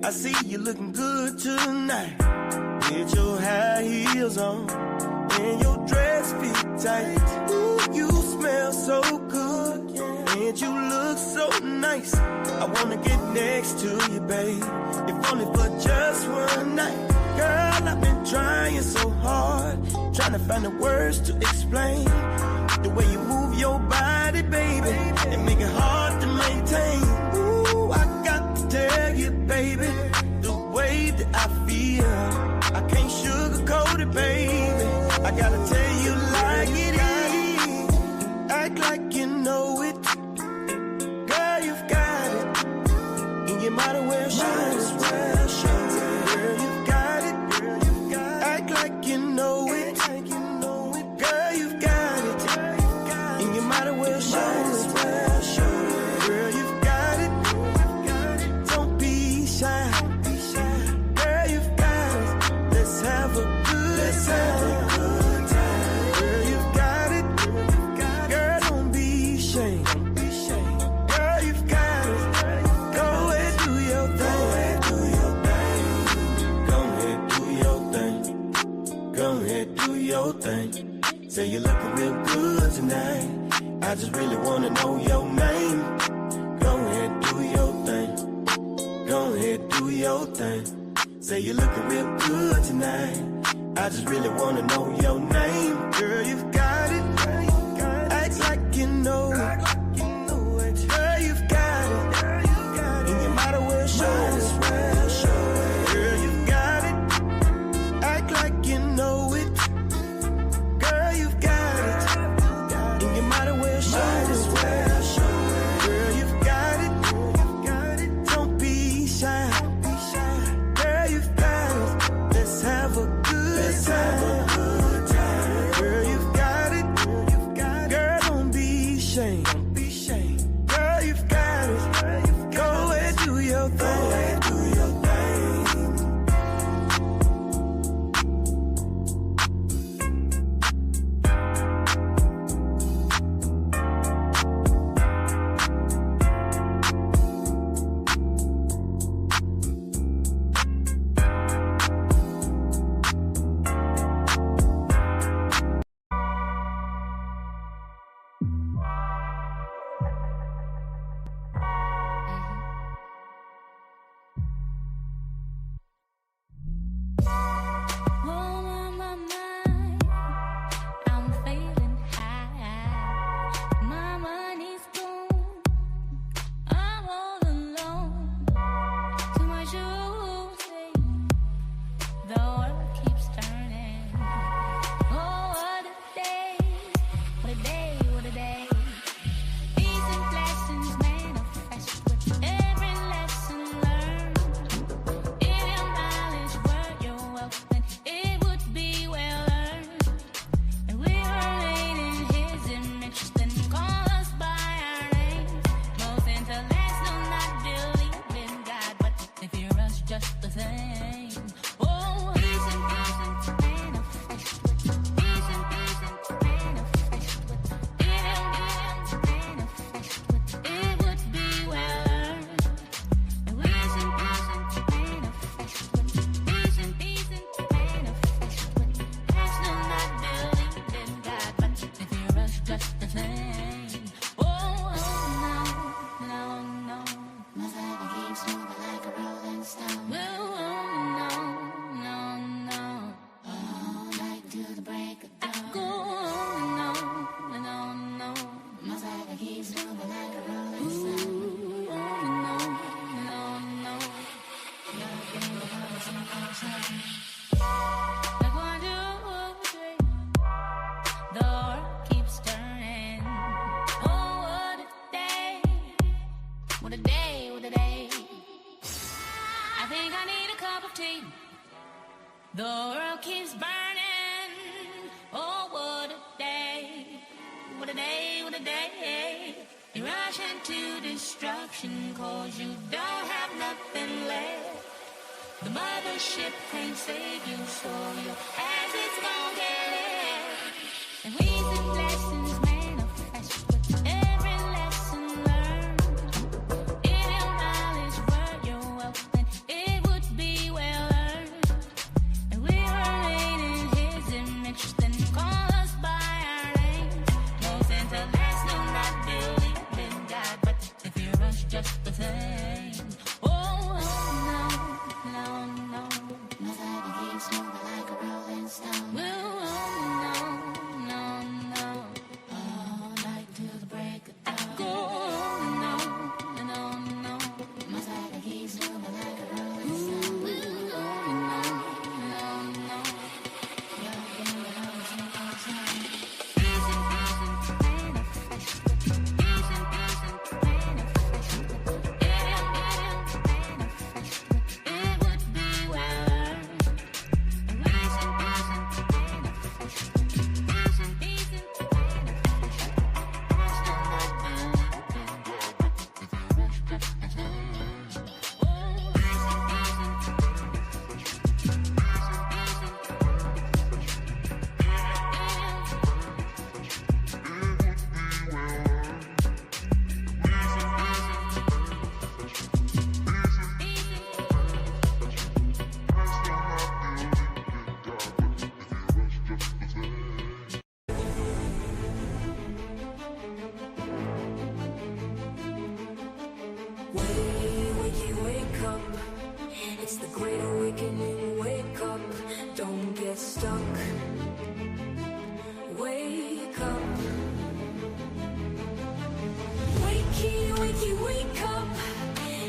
I see you looking good tonight. Get your high heels on and your dress fit tight. Ooh, you smell so good and you look so nice. I wanna get next to you, babe, if only for just one night. Girl, I've been trying so hard, trying to find the words to explain the way you move your body, baby, and make it hard to maintain. Ooh, I got to tell you, baby, the way that I feel, I can't sugarcoat it, baby. I gotta tell you like it is. Act like you know it. Girl, you've got it, and you might as well show it. Girl, you've got it. Act like you know it. Girl, you've got it, and you might as well show it. Girl, you've got it. Don't be shy. Girl, you've got it. Let's have a good time. Girl, you've got it. Girl, don't be ashamed. Girl, you've got it. Go ahead, do your thing. Go ahead, do your thing. Go ahead, do your thing. Say you're looking real good tonight. I just really wanna know your name. Go ahead, do your thing. Go ahead, do your thing. Say you're looking real good tonight. I just really wanna know your name. Girl, you've got it. Act like you know it. Girl, you've got it. And you might as well show it. Girl, you've got it. Act like you know it. Girl, you've got it. And you might as well show it. Girl, you've got it. Don't be shy. Girl, you've got it. Let's have a good time. Girl, you've got it. Girl, don't be ashamed. Girl, you've got it. Go ahead, do your thing. The world keeps burning. Oh, what a day. What a day, what a day. You rush into destruction cause you don't have nothing left. The mothership can't save you, so your ass is gonna get left. And weeds and blessings manifest with every lesson learned. If your knowledge were your wealth, then it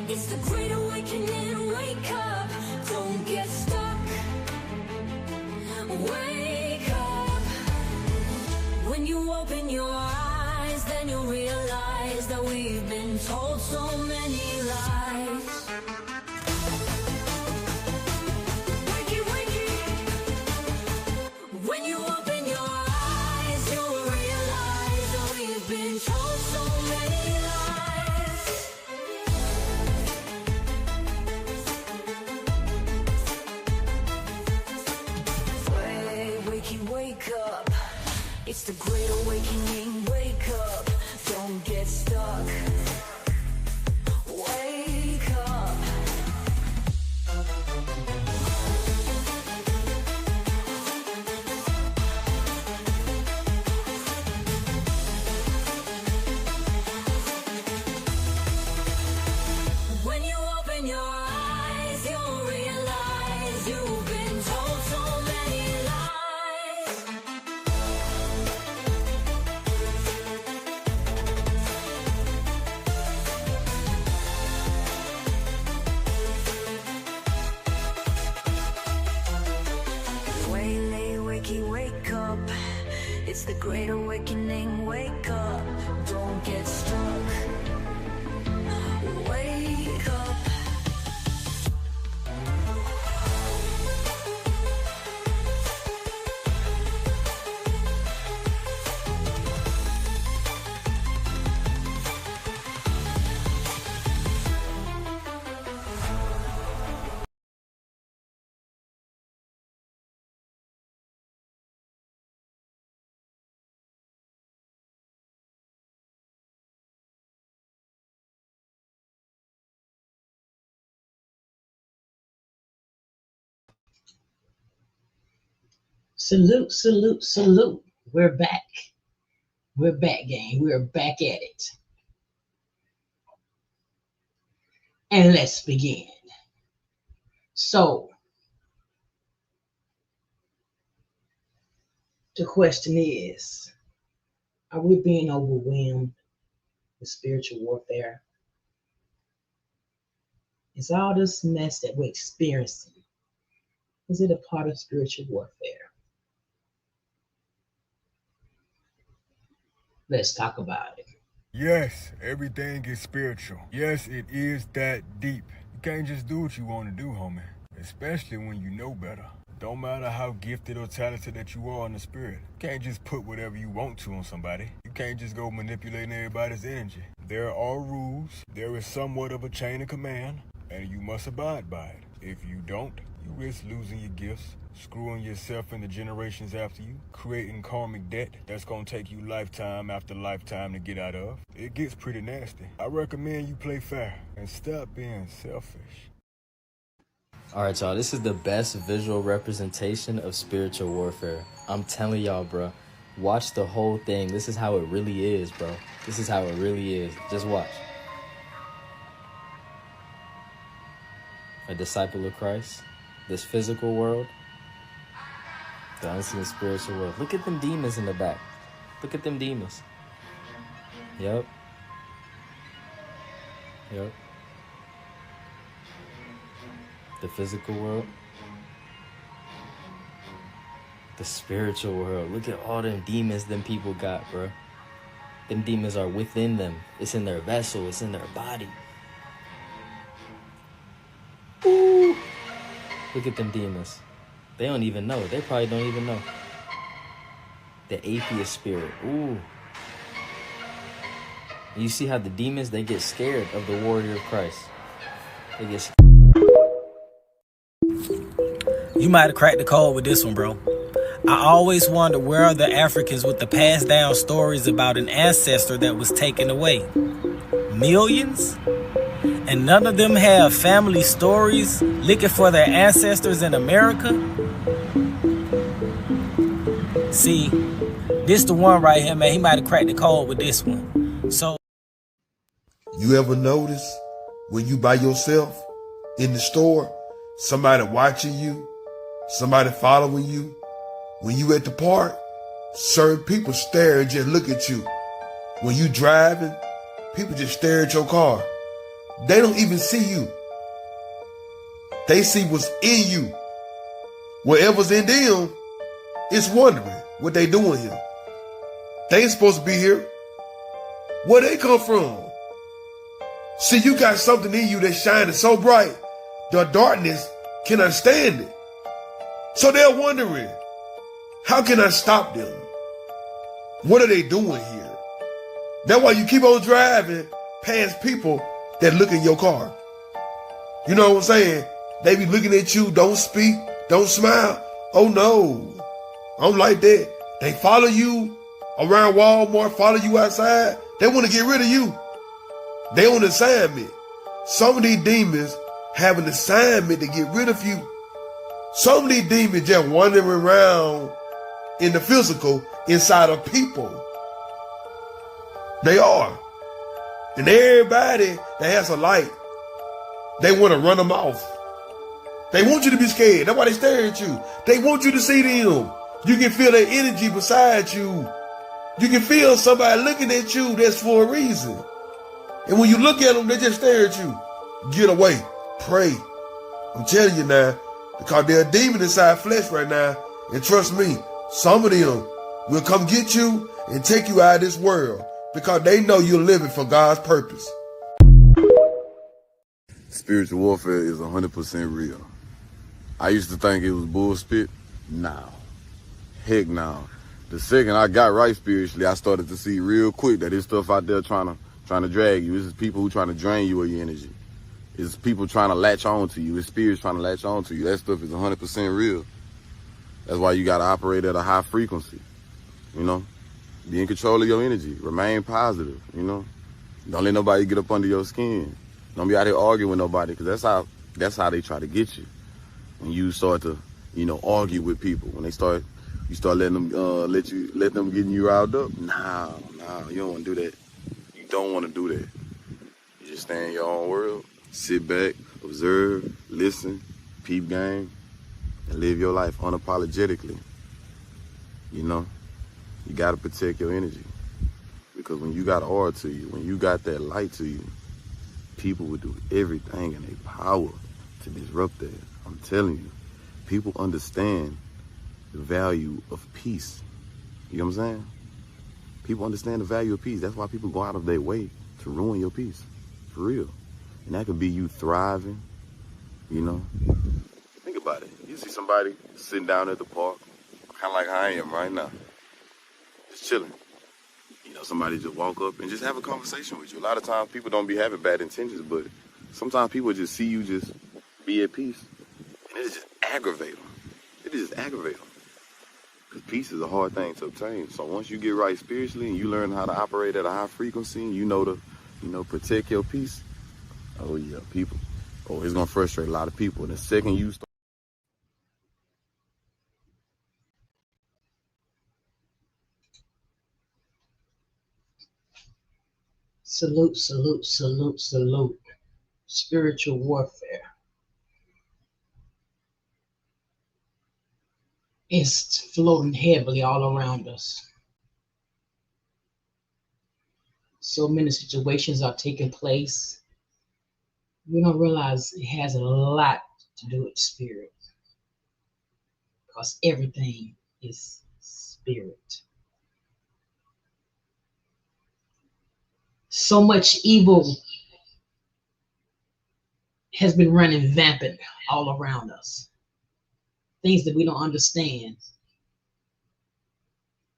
It's the great awakening. Wake up, don't get stuck. Wake up. When you open your eyes, then you'll realize that we've been told so many lies. Wakey, wakey. When you open your eyes, you'll realize that we've been told so many lies. Wakey, wake up. It's the great awakening. Wake up, don't get stuck. Wake up. When you open your eyes, you'll realize you've been told so many lies. Waylay, wakey, wake up. It's the great awakening. Wake up, don't get stuck. Wake up. Salute, salute, salute. We're back. We're back, gang. We're back at it. And let's begin. So, the question is, are we being overwhelmed with spiritual warfare? Is all this mess that we're experiencing, is it a part of spiritual warfare? Let's talk about it. Yes, everything is spiritual. Yes, it is that deep. You can't just do what you want to do, homie. Especially when you know better. Don't matter how gifted or talented that you are in the spirit. You can't just put whatever you want to on somebody. You can't just go manipulating everybody's energy. There are rules. There is somewhat of a chain of command, and you must abide by it. If you don't, you risk losing your gifts, screwing yourself and the generations after you, creating karmic debt that's gonna take you lifetime after lifetime to get out of. It gets pretty nasty. I recommend you play fair and stop being selfish. All right, y'all, this is the best visual representation of spiritual warfare. I'm telling y'all, bro, watch the whole thing. This is how it really is, bro. This is how it really is. Just watch. A disciple of Christ, this physical world, the unseen spiritual world. Look at them demons in the back. Look at them demons. Yep. Yep. The physical world, the spiritual world. Look at all them demons them people got, bro. Them demons are within them. It's in their vessel. It's in their body. Ooh. Look at them demons. They don't even know. They probably don't even know. The atheist spirit. Ooh. You see how the demons, they get scared of the warrior of Christ. They get scared. You might have cracked the code with this one, bro. I always wonder where are the Africans with the passed down stories about an ancestor that was taken away. Millions? And none of them have family stories looking for their ancestors in America? See, this the one right here, man. He might have cracked the code with this one. So, you ever notice when you by yourself in the store, somebody watching you, somebody following you? When you at the park, certain people stare and just look at you. When you driving, people just stare at your car. They don't even see you. They see what's in you. Whatever's in them is wondering what they doing here. They ain't supposed to be here. Where they come from? See, you got something in you that's shining so bright, the darkness can understand it. So they're wondering, how can I stop them? What are they doing here? That's why you keep on driving past people that look in your car. You know what I'm saying? They be looking at you, don't speak, don't smile. Oh no, I'm like that. They follow you around Walmart, follow you outside. They want to get rid of you. They on assignment. Some of these demons have an assignment to get rid of you. Some of these demons just wandering around in the physical inside of people. They are. And everybody that has a light, they want to run them off. They want you to be scared. That's why they stare at you. They want you to see them. You can feel their energy beside you. You can feel somebody looking at you that's for a reason. And when you look at them, they just stare at you. Get away. Pray. I'm telling you now, because they're a demon inside flesh right now. And trust me, some of them will come get you and take you out of this world because they know you're living for God's purpose. Spiritual warfare is 100% real. I used to think it was bullshit. Now, heck no. The second I got right spiritually, I started to see real quick that there's stuff out there trying to drag you. This is people who trying to drain you of your energy. It's people trying to latch on to you. It's spirits trying to latch on to you. That stuff is 100% real. That's why you got to operate at a high frequency. You know, be in control of your energy. Remain positive. You know, don't let nobody get up under your skin. Don't be out here arguing with nobody, because that's how they try to get you. When you start to, argue with people, when you start letting them let them getting you riled up. No, you don't want to do that. You don't want to do that. You just stay in your own world, sit back, observe, listen, peep game, and live your life unapologetically. You gotta protect your energy, because when you got aura to you, when you got that light to you, people will do everything in their power to disrupt that. I'm telling you, people understand the value of peace. You know what I'm saying? People understand the value of peace. That's why people go out of their way to ruin your peace, for real. And that could be you thriving, Think about it. You see somebody sitting down at the park, kind of like I am right now, just chilling. Somebody just walk up and just have a conversation with you. A lot of times people don't be having bad intentions, but sometimes people just see you just be at peace, and it just aggravate them. It just aggravate them. Because peace is a hard thing to obtain. So once you get right spiritually and you learn how to operate at a high frequency and you know to, protect your peace, oh yeah, people. Oh, it's going to frustrate a lot of people. And the second you start. Salute, salute, salute, salute. Spiritual warfare. It's floating heavily all around us. So many situations are taking place. We don't realize it has a lot to do with spirit, because everything is spirit. So much evil has been running vampant all around us. Things that we don't understand.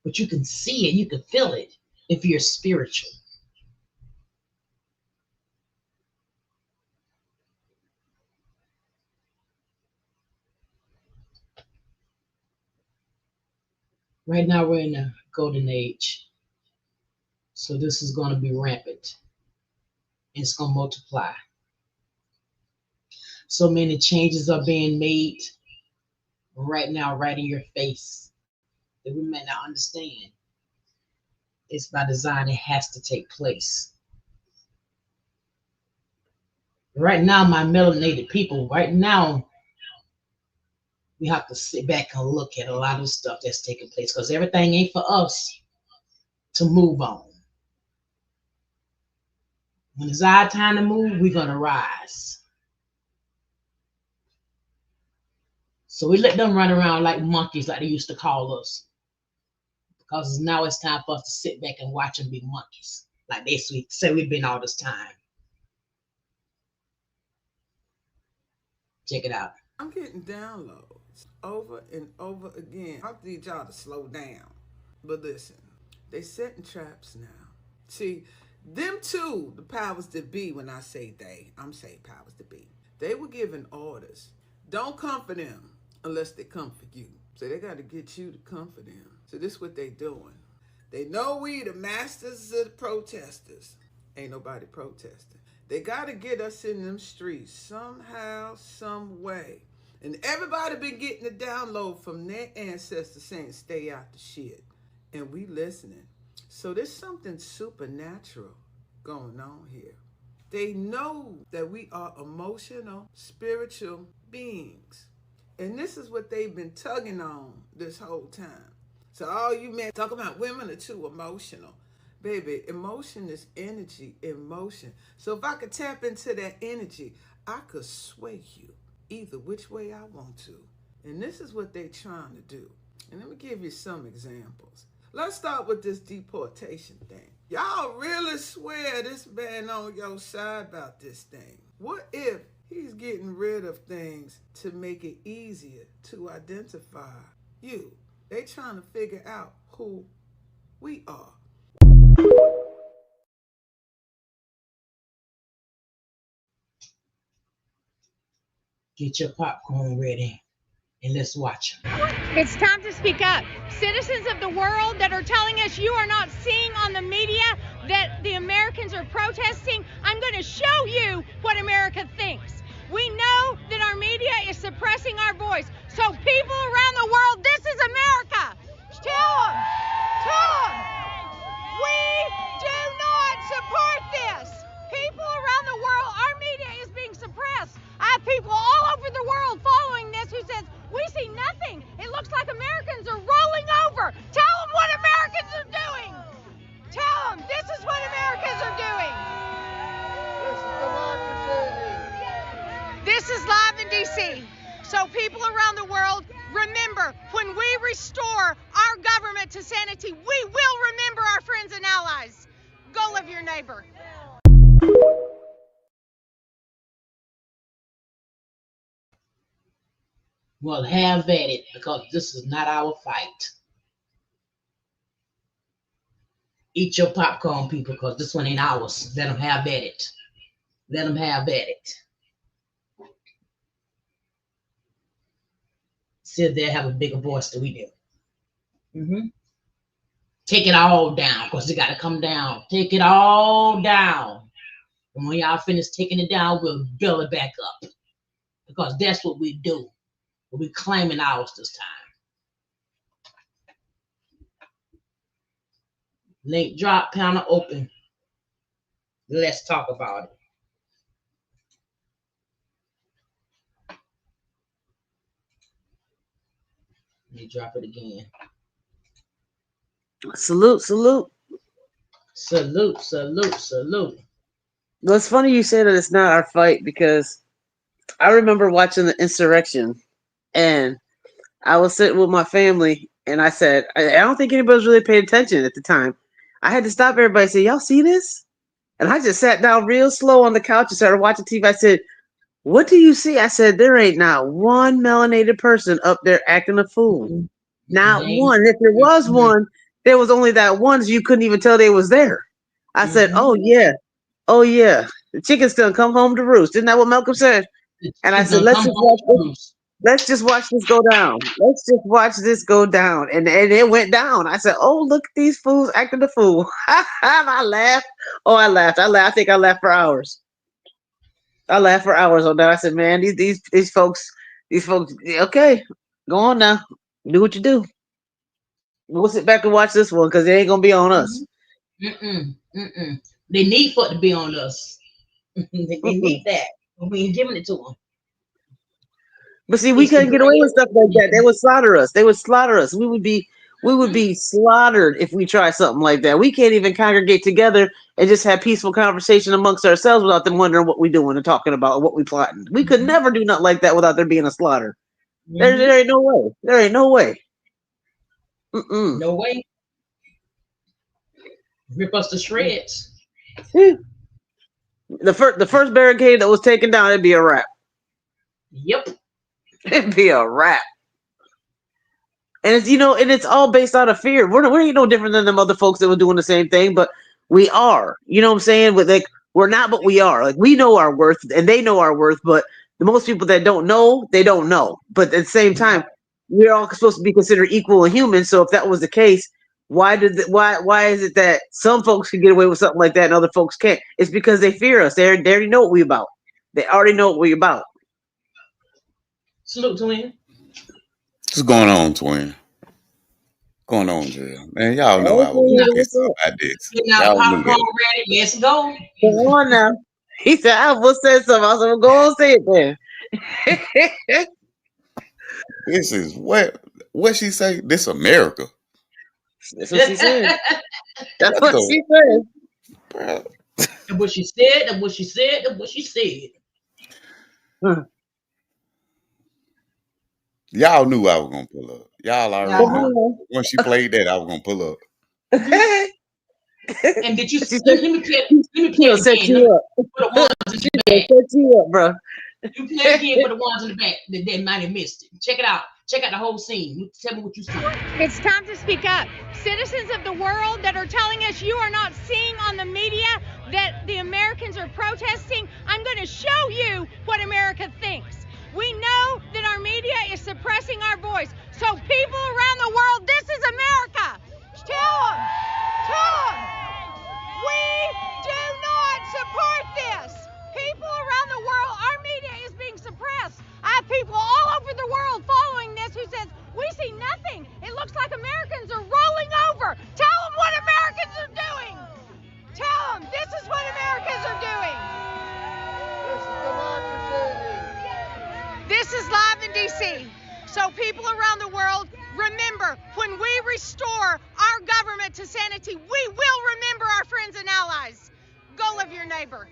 But you can see it, you can feel it if you're spiritual. Right now we're in a golden age. So this is going to be rampant. It's going to multiply. So many changes are being made right now, right in your face, that we may not understand. It's by design, it has to take place. Right now, my melanated people, right now, we have to sit back and look at a lot of stuff that's taking place, because everything ain't for us to move on. When it's our time to move, we're gonna rise. So we let them run around like monkeys, like they used to call us. Because now it's time for us to sit back and watch them be monkeys. Like they say we've been all this time. Check it out. I'm getting downloads over and over again. I need y'all to slow down. But listen, they setting traps now. See, them two, the powers that be, when I say they, I'm saying powers that be. They were giving orders. Don't come for them unless they come for you. So they got to get you to come for them. So this is what they doing. They know we the masters of the protesters. Ain't nobody protesting. They got to get us in them streets somehow, some way. And everybody been getting the download from their ancestors saying stay out the shit. And we listening. So there's something supernatural going on here. They know that we are emotional, spiritual beings. And this is what they've been tugging on this whole time. So all you men talk about women are too emotional. Baby, emotion is energy in motion. So if I could tap into that energy, I could sway you either which way I want to. And this is what they're trying to do. And let me give you some examples. Let's start with this deportation thing. Y'all really swear this man on your side about this thing. What if he's getting rid of things to make it easier to identify you? They trying to figure out who we are. Get your popcorn ready and let's watch them. It's time to speak up. Citizens of the world that are telling us you are not seeing on the media that the Americans are protesting, I'm going to show you what America thinks. We know that our media is suppressing our voice. So people around the world, this is America. Tell them. We do not support this. People around the world, our media is being suppressed. I have people all over the world following this who says, we see nothing. It looks like Americans are rolling over. Tell them what Americans are doing. Tell them this is what Americans are doing. This is live in D.C. So people around the world, remember, when we restore our government to sanity, we will remember our friends and allies. Go love your neighbor. Well, have at it, because this is not our fight. Eat your popcorn, people, because this one ain't ours. Let them have at it. Let them have at it. See, they have a bigger voice than we do. Take it all down, because it got to come down. Take it all down. And when y'all finish taking it down, we'll build it back up. Because that's what we do. We're claiming ours this time. Link drop, panel open. Let's talk about it. Let me drop it again. Salute. Salute. Well, it's funny you say that it's not our fight, because I remember watching the insurrection, and I was sitting with my family, and I said, I don't think anybody was really paying attention at the time. I had to stop everybody and say, y'all see this? And I just sat down real slow on the couch and started watching TV. I said, what do you see? I said, there ain't not one melanated person up there acting a fool. Not one. If there was one, there was only that one, so you couldn't even tell they was there. I said, oh yeah. The chicken's gonna come home to roost. Isn't that what Malcolm said? And I said, let's just watch this go down. Let's just watch this go down. And it went down. I said, oh, look at these fools acting the fool. And I laughed. I laughed. I think I laughed for hours. I laughed for hours on that. I said, man, these folks, okay, go on now. Do what you do. We'll sit back and watch this one, because it ain't gonna be on us. They need for it to be on us. They need that. We ain't giving it to them. But see, we couldn't get away with stuff like that. They would slaughter us. We would be We would be slaughtered if we try something like that. We can't even congregate together and just have peaceful conversation amongst ourselves without them wondering what we're doing and talking about what we plotting. We could never do nothing like that without there being a slaughter. There ain't no way. There ain't no way. Mm-mm. No way. Rip us to shreds. The first barricade that was taken down, it'd be a wrap. Yep. It'd be a wrap. And it's and it's all based out of fear. We ain't no different than them other folks that were doing the same thing, but we are. You know what I'm saying? But like we're not, but we are. Like we know our worth, and they know our worth. But the most people that don't know, they don't know. But at the same time, we're all supposed to be considered equal and human. So if that was the case, why is it that some folks can get away with something like that and other folks can't? It's because they fear us. They already know what we about. They already know what we about. Salute, twin. What's going on, twin? Going on, Jill? Man, y'all know I was gonna piss off about this. Getting out Y'all knew popcorn that. ready. Let's go. Come on now. He said, I will say something. I said, well, go on, say it then. This is what she say? This America. That's what she said. That's what she said. Bro. That's what she said. That's what she said. That's what she said. Y'all knew I was gonna pull up. Y'all already knew. Once she played that, I was gonna pull up. And did you let me play it set again? you up. For the ones in the back. Set you up, bro. You play it again for the ones in the back that might have missed it. Check it out. Check out the whole scene. Tell me what you see. It's time to speak up. Citizens of the world that are telling us you are not seeing on the media that the Americans are protesting, I'm going to show you what America thinks. We know that our media is suppressing our voice. So people around the world, this is America. Tell them. We do not support this. People around the world, our media is being suppressed. I have people all over the world following this who says, we see nothing. It looks like Americans are rolling over. Tell them what Americans are doing. Tell them this is what Americans are doing. This is live in D.C. So people around the world, remember, when we restore our government to sanity, we will remember our friends and allies. Go love your neighbor.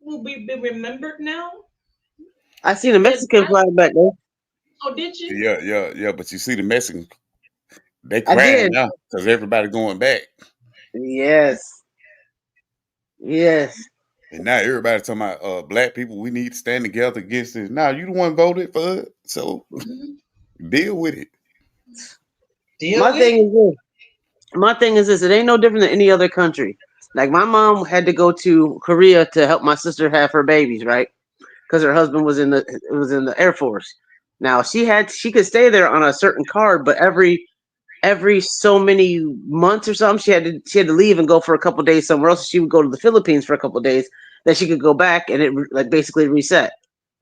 Will we be remembered now? I seen a Mexican flag back there. Oh, did you? Yeah. But you see the Mexicans, they crying now because everybody going back. Yes. And now everybody talking about black people, we need to stand together against this. Now you the one voted for it, so deal with it. My thing is this: it ain't no different than any other country. Like my mom had to go to Korea to help my sister have her babies, right? Because her husband was in the Air Force. Now she could stay there on a certain card, but every so many months or something, she had to leave and go for a couple days somewhere else. She would go to the Philippines for a couple days, then she could go back and it like basically reset.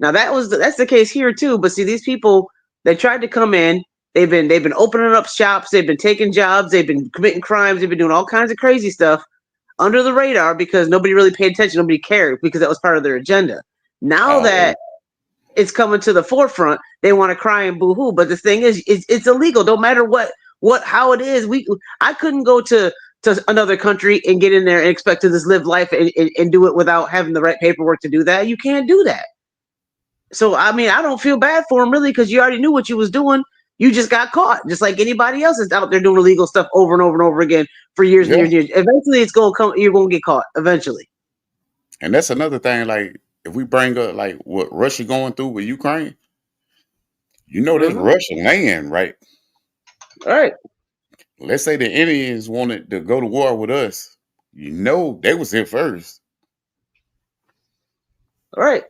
Now that's the case here too. But see, these people, they tried to come in. They've been opening up shops. They've been taking jobs. They've been committing crimes. They've been doing all kinds of crazy stuff under the radar because nobody really paid attention. Nobody cared because that was part of their agenda. Now that it's coming to the forefront, they want to cry and boo-hoo. But the thing is, it's illegal. Don't matter how it is. I couldn't go to another country and get in there and expect to just live life and do it without having the right paperwork to do that. You can't do that. So I mean, I don't feel bad for him really because you already knew what you was doing. You just got caught, just like anybody else is out there doing illegal stuff over and over and over again for years and years and years. Eventually, it's gonna come. You're gonna get caught eventually. And that's another thing. Like if we bring up like what Russia going through with Ukraine, that's Russian land, right? All right. Let's say the Indians wanted to go to war with us. They was here first. All right.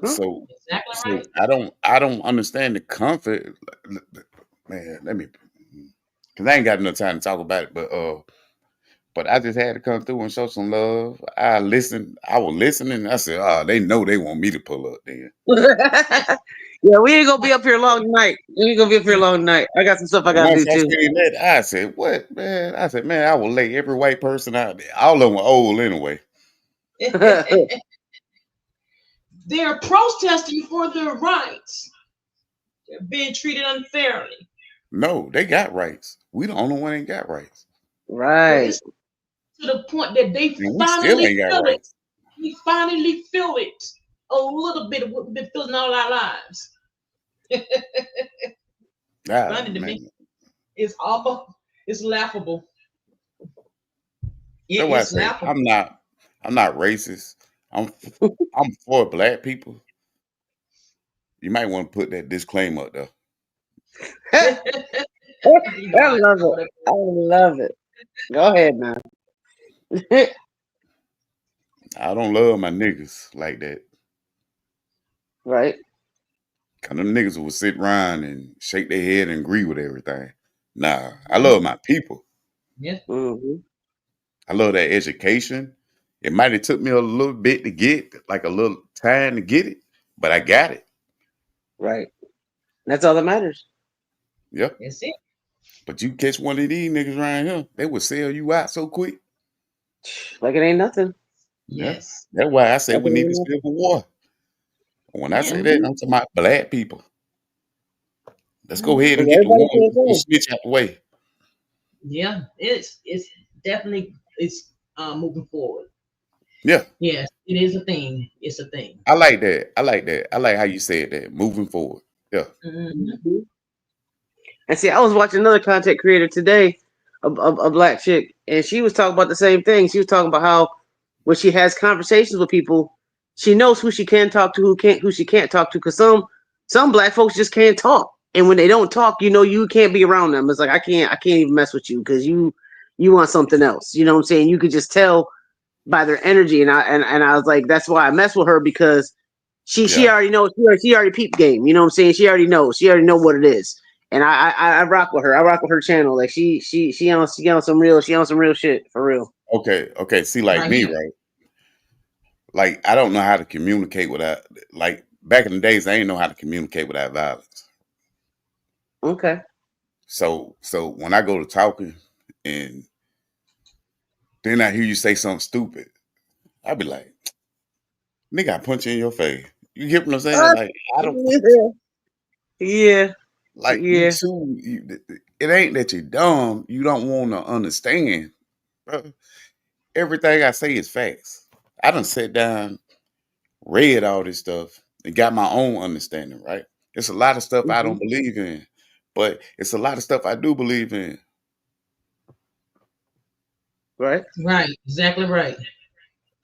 So, exactly right. I don't understand the comfort. Man, let me, because I ain't got enough time to talk about it. But I just had to come through and show some love. I was listening. I said, they know they want me to pull up then. Yeah, we ain't gonna be up here long tonight. I got some stuff I gotta do too. I said, what, man? I said, man, I will lay every white person out there. All of them were old anyway. They're protesting for their rights. They're being treated unfairly. No, they got rights. We the only one ain't got rights. But Right. it's to the point that they And we still finally ain't got feel it. rights. We finally feel it a little bit of what we've been feeling all our lives. Ah, Funny to man. me. It's almost, it's laughable. That's why I It's say laughable. I'm not racist. I'm for black people. You might want to put that disclaimer up there. You know, I love it. I love it. Go ahead now. I don't love my niggas like that. Right. Cause them niggas will sit around and shake their head and agree with everything. Nah, I love my people. Yeah. Mm-hmm. I love that education. It might have took me a little bit to get, like a little time to get it, but I got it. Right. That's all that matters. Yep. That's it. But you catch one of these niggas around here, they will sell you out so quick. Like it ain't nothing. Yeah. Yes. That's why I say Like we it need ain't to nothing. civil war. When I Yeah. say that, Mm-hmm. I'm talking about black people. Let's go ahead and Because get the everybody one can't snitch out the way. Yeah. It's definitely it's moving forward. Yeah. Yes, it is a thing. It's a thing. I like that. I like that. I like how you said that. Moving forward. Yeah. Mm-hmm. Mm-hmm. And see, I was watching another content creator today, a black chick, and she was talking about the same thing. She was talking about how when she has conversations with people, she knows who she can talk to, who she can't talk to. Because some black folks just can't talk, and when they don't talk, you can't be around them. It's like I can't even mess with you because you want something else. You know what I'm saying? You could just tell by their energy, and I was like, that's why I mess with her because she Yeah. already knows. She already peep game. You know what I'm saying? She already knows. She already know what it is. And I rock with her. I rock with her channel. Like she on some real shit for real. Okay. Okay. See, like Right me, here. right? Like I don't know how to communicate without like back in the days, I didn't know how to communicate without violence. Okay. So when I go to talking and then I hear you say something stupid, I be like, nigga, I punch you in your face. You get what I'm saying? Like I don't Yeah. like you Yeah. too. It ain't that you're dumb. You don't want to understand, bro. Everything I say is facts. I done sat down, read all this stuff, and got my own understanding. Right? It's a lot of stuff I Hmm. don't believe in, but it's a lot of stuff I do believe in. Right. Right. Exactly right.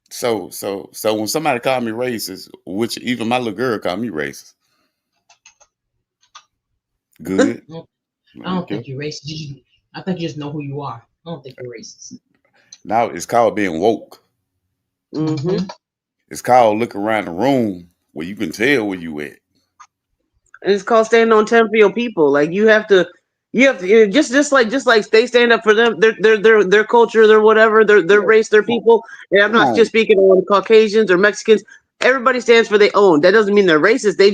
So when somebody call me racist, which even my little girl call me racist, good. I I don't don't care. think you're racist. I think you just know who you are. I don't think you're racist. Now it's called being woke. Hmm. Mm-hmm. It's called looking around the room where you can tell where you at. And it's called standing on 10 for your people. Like you have to just like they stand up for them, their culture, their whatever, their Yeah, race, their come on, people. And I'm come not on. just speaking on Caucasians or Mexicans. Everybody stands for their own. That doesn't mean they're racist. They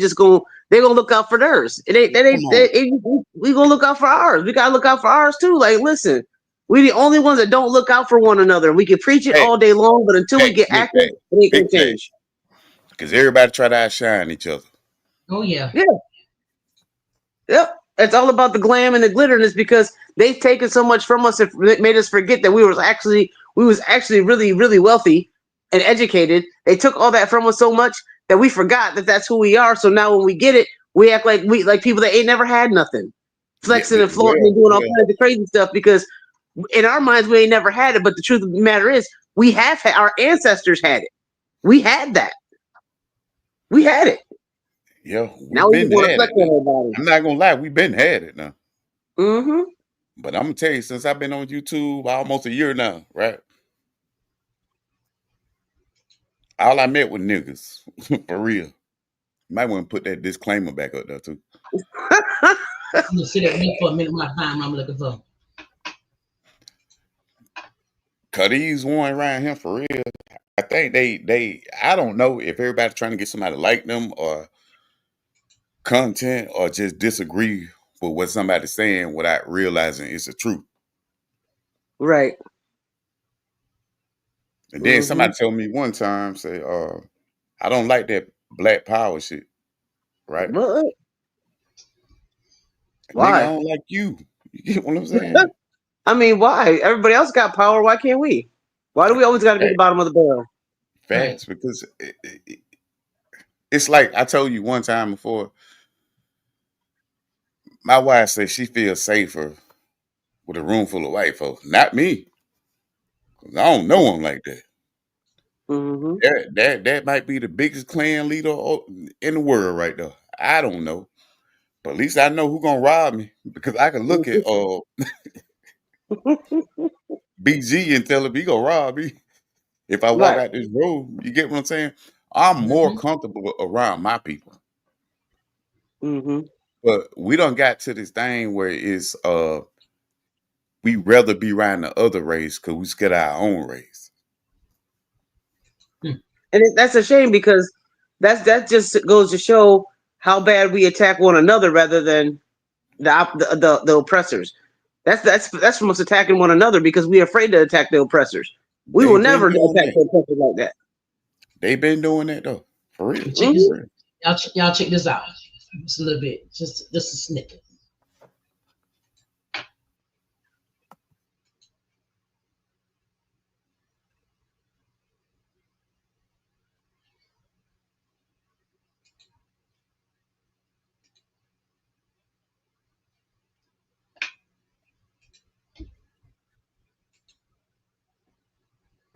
gonna look out for theirs. It ain't that Come ain't on. it, we gonna look out for ours. We gotta look out for ours too. Like listen, we the only ones that don't look out for one another. We can preach it all day Facts, long, but until we facts, get big active, facts, it ain't big gonna facts. change. Because everybody try to outshine each other. Oh yeah. Yeah. Yep. It's all about the glam and the glitter, and it's because they've taken so much from us. It made us forget that we was actually really really wealthy and educated. They took all that from us so much that we forgot that that's who we are. So now when we get it, we act like we like people that ain't never had nothing, Yeah, flexing and flaunting well, and doing all well, kinds of crazy stuff because in our minds we ain't never had it. But the truth of the matter is, we have had, our ancestors had it. We had that. We had it. yeah, Now we've we just been want to had flex it now. on everybody. I'm not gonna lie, we've been had it now. Mm-hmm. But I'm gonna tell you, since I've been on YouTube almost a year now, right? All I met with niggas, for real. You might want to put that disclaimer back up there too. I'm gonna sit at me for a minute. My time. I'm looking for. Cause these one around here for real. I think they I don't know if everybody's trying to get somebody to like them or content or just disagree with what somebody's saying without realizing it's the truth. Right. And then Mm-hmm. somebody told me one time, say, I don't like that Black power shit, right? What? Nigga, I Why? don't like you. You get what I'm saying? I mean, why? Everybody else got power. Why can't we? Why do we always got to be the Fact- bottom of the barrel? Facts, because it's like I told you one time before. My wife says she feels safer with a room full of white folks. Not me, 'cause I don't know them like that. Mm-hmm. That might be the biggest clan leader in the world right there. I don't know, but at least I know who gonna rob me because I can look at BG and tell him he gonna rob me if I walk Right. out this road. You get what I'm saying? I'm more Mhm. comfortable around my people, Mm-hmm. but we don't got to this thing where it's we rather be around the other race because we scared of our own race. And that's a shame because that just goes to show how bad we attack one another rather than the oppressors. That's from us attacking one another because we're afraid to attack the oppressors. We They will been never doing attack that. the oppressors like that. They been doing that though, for real. Check Mhm. this. For real. Y'all check this out. Just a little bit. Just a snippet.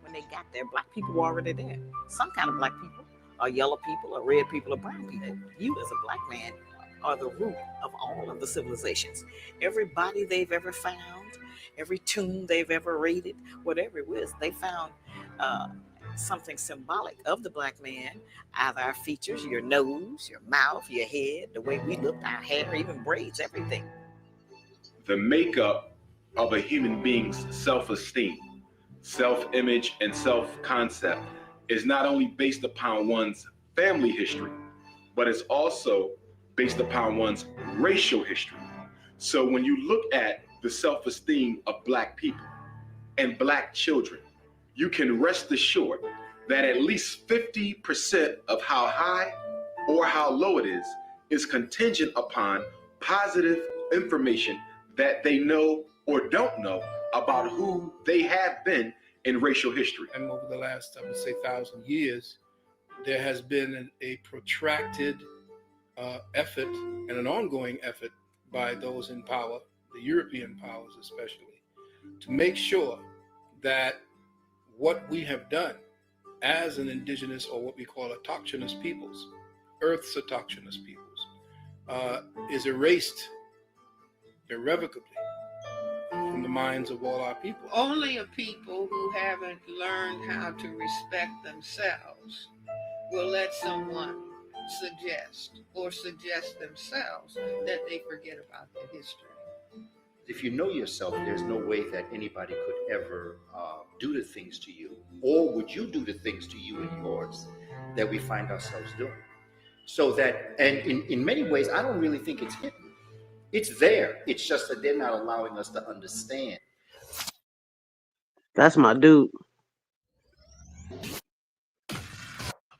When they got there, black people were already there. Some kind of black people, or yellow people, or red people, or brown people. You, as a black man, are the root of all of the civilizations. Every body they've ever found, every tomb they've ever raided, whatever it was, they found uh, something symbolic of the black man. Either our features, your nose, your mouth, your head, the way we look, our hair, even braids, everything. The makeup of a human being's self esteem, self image, and self concept is not only based upon one's family history, but it's also based upon one's racial history. So when you look at the self esteem of Black people and Black children, you can rest assured that at least 50% of how high or how low it is contingent upon positive information that they know or don't know about who they have been in racial history. And over the last, I would say, 1,000 years, there has been a protracted effort and an ongoing effort by those in power, the European powers especially, to make sure that what we have done as an indigenous, or what we call autochthonous peoples, Earth's autochthonous peoples, is erased irrevocably from the minds of all our people. Only a people who haven't learned how to respect themselves will let someone suggest themselves that they forget about their history. If you know yourself, there's no way that anybody could ever do the things to you, or would you do the things to you and yours that we find ourselves doing. So that, and in many ways, I don't really think it's hidden. It's there. It's just that they're not allowing us to understand. That's my dude.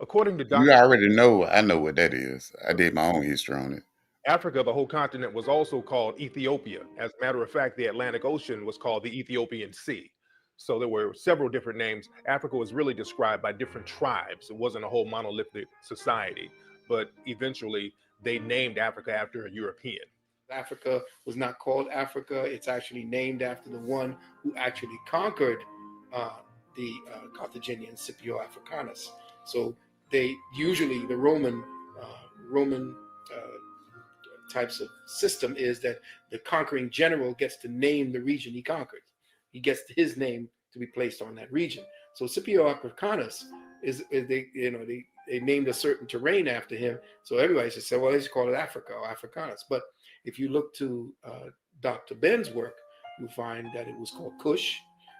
According to You Dr. already know. I know what that is. I did my own history on it. Africa, the whole continent, was also called Ethiopia. As a matter of fact, the Atlantic Ocean was called the Ethiopian Sea. So there were several different names. Africa was really described by different tribes. It wasn't a whole monolithic society, but eventually they named Africa after a European. Africa was not called Africa. It's actually named after the one who actually conquered the Carthaginian Scipio Africanus. So they usually, the Roman types of system is that the conquering general gets to name the region he conquered. He gets his name to be placed on that region. So Scipio Africanus is they named a certain terrain after him. So everybody should say, well, let's call it Africa or Africanus. But if you look to Dr. Ben's work, you'll find that it was called Kush,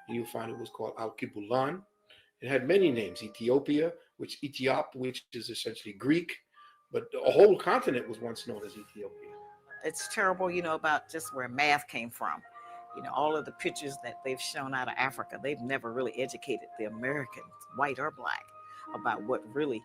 and you'll find it was called Alkebulan. It had many names: Ethiopia, which is essentially Greek, but a whole continent was once known as Ethiopia. It's terrible, about just where math came from. All of the pictures that they've shown out of Africa, they've never really educated the Americans, white or black, about what really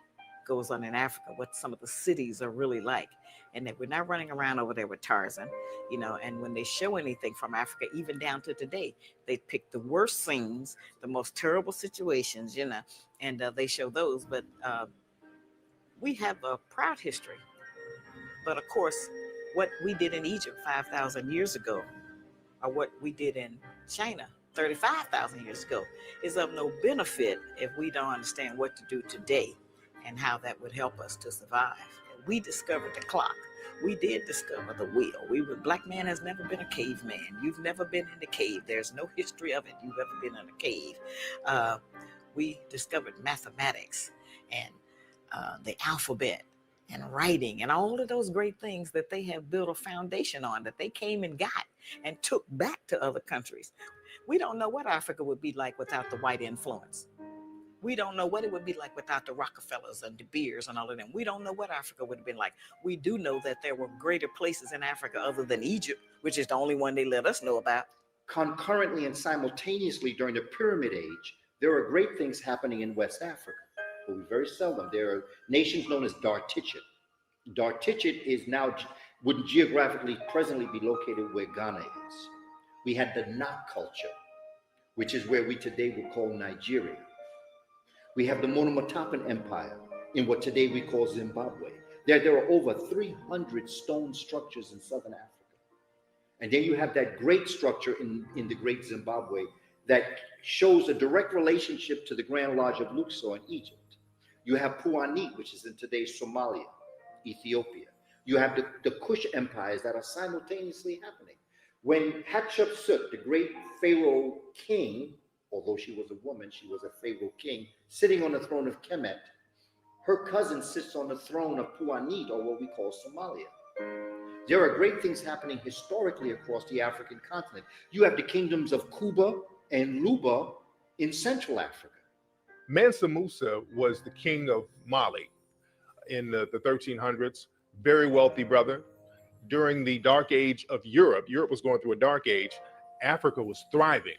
goes on in Africa, what some of the cities are really like. And that we're not running around over there with Tarzan, and when they show anything from Africa, even down to today, they pick the worst scenes, the most terrible situations, and they show those. But we have a proud history. But of course, what we did in Egypt 5,000 years ago, or what we did in China 35,000 years ago, is of no benefit if we don't understand what to do today and how that would help us to survive. We discovered the clock. We did discover the wheel. Black man has never been a caveman. You've never been in the cave. There's no history of it. You've ever been in a cave. We discovered mathematics and the alphabet and writing and all of those great things that they have built a foundation on, that they came and got and took back to other countries. We don't know what Africa would be like without the white influence. We don't know what it would be like without the Rockefellers and De Beers and all of them. We don't know what Africa would have been like. We do know that there were greater places in Africa other than Egypt, which is the only one they let us know about. Concurrently and simultaneously during the Pyramid Age, there are great things happening in West Africa. But we very seldom. There are nations known as Dar-Tichit. Dar-Tichit would geographically presently be located where Ghana is. We had the Nak culture, which is where we today would call Nigeria. We have the Monomotapa Empire in what today we call Zimbabwe. There are over 300 stone structures in southern Africa. And then you have that great structure in the great Zimbabwe that shows a direct relationship to the Grand Lodge of Luxor in Egypt. You have Puanit, which is in today's Somalia, Ethiopia. You have the Kush empires that are simultaneously happening. When Hatshepsut, the great Pharaoh king, although she was a woman, she was a Pharaoh king, sitting on the throne of Kemet, her cousin sits on the throne of Puanit, or what we call Somalia. There are great things happening historically across the African continent. You have the kingdoms of Kuba and Luba in Central Africa. Mansa Musa was the king of Mali in the 1300s, very wealthy brother. During the dark age of Europe was going through a dark age, Africa was thriving.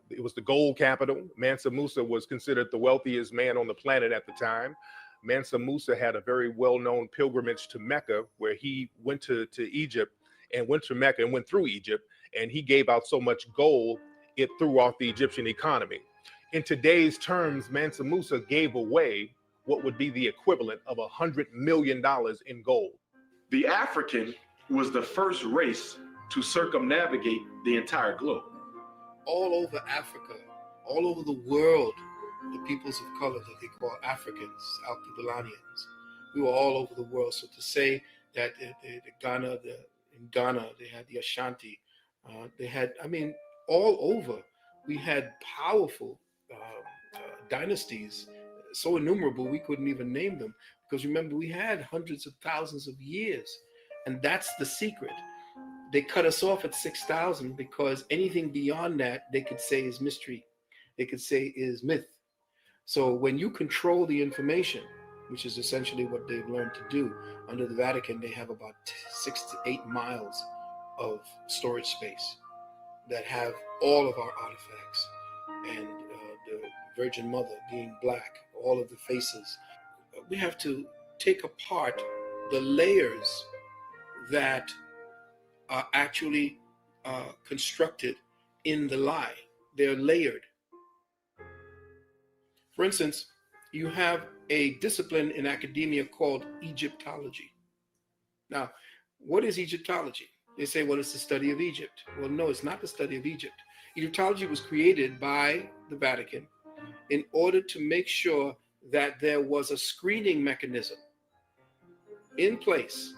It was the gold capital. Mansa Musa was considered the wealthiest man on the planet at the time. Mansa Musa had a very well-known pilgrimage to Mecca, where he went to Egypt and went to Mecca and went through Egypt, and he gave out so much gold, it threw off the Egyptian economy. In today's terms, Mansa Musa gave away what would be the equivalent of $100 million in gold. The African was the first race to circumnavigate the entire globe. All over Africa, all over the world, the peoples of color that they call Africans, Alkebulanans, we were all over the world. So to say that in Ghana they had the Ashanti, they had, all over. We had powerful dynasties, so innumerable we couldn't even name them. Because remember, we had hundreds of thousands of years, and that's the secret. They cut us off at 6,000 because anything beyond that they could say is mystery. They could say is myth. So when you control the information, which is essentially what they've learned to do under the Vatican, they have about 6 to 8 miles of storage space that have all of our artifacts and the Virgin Mother being black, all of the faces. We have to take apart the layers that are actually constructed in the lie. They're layered. For instance, you have a discipline in academia called Egyptology. Now, what is Egyptology? They say, well, it's the study of Egypt. Well, no, it's not the study of Egypt. Egyptology was created by the Vatican in order to make sure that there was a screening mechanism in place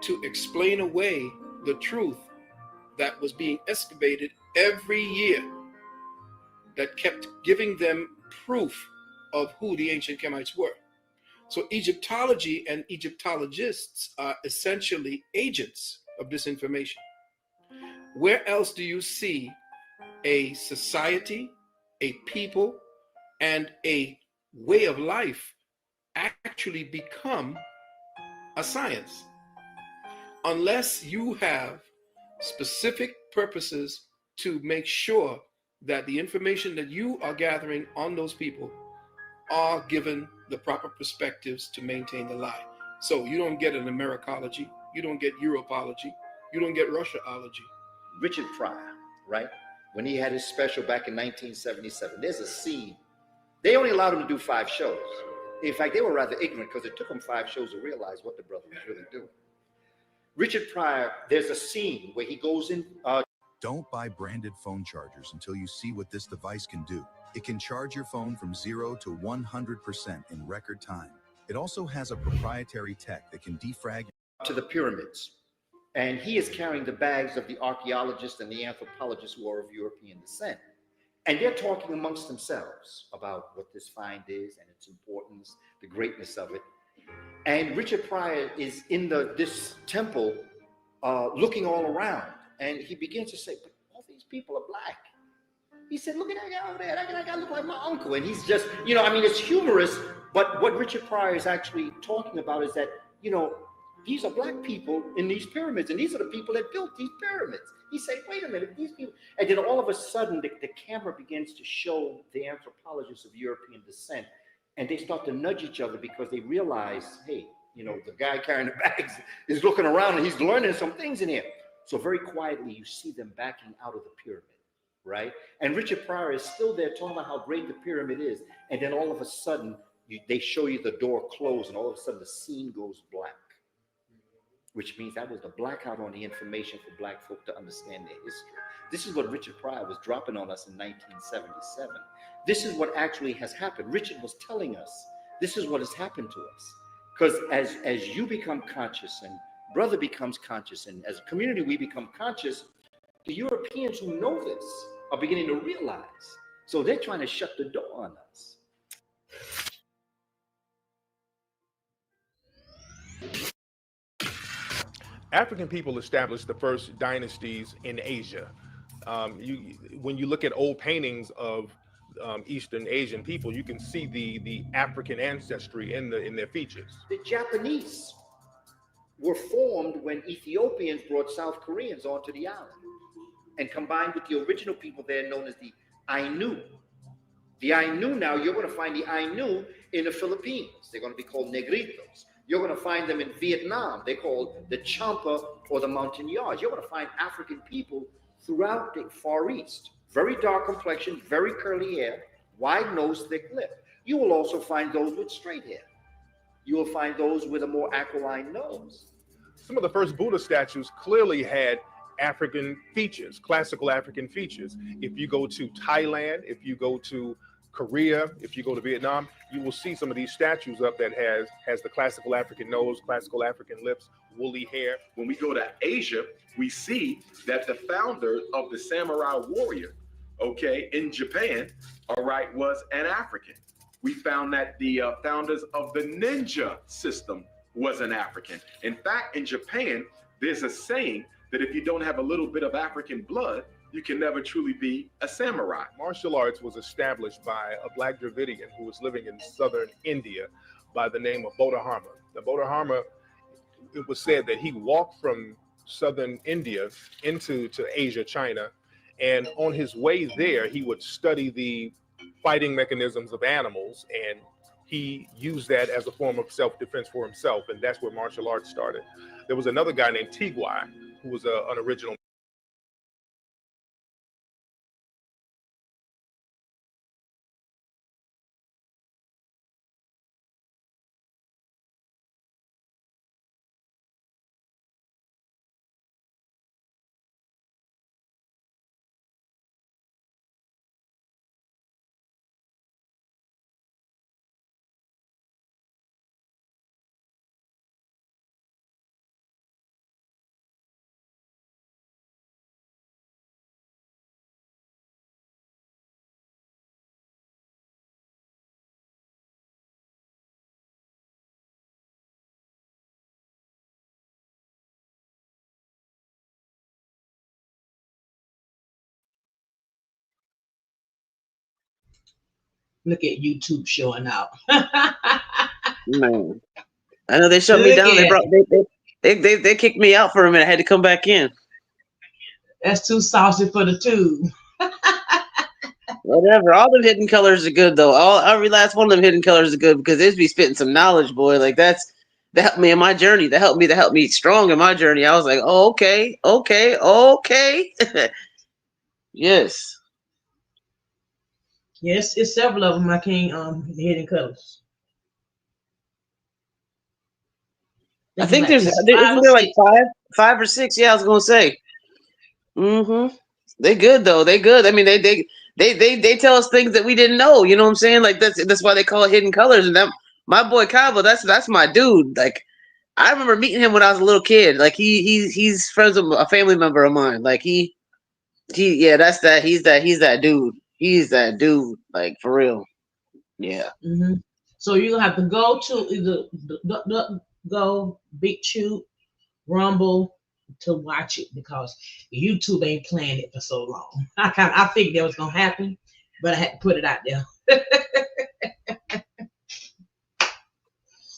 to explain away the truth that was being excavated every year, that kept giving them proof of who the ancient Kemites were. So Egyptology and Egyptologists are essentially agents of this information. Where else do you see a society, a people, and a way of life actually become a science? Unless you have specific purposes to make sure that the information that you are gathering on those people are given the proper perspectives to maintain the lie. So you don't get an Americology, you don't get Europology, you don't get Russiaology. Richard Pryor, right? When he had his special back in 1977, there's a scene. They only allowed him to do 5 shows. In fact, they were rather ignorant because it took them 5 shows to realize what the brother was really doing. Richard Pryor, there's a scene where he goes in. Don't buy branded phone chargers until you see what this device can do. It can charge your phone from 0 to 100% in record time. It also has a proprietary tech that can defrag to the pyramids. And he is carrying the bags of the archaeologists and the anthropologists who are of European descent. And they're talking amongst themselves about what this find is and its importance, the greatness of it. And Richard Pryor is in this temple looking all around. And he begins to say, but all these people are black. He said, look at that guy over there. That guy look like my uncle. And he's just, it's humorous. But what Richard Pryor is actually talking about is that, these are black people in these pyramids. And these are the people that built these pyramids. He said, wait a minute, these people. And then all of a sudden, the camera begins to show the anthropologists of European descent. And they start to nudge each other because they realize, hey, the guy carrying the bags is looking around and he's learning some things in here. So very quietly, you see them backing out of the pyramid, right? And Richard Pryor is still there talking about how great the pyramid is. And then all of a sudden, they show you the door close, and all of a sudden the scene goes black, which means that was the blackout on the information for black folk to understand their history. This is what Richard Pryor was dropping on us in 1977. This is what actually has happened. Richard was telling us, this is what has happened to us. Because as you become conscious and brother becomes conscious, and as a community we become conscious, the Europeans who know this are beginning to realize. So they're trying to shut the door on us. African people established the first dynasties in Asia. When you look at old paintings of Eastern Asian people, you can see the African ancestry in their features. The Japanese were formed when Ethiopians brought South Koreans onto the island and combined with the original people there known as the Ainu. The Ainu now, you're going to find the Ainu in the Philippines. They're going to be called Negritos. You're going to find them in Vietnam. They're called the Champa or the Montagnards. You're going to find African people throughout the Far East. Very dark complexion, very curly hair, wide nose, thick lip. You will also find those with straight hair. You will find those with a more aquiline nose. Some of the first Buddha statues clearly had African features, classical African features. If you go to Thailand, if you go to Korea, if you go to Vietnam, you will see some of these statues up that has the classical African nose, classical African lips, woolly hair. When we go to Asia, we see that the founder of the samurai warrior, in Japan, was an African. We found that the founders of the ninja system was an African. In fact, in Japan, there's a saying that if you don't have a little bit of African blood, you can never truly be a samurai. Martial arts was established by a Black Dravidian who was living in southern India by the name of Bodhidharma. The Bodhidharma, it was said that he walked from southern India into Asia, China, and on his way there, he would study the fighting mechanisms of animals, and he used that as a form of self-defense for himself, and that's where martial arts started. There was another guy named Tigwai who was an original. Look at YouTube showing out. Man, I know they shut me down. They kicked me out for a minute. I had to come back in. That's too saucy for the tube. Whatever. All them hidden colors are good though. Every last one of them hidden colors are good because they be spitting some knowledge, boy. Like that helped me in my journey. That helped me strong in my journey. I was like, oh, okay, okay, okay. Yes. Yes, it's several of them. I can't hidden colors. I Think think like there's it's five isn't or there like six. five or six? Yeah, I was gonna say. Mm-hmm. They good though. They good. I mean, they tell us things that we didn't know. You know what I'm saying? Like that's why they call it hidden colors. And that my boy Cabo, that's my dude. Like I remember meeting him when I was a little kid. Like he's friends with a family member of mine. Like he yeah, that's that. He's that dude. He's that dude. Like for real. Yeah. Hmm. So you're gonna have to go to either go Big Chew, Rumble to watch it because YouTube ain't playing it for so long. I figured that was gonna happen, but I had to put it out there.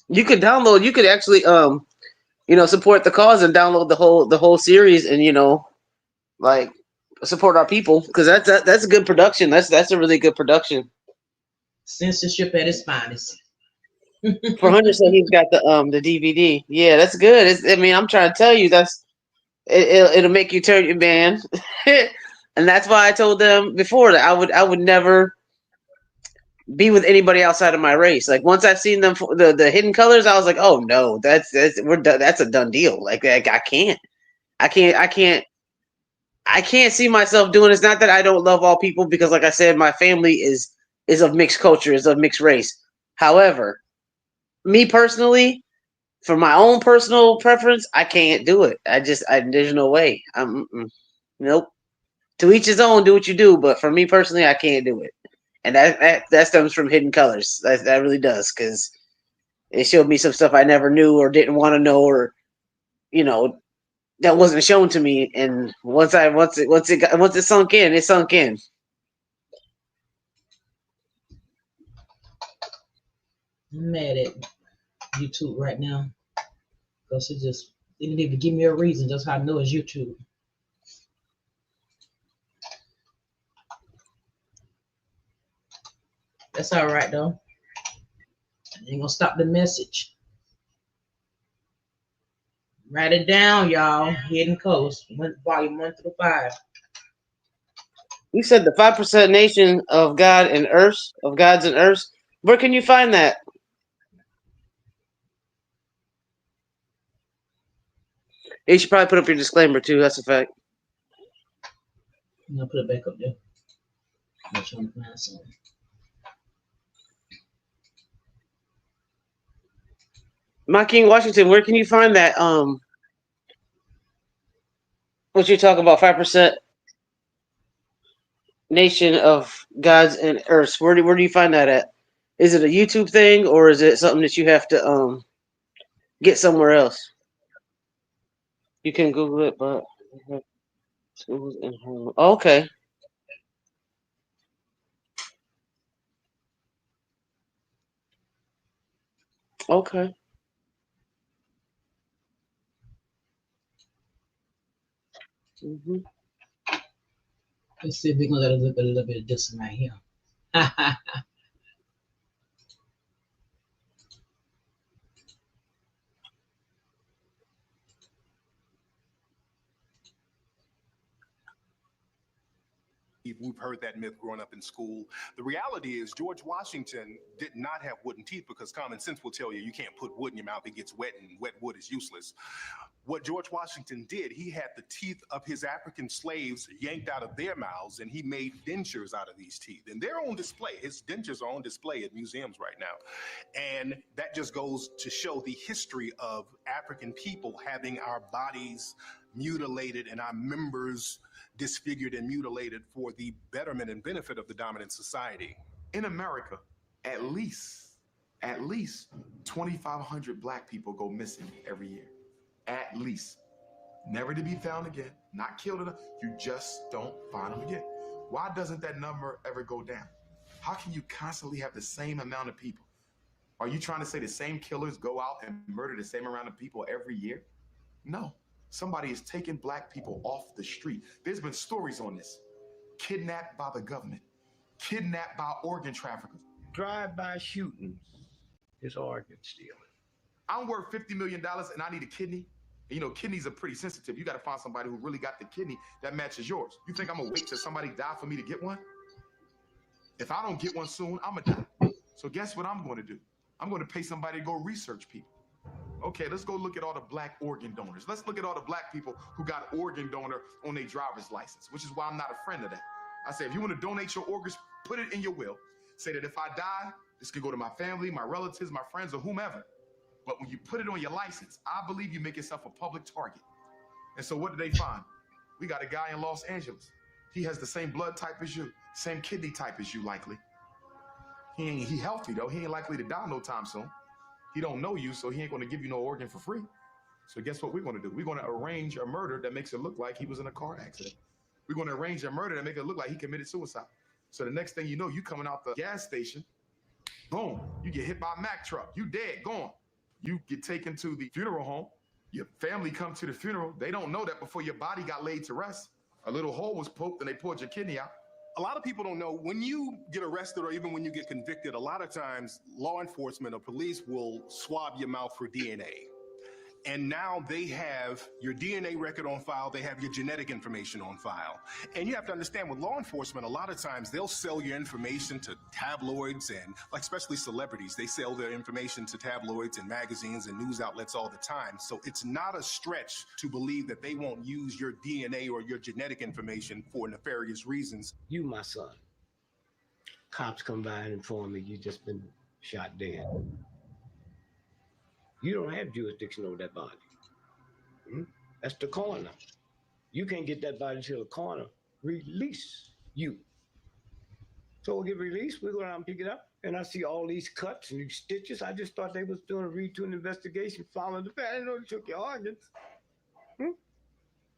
You could download. You could actually support the cause and download the whole series and like support our people because that's a good production. That's a really good production. Censorship at its finest. For Hunter said he's got the DVD. Yeah, that's good. I mean, I'm trying to tell you it'll make you turn your man, and that's why I told them before that I would never be with anybody outside of my race. Like once I've seen them the hidden colors, I was like, oh no, we're done. That's a done deal. Like I can't. I can't. I can't. I can't see myself doing. It's not that I don't love all people because, like I said, my family is of mixed culture, is of mixed race. However, me personally, for my own personal preference, I can't do it. There's no way. Nope. To each his own. Do what you do, but for me personally, I can't do it. And that stems from hidden colors. That really does because it showed me some stuff I never knew or didn't want to know or you know that wasn't shown to me. And once it sunk in, it sunk in. I'm mad at YouTube right now because they didn't even give me a reason. Just how I know it's YouTube. That's all right though. Ain't gonna stop the message. Write it down, y'all. Hidden Coast, volume 1 through 5. You said the 5% nation of God and Earth, of gods and Earth. Where can you find that? You should probably put up your disclaimer too. That's a fact. I'm gonna put it back up there. I'm trying to find something. My King Washington, where can you find that? What you talk about? 5% nation of gods and Earths. Where do you find that at? Is it a YouTube thing or is it something that you have to get somewhere else? You can Google it, but okay. Okay. Mm-hmm. Let's see if we're gonna look at a little bit of this right here. We've heard that myth growing up in school. The reality is George Washington did not have wooden teeth because common sense will tell you you can't put wood in your mouth. It gets wet and wet wood is useless. What George Washington did, he had the teeth of his African slaves yanked out of their mouths and he made dentures out of these teeth. And they're on display. His dentures are on display at museums right now. And that just goes to show the history of African people having our bodies mutilated and our members disfigured and mutilated for the betterment and benefit of the dominant society. In America, at least 2,500 black people go missing every year. At least. Never to be found again, not killed enough. You just don't find them again. Why doesn't that number ever go down? How can you constantly have the same amount of people? Are you trying to say the same killers go out and murder the same amount of people every year? No. Somebody is taking black people off the street. There's been stories on this. Kidnapped by the government, kidnapped by organ traffickers. Drive-by shootings is organ stealing. I'm worth $50 million and I need a kidney. And you know, kidneys are pretty sensitive. You got to find somebody who really got the kidney that matches yours. You think I'm gonna wait till somebody die for me to get one? If I don't get one soon, I'm gonna die. So guess what I'm going to do? I'm going to pay somebody to go research people. Okay, let's go look at all the black organ donors. Let's look at all the black people who got organ donor on their driver's license, which is why I'm not a friend of that. I say, if you want to donate your organs, put it in your will. Say that if I die, this can go to my family, my relatives, my friends, or whomever. But when you put it on your license, I believe you make yourself a public target. And so what did they find? We got a guy in Los Angeles. He has the same blood type as you, same kidney type as you likely. He healthy though. He ain't likely to die no time soon. He don't know you, so he ain't gonna give you no organ for free. So guess what we're gonna do? We're gonna arrange a murder that makes it look like he was in a car accident. We're gonna arrange a murder that make it look like he committed suicide. So the next thing you know, you coming out the gas station, boom, you get hit by a Mack truck. You dead, gone. You get taken to the funeral home. Your family come to the funeral. They don't know that before your body got laid to rest, a little hole was poked and they pulled your kidney out. A lot of people don't know when you get arrested or even when you get convicted, a lot of times law enforcement or police will swab your mouth for DNA. And now they have your DNA record on file. They have your genetic information on file. And you have to understand with law enforcement, a lot of times they'll sell your information to tabloids and like especially celebrities. They sell their information to tabloids and magazines and news outlets all the time. So it's not a stretch to believe that they won't use your DNA or your genetic information for nefarious reasons. You, my son. Cops come by and inform me you just been shot dead. You don't have jurisdiction over that body. That's the coroner. You can't get that body till the coroner release you. So we'll get released, we go down and pick it up, and I see all these cuts and these stitches. I just thought they was doing a routine investigation, following the path. I didn't know they took your organs.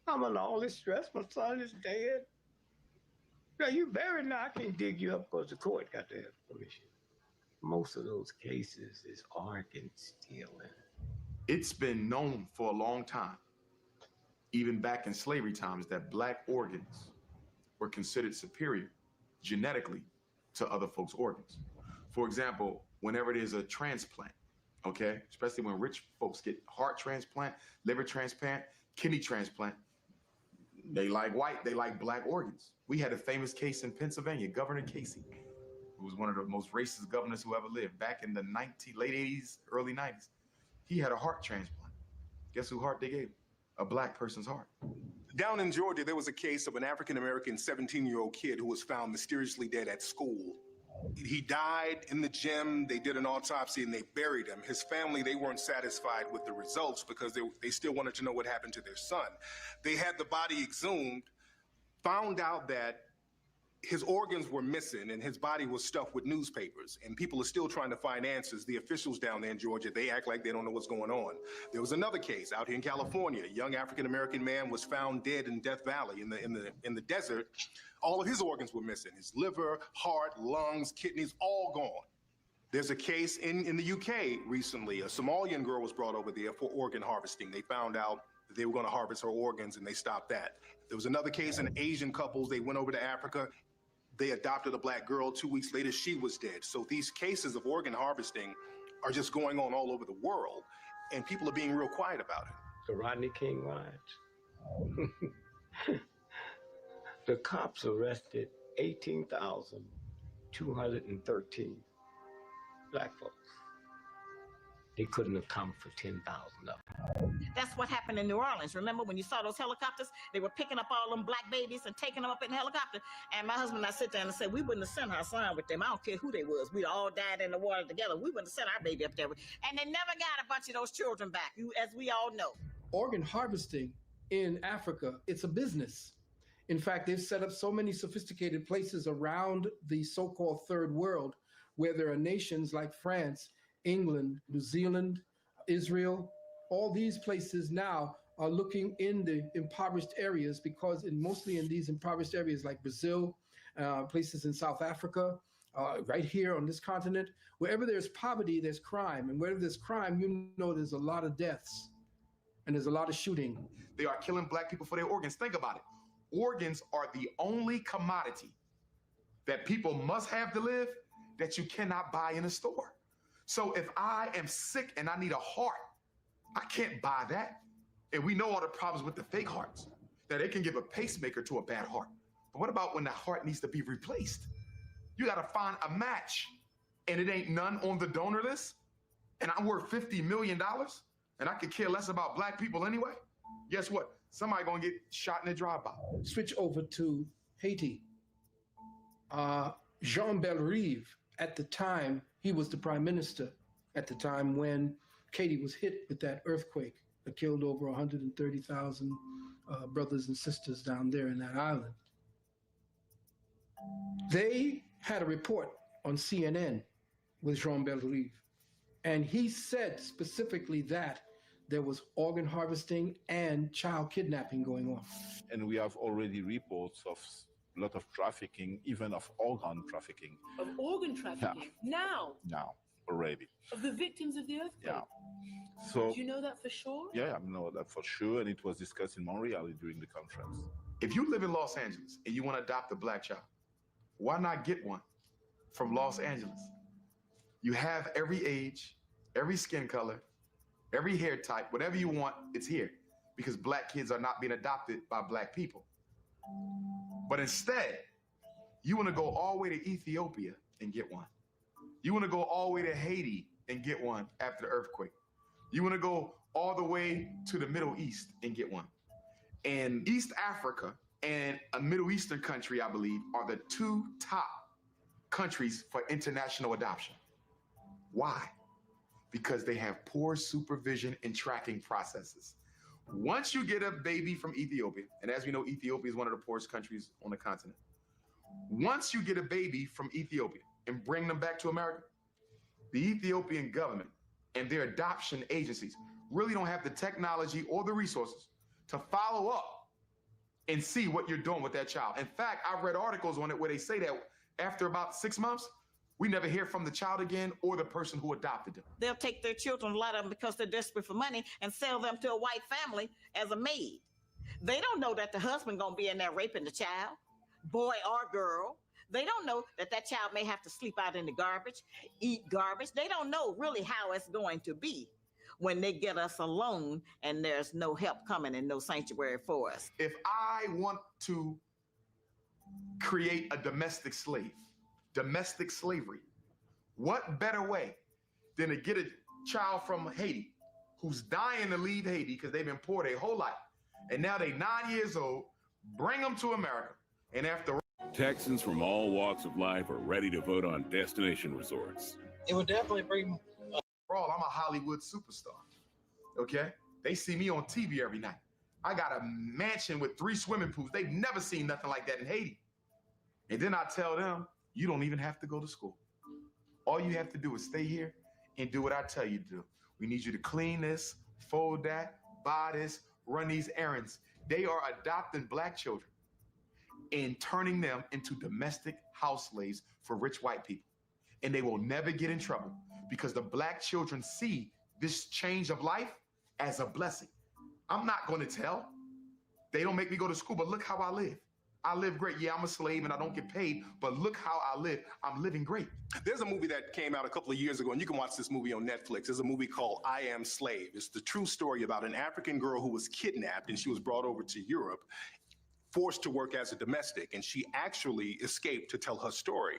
I'm under all this stress. My son is dead. Now you buried now. I can't dig you up because the court got to have permission. Most of those cases is organ stealing. It's been known for a long time, even back in slavery times, that black organs were considered superior genetically to other folks' organs. For example, whenever there's a transplant, okay, especially when rich folks get heart transplant, liver transplant, kidney transplant, they like white, they like black organs. We had a famous case in Pennsylvania, Governor Casey, who was one of the most racist governors who ever lived back in the late 80s, early 90s. He had a heart transplant. Guess whose heart they gave? A black person's heart. Down in Georgia, there was a case of an African-American 17-year-old kid who was found mysteriously dead at school. He died in the gym. They did an autopsy and they buried him. His family, they weren't satisfied with the results because they still wanted to know what happened to their son. They had the body exhumed, found out that his organs were missing and his body was stuffed with newspapers, and people are still trying to find answers. The officials down there in Georgia, they act like they don't know what's going on. There was another case out here in California. A young African-American man was found dead in Death Valley in the desert. All of his organs were missing. His liver, heart, lungs, kidneys, all gone. There's a case in the UK recently. A Somalian girl was brought over there for organ harvesting. They found out that they were going to harvest her organs and they stopped that. There was another case in Asian couples. They went over to Africa. They adopted a black girl. 2 weeks later, she was dead. So these cases of organ harvesting are just going on all over the world, and people are being real quiet about it. The Rodney King riots. The cops arrested 18,213 black folks. They couldn't account for 10,000 of them. That's what happened in New Orleans. Remember when you saw those helicopters? They were picking up all them black babies and taking them up in the helicopter. And my husband and I sit there and said, we wouldn't have sent our son with them. I don't care who they was. We'd all died in the water together. We wouldn't have sent our baby up there. And they never got a bunch of those children back, as we all know. Organ harvesting in Africa, it's a business. In fact, they've set up so many sophisticated places around the so-called third world where there are nations like France, England, New Zealand, Israel. All these places now are looking in the impoverished areas because mostly in these impoverished areas like Brazil, places in South Africa, right here on this continent, wherever there's poverty, there's crime. And wherever there's crime, you know there's a lot of deaths and there's a lot of shooting. They are killing black people for their organs. Think about it. Organs are the only commodity that people must have to live that you cannot buy in a store. So if I am sick and I need a heart, I can't buy that. And we know all the problems with the fake hearts, that they can give a pacemaker to a bad heart. But what about when the heart needs to be replaced? You got to find a match, and it ain't none on the donor list, and I'm worth $50 million, and I could care less about black people anyway? Guess what? Somebody gonna get shot in a drive-by. Switch over to Haiti. Jean Bellerive, at the time, he was the prime minister at the time when Haiti was hit with that earthquake that killed over 130,000 brothers and sisters down there in that island. They had a report on CNN with Jean Bellerive, and he said specifically that there was organ harvesting and child kidnapping going on. And we have already reports of a lot of trafficking, even of organ trafficking. Of organ trafficking? Now? Now, already. Of the victims of the earthquake? Yeah. So, do you know that for sure? Yeah, I know that for sure, and it was discussed in Montreal during the conference. If you live in Los Angeles and you want to adopt a black child, why not get one from Los Angeles? You have every age, every skin color, every hair type, whatever you want, it's here. Because black kids are not being adopted by black people. But instead, you want to go all the way to Ethiopia and get one. You want to go all the way to Haiti and get one after the earthquake. You want to go all the way to the Middle East and get one. And East Africa and a Middle Eastern country, I believe, are the two top countries for international adoption. Why? Because they have poor supervision and tracking processes. Once you get a baby from Ethiopia, and as we know, Ethiopia is one of the poorest countries on the continent. Once you get a baby from Ethiopia and bring them back to America, the Ethiopian government and their adoption agencies really don't have the technology or the resources to follow up and see what you're doing with that child. In fact, I've read articles on it where they say that after about 6 months, we never hear from the child again or the person who adopted them. They'll take their children, a lot of them, because they're desperate for money, and sell them to a white family as a maid. They don't know that the husband gonna be in there raping the child, boy or girl. They don't know that that child may have to sleep out in the garbage, eat garbage. They don't know really how it's going to be when they get us alone and there's no help coming and no sanctuary for us. If I want to create a domestic slave, domestic slavery, what better way than to get a child from Haiti who's dying to leave Haiti because they've been poor their whole life, and now they're 9 years old, bring them to America, and after... Texans from all walks of life are ready to vote on destination resorts. It would definitely bring... I'm a Hollywood superstar, okay? They see me on TV every night. I got a mansion with 3 swimming pools. They've never seen nothing like that in Haiti. And then I tell them, you don't even have to go to school. All you have to do is stay here and do what I tell you to do. We need you to clean this, fold that, buy this, run these errands. They are adopting black children and turning them into domestic house slaves for rich white people. And they will never get in trouble because the black children see this change of life as a blessing. I'm not going to tell. They don't make me go to school, but look how I live. I live great. Yeah, I'm a slave and I don't get paid, but look how I live. I'm living great. There's a movie that came out a couple of years ago, and you can watch this movie on Netflix. There's a movie called I Am Slave. It's the true story about an African girl who was kidnapped, and she was brought over to Europe, forced to work as a domestic, and she actually escaped to tell her story.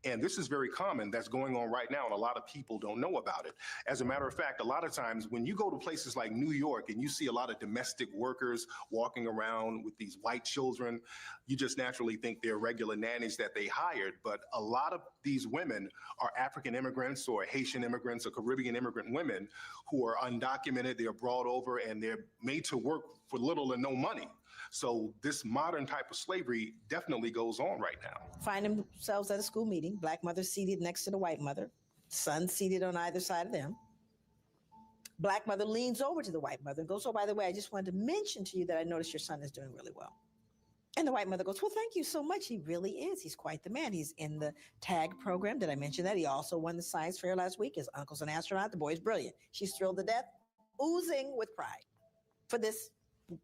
And this is very common. That's going on right now, and a lot of people don't know about it. As a matter of fact, a lot of times when you go to places like New York and you see a lot of domestic workers walking around with these white children, you just naturally think they're regular nannies that they hired. But a lot of these women are African immigrants or Haitian immigrants or Caribbean immigrant women who are undocumented. They're brought over and they're made to work for little or no money. So this modern type of slavery definitely goes on right now. Find themselves at a school meeting, black mother seated next to the white mother, son seated on either side of them. Black mother leans over to the white mother and goes, oh, by the way, I just wanted to mention to you that I noticed your son is doing really well. And the white mother goes, well, thank you so much. He really is. He's quite the man. He's in the TAG program. Did I mention that? He also won the science fair last week. His uncle's an astronaut. The boy's brilliant. She's thrilled to death, oozing with pride for this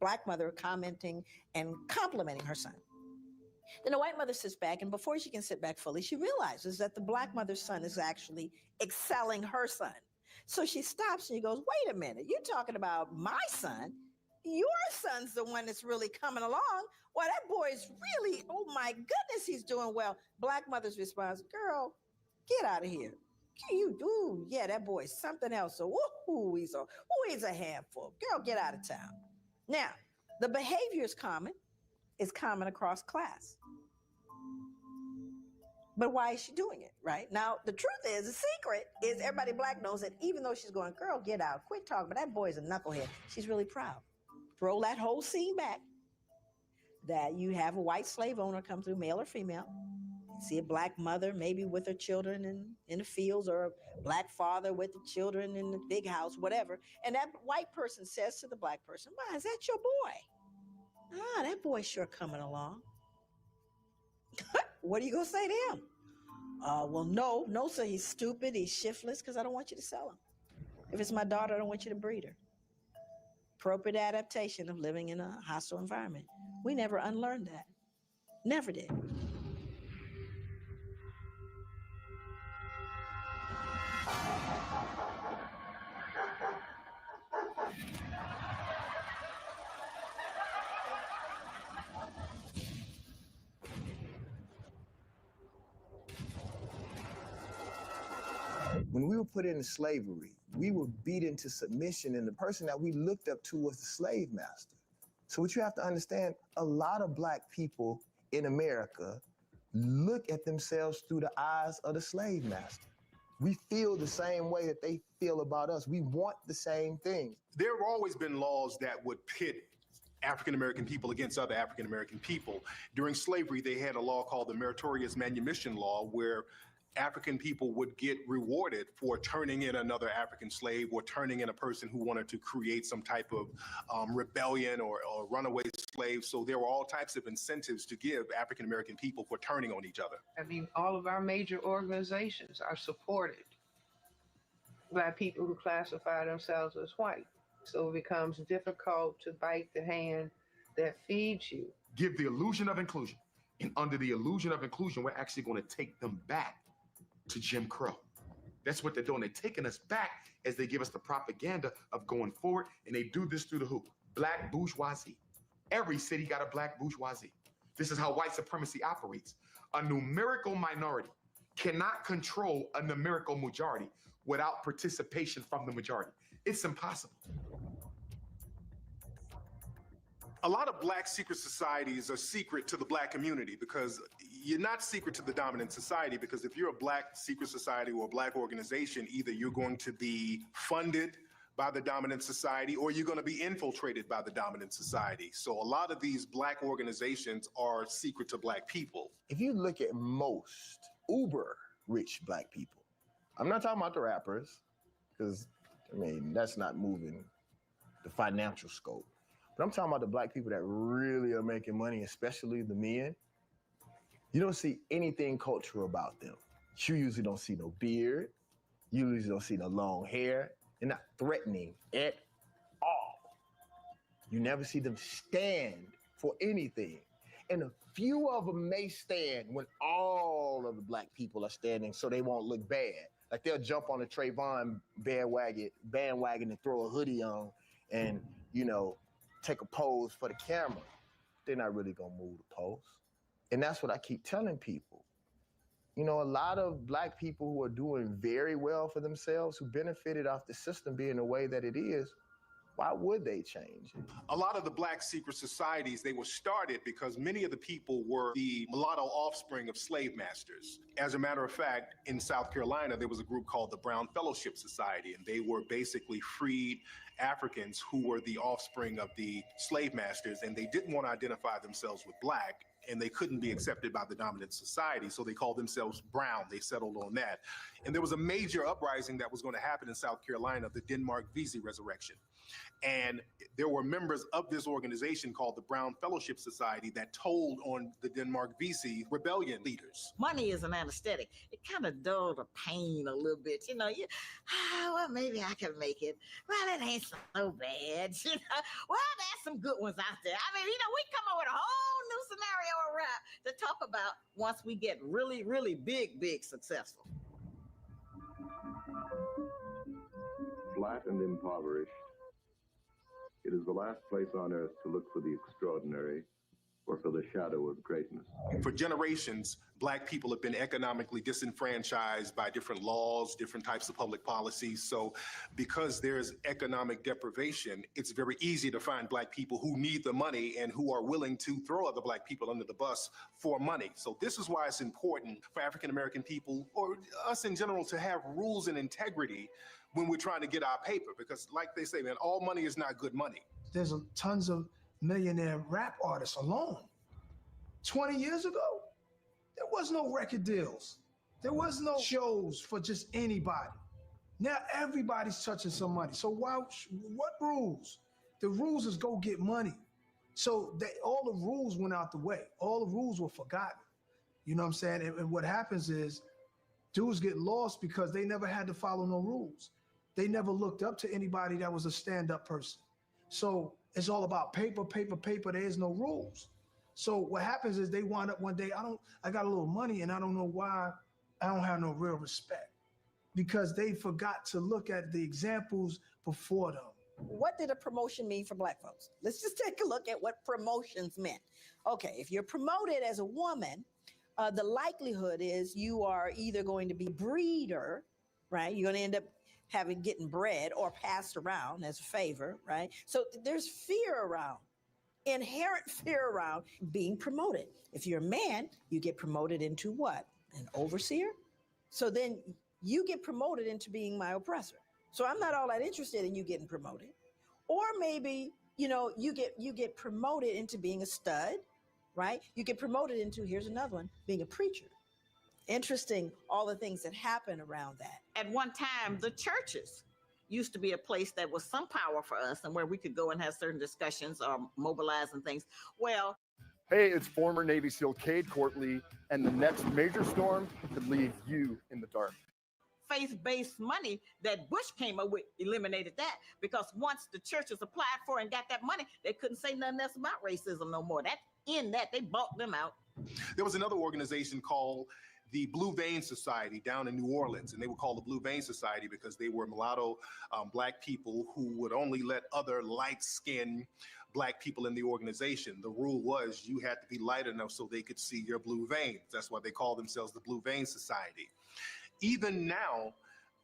black mother commenting and complimenting her son. Then the white mother sits back, and before she can sit back fully, she realizes that the black mother's son is actually excelling her son. So she stops and she goes, wait a minute, you're talking about my son? Your son's the one that's really coming along. Well, that boy's really, oh my goodness, he's doing well. Black mother's response, girl, get out of here. You do, yeah, that boy's something else. So, he's a handful. Girl, get out of town. Now, the behavior is common. It's common across class. But why is she doing it, right? Now, the truth is, the secret is everybody black knows that even though she's going, girl, get out, quit talking, but that boy's a knucklehead, she's really proud. Throw that whole scene back, that you have a white slave owner come through, male or female, see a black mother maybe with her children in the fields, or a black father with the children in the big house, whatever. And that white person says to the black person, Ma, is that your boy? Ah, that boy's sure coming along. What are you going to say to him? Well, no, sir, he's stupid, he's shiftless, because I don't want you to sell him. If it's my daughter, I don't want you to breed her. Appropriate adaptation of living in a hostile environment. We never unlearned that. Never did. When we were put into slavery, we were beat into submission, and the person that we looked up to was the slave master. So what you have to understand, a lot of black people in America look at themselves through the eyes of the slave master. We feel the same way that they feel about us. We want the same thing. There have always been laws that would pit African-American people against other African-American people. During slavery, they had a law called the Meritorious Manumission Law, where African people would get rewarded for turning in another African slave, or turning in a person who wanted to create some type of rebellion or runaway slave. So there were all types of incentives to give African-American people for turning on each other. I mean, all of our major organizations are supported by people who classify themselves as white. So it becomes difficult to bite the hand that feeds you. Give the illusion of inclusion. And under the illusion of inclusion, we're actually going to take them back to Jim Crow. That's what they're doing. They're taking us back as they give us the propaganda of going forward, and they do this through the who? Black bourgeoisie. Every city got a black bourgeoisie. This is how white supremacy operates. A numerical minority cannot control a numerical majority without participation from the majority. It's impossible. A lot of black secret societies are secret to the black community, because you're not secret to the dominant society, because if you're a black secret society or a black organization, either you're going to be funded by the dominant society or you're going to be infiltrated by the dominant society. So a lot of these black organizations are secret to black people. If you look at most uber rich black people, I'm not talking about the rappers, because I mean, that's not moving the financial scope. But I'm talking about the black people that really are making money, especially the men. You don't see anything cultural about them. You usually don't see no beard. You usually don't see no long hair. They're not threatening at all. You never see them stand for anything. And a few of them may stand when all of the black people are standing so they won't look bad. Like they'll jump on the Trayvon bandwagon and throw a hoodie on and, you know, take a pose for the camera. They're not really gonna move the pose. And that's what I keep telling people. You know, a lot of black people who are doing very well for themselves, who benefited off the system being the way that it is, why would they change it? A lot of the black secret societies, they were started because many of the people were the mulatto offspring of slave masters. As a matter of fact, in South Carolina, there was a group called the Brown Fellowship Society, and they were basically freed Africans who were the offspring of the slave masters, and they didn't want to identify themselves with black, and they couldn't be accepted by the dominant society, so they called themselves brown. They settled on that. And there was a major uprising that was going to happen in South Carolina, the Denmark Vesey resurrection. And there were members of this organization called the Brown Fellowship Society that told on the Denmark Vesey rebellion leaders. Money is an anesthetic. It kind of dulled the pain a little bit. Well, maybe I can make it. Well, it ain't so bad. Well, there's some good ones out there. I mean, we come up with a whole new scenario of rap to talk about once we get really, really big successful. Flat and impoverished, it is the last place on earth to look for the extraordinary or for the shadow of greatness. For generations, Black people have been economically disenfranchised by different laws, different types of public policies. So because there's economic deprivation, it's very easy to find Black people who need the money and who are willing to throw other Black people under the bus for money. So this is why it's important for African-American people, or us in general, to have rules and integrity when we're trying to get our paper. Because like they say, man, all money is not good money. There's tons of millionaire rap artists alone. 20 years ago, there was no record deals. There was no shows for just anybody. Now everybody's touching some money. So what rules? The rules is go get money. So all the rules went out the way. All the rules were forgotten. You know what I'm saying? And what happens is dudes get lost because they never had to follow no rules. They never looked up to anybody that was a stand-up person. So it's all about paper. There is no rules. So what happens is they wind up one day, I got a little money and I don't know why I don't have no real respect, because they forgot to look at the examples before them. What did a promotion mean for Black folks? Let's just take a look at what promotions meant. Okay, if you're promoted as a woman, the likelihood is you are either going to be breeder, right? You're going to end up getting bred or passed around as a favor, right? So there's fear around, inherent fear around being promoted. If you're a man, you get promoted into what? An overseer? So then you get promoted into being my oppressor. So I'm not all that interested in you getting promoted. Or maybe, you get promoted into being a stud, right? You get promoted into, here's another one, being a preacher. Interesting, all the things that happen around that. At one time, the churches used to be a place that was some power for us and where we could go and have certain discussions or mobilize and things. Well, hey, it's former Navy SEAL Cade Courtley, and the next major storm could leave you in the dark. Faith-based money that Bush came up with eliminated that, because once the churches applied for and got that money, they couldn't say nothing else about racism no more. They bought them out. There was another organization called the Blue Vein Society down in New Orleans, and they were called the Blue Vein Society because they were mulatto Black people who would only let other light-skinned Black people in the organization. The rule was you had to be light enough so they could see your blue veins. That's why they call themselves the Blue Vein Society. Even now,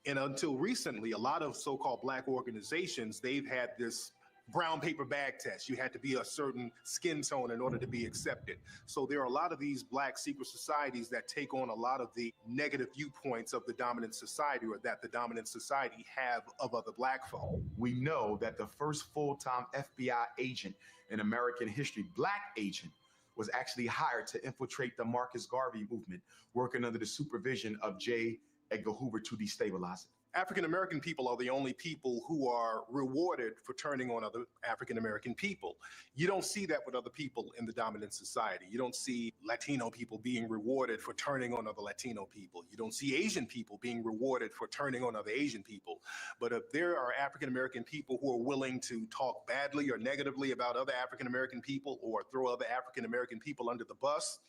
and until recently, a lot of so-called Black organizations, they've had this brown paper bag test. You had to be a certain skin tone in order to be accepted. So there are a lot of these Black secret societies that take on a lot of the negative viewpoints of the dominant society, or that the dominant society have of other Black folk. We know that the first full-time FBI agent in American history, Black agent, was actually hired to infiltrate the Marcus Garvey movement, working under the supervision of J. Edgar Hoover to destabilize it. African-American people are the only people who are rewarded for turning on other African-American people. You don't see that with other people in the dominant society. You don't see Latino people being rewarded for turning on other Latino people. You don't see Asian people being rewarded for turning on other Asian people. But if there are African-American people who are willing to talk badly or negatively about other African-American people or throw other African-American people under the bus,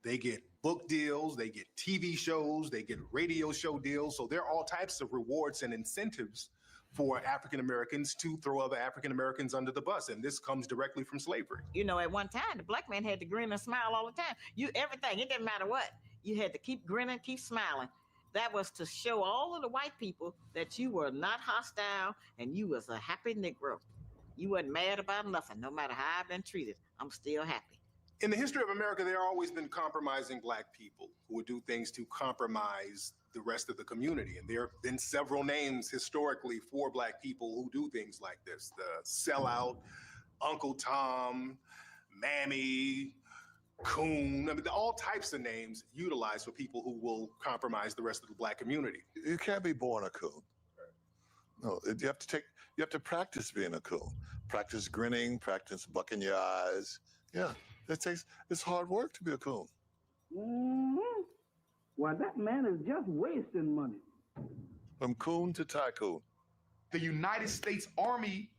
they get book deals, they get TV shows, they get radio show deals. So there are all types of rewards and incentives for African Americans to throw other African Americans under the bus. And this comes directly from slavery. At one time, the Black man had to grin and smile all the time. Everything, it didn't matter what. You had to keep grinning, keep smiling. That was to show all of the white people that you were not hostile and you was a happy Negro. You wasn't mad about nothing. No matter how I've been treated, I'm still happy. In the history of America, there have always been compromising Black people who would do things to compromise the rest of the community. And there have been several names historically for Black people who do things like this. The sellout, Uncle Tom, Mammy, Coon, all types of names utilized for people who will compromise the rest of the Black community. You can't be born a coon. No, you have to practice being a coon. Practice grinning, practice bucking your eyes. Yeah, it's hard work to be a coon. Mhm. Well, that man is just wasting money. From coon to tycoon. The United States Army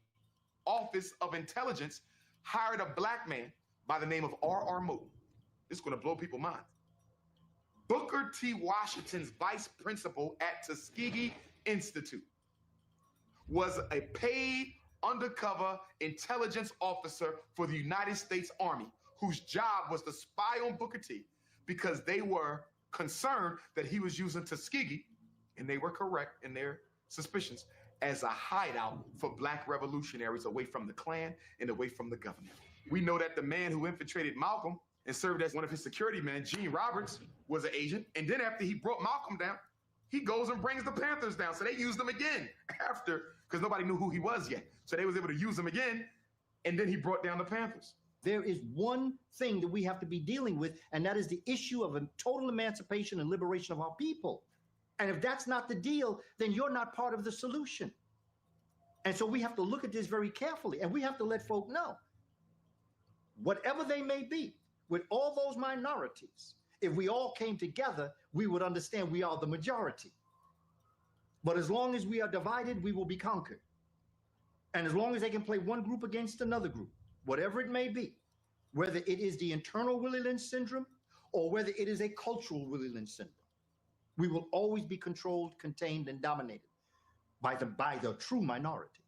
Office of Intelligence hired a black man by the name of R.R. Moon. This is going to blow people's minds. Booker T. Washington's vice principal at Tuskegee Institute was a paid undercover intelligence officer for the United States Army, whose job was to spy on Booker T because they were concerned that he was using Tuskegee, and they were correct in their suspicions, as a hideout for black revolutionaries away from the Klan and away from the government. We know that the man who infiltrated Malcolm and served as one of his security men, Gene Roberts, was an agent. And then after he brought Malcolm down, he goes and brings the Panthers down. So they used him again after, because nobody knew who he was yet. So they was able to use him again, and then he brought down the Panthers. There is one thing that we have to be dealing with, and that is the issue of a total emancipation and liberation of our people. And if that's not the deal, then you're not part of the solution. And so we have to look at this very carefully, and we have to let folk know, whatever they may be, with all those minorities, if we all came together, we would understand we are the majority. But as long as we are divided, we will be conquered. And as long as they can play one group against another group, whatever it may be, whether it is the internal Willie Lynch syndrome or whether it is a cultural Willie Lynch syndrome, we will always be controlled, contained, and dominated by the true minority.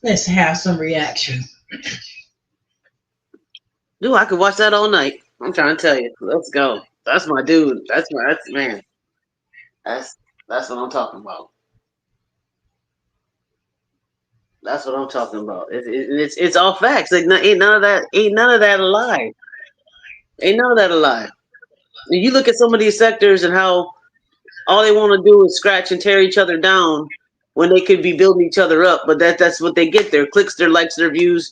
Let's have some reaction. Dude, I could watch that all night. I'm trying to tell you. Let's go. That's my dude. That's man. That's what I'm talking about. That's what I'm talking about. It's all facts. Like ain't none of that a lie. Ain't none of that a lie. You look at some of these sectors and how all they want to do is scratch and tear each other down when they could be building each other up. But that's what they get: their clicks, their likes, their views,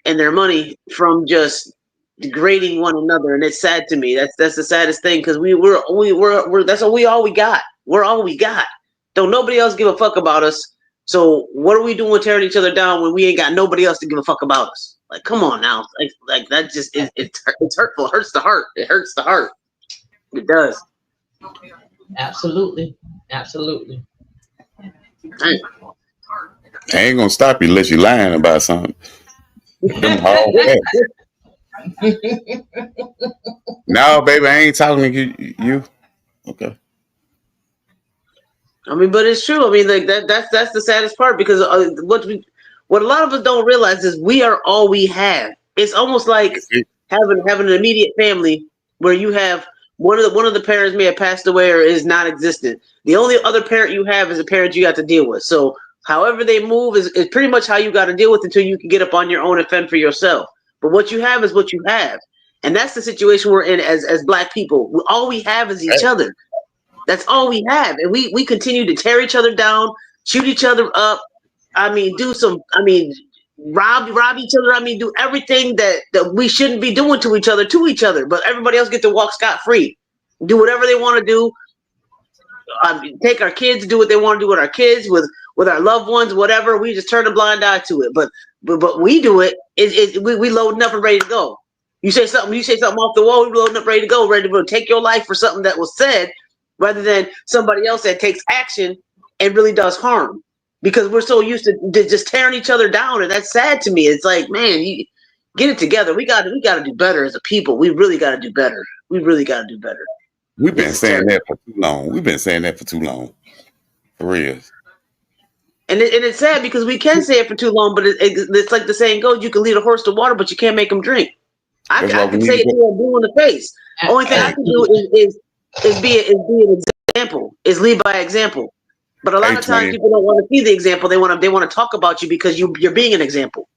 and their money from just degrading one another. And it's sad to me. That's the saddest thing, because we're that's all we got. We're all we got. Don't nobody else give a fuck about us. So what are we doing tearing each other down when we ain't got nobody else to give a fuck about us? Like, come on now. Like that just it's hurtful. It hurts the heart. It hurts the heart. It does. Absolutely. Absolutely. I ain't gonna stop you unless you're lying about something. Them hard facts. No, baby, I ain't talking to you. Okay. I mean, but it's true. I mean, like that's the saddest part, because what a lot of us don't realize is we are all we have. It's almost like having an immediate family where you have one of the parents may have passed away or is non-existent. The only other parent you have is a parent you got to deal with. So however they move is pretty much how you got to deal with until you can get up on your own and fend for yourself. But what you have is what you have, and that's the situation we're in as Black people. All we have is each other. That's all we have, and we continue to tear each other down, shoot each other up. I mean, rob each other. I mean, do everything that we shouldn't be doing to each other. But everybody else get to walk scot-free, do whatever they want to do. Take our kids, do what they want to do with our kids, with our loved ones, whatever. We just turn a blind eye to it. But we do it. We loading up and ready to go. You say something off the wall, we loading up, ready to go, ready to take your life for something that was said, rather than somebody else that takes action and really does harm. Because we're so used to just tearing each other down, and that's sad to me. It's like, man, you get it together. We got to do better as a people. We really got to do better. We really got to do better. We've been saying that for too long. For real. And it's sad because we can say it for too long, but it's like the saying goes: you can lead a horse to water, but you can't make him drink. I can say it to a blue in the face. Only thing I can do is be an example, is lead by example. But a lot of times people don't want to see the example. They want to talk about you because you're being an example.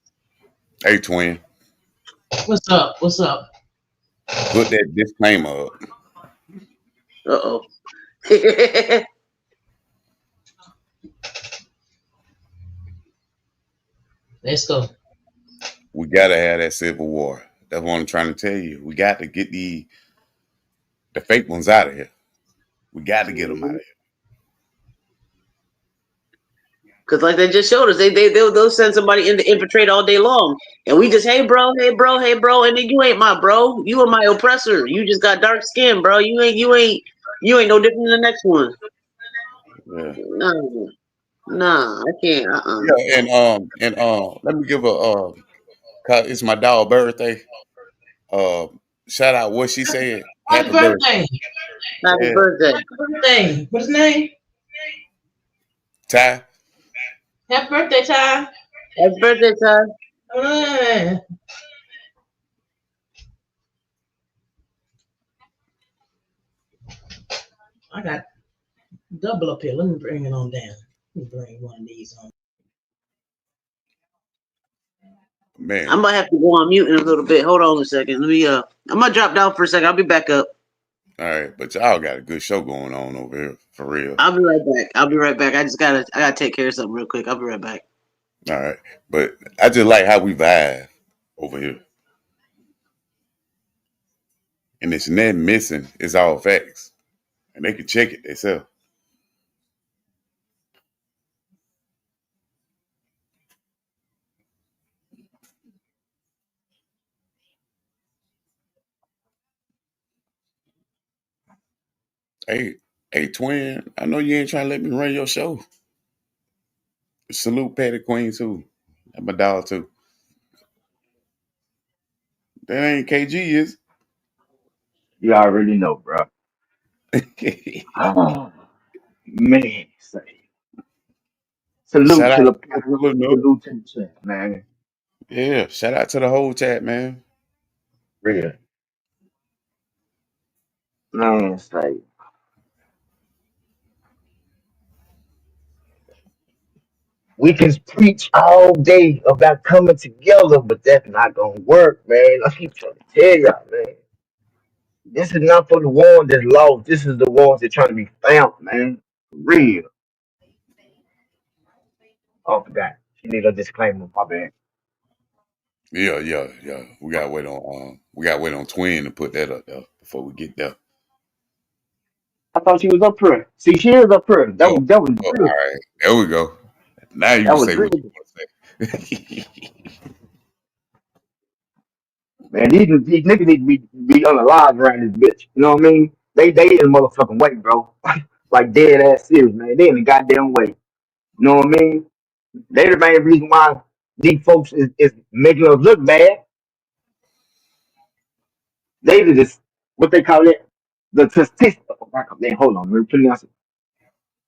Hey, twin. What's up? What's up? Put that disclaimer up. Uh-oh. Let's go. we gotta have that civil war. That's what I'm trying to tell you. We got to get the fake ones out of here. We got to get them out of here. Cause like they just showed us, they'll send somebody in to infiltrate all day long, and we just hey bro, and then you ain't my bro, you are my oppressor. You just got dark skin, bro. You ain't no different than the next one. Yeah. Nah, I can't. Yeah, and let me give a 'cause it's my dog birthday. Shout out what she said. Happy Happy birthday. birthday. Happy Yeah. birthday. Happy birthday. What's his name? Ty. Happy birthday, Ty. Happy birthday, Ty. Hey. I got double up here. Let me bring it on down. Let me bring one of these on. Man. I might have to go on mute in a little bit. Hold on a second. Let me I'm gonna drop down for a second. I'll be back up. All right, but y'all got a good show going on over here, for real. I'll be right back. I gotta take care of something real quick. I'll be right back. All right, but I just like how we vibe over here, and it's nothing missing. It's all facts, and they can check it themselves. Hey, twin. I know you ain't trying to let me run your show. Salute Patty Queen too. And my dog too. That ain't KG, is You already know, bro. Oh, man, say Shout salute out to the to people, Little Nook. salute to the chat, man. Yeah, shout out to the whole chat, man. Real. Man, say we can preach all day about coming together, but that's not gonna work, man. I keep trying to tell y'all, man. This is not for the ones that's lost. This is the ones that trying to be found, man. Real. Oh, I forgot. She need a disclaimer. My bad. Yeah. We gotta wait on Twin to put that up there before we get there. I thought she was up here. See, she is up here. That Oh, was all real. right. There we go. Now you That can was say real. what you want to say. Man, these niggas need to be unalive around this bitch. You know what I mean? They in the motherfucking way, bro. Like dead ass serious, man. They in the goddamn way. You know what I mean? They the main reason why these folks is making us look bad. They did this what they call it the statistic. Man, hold on, let me pronounce it.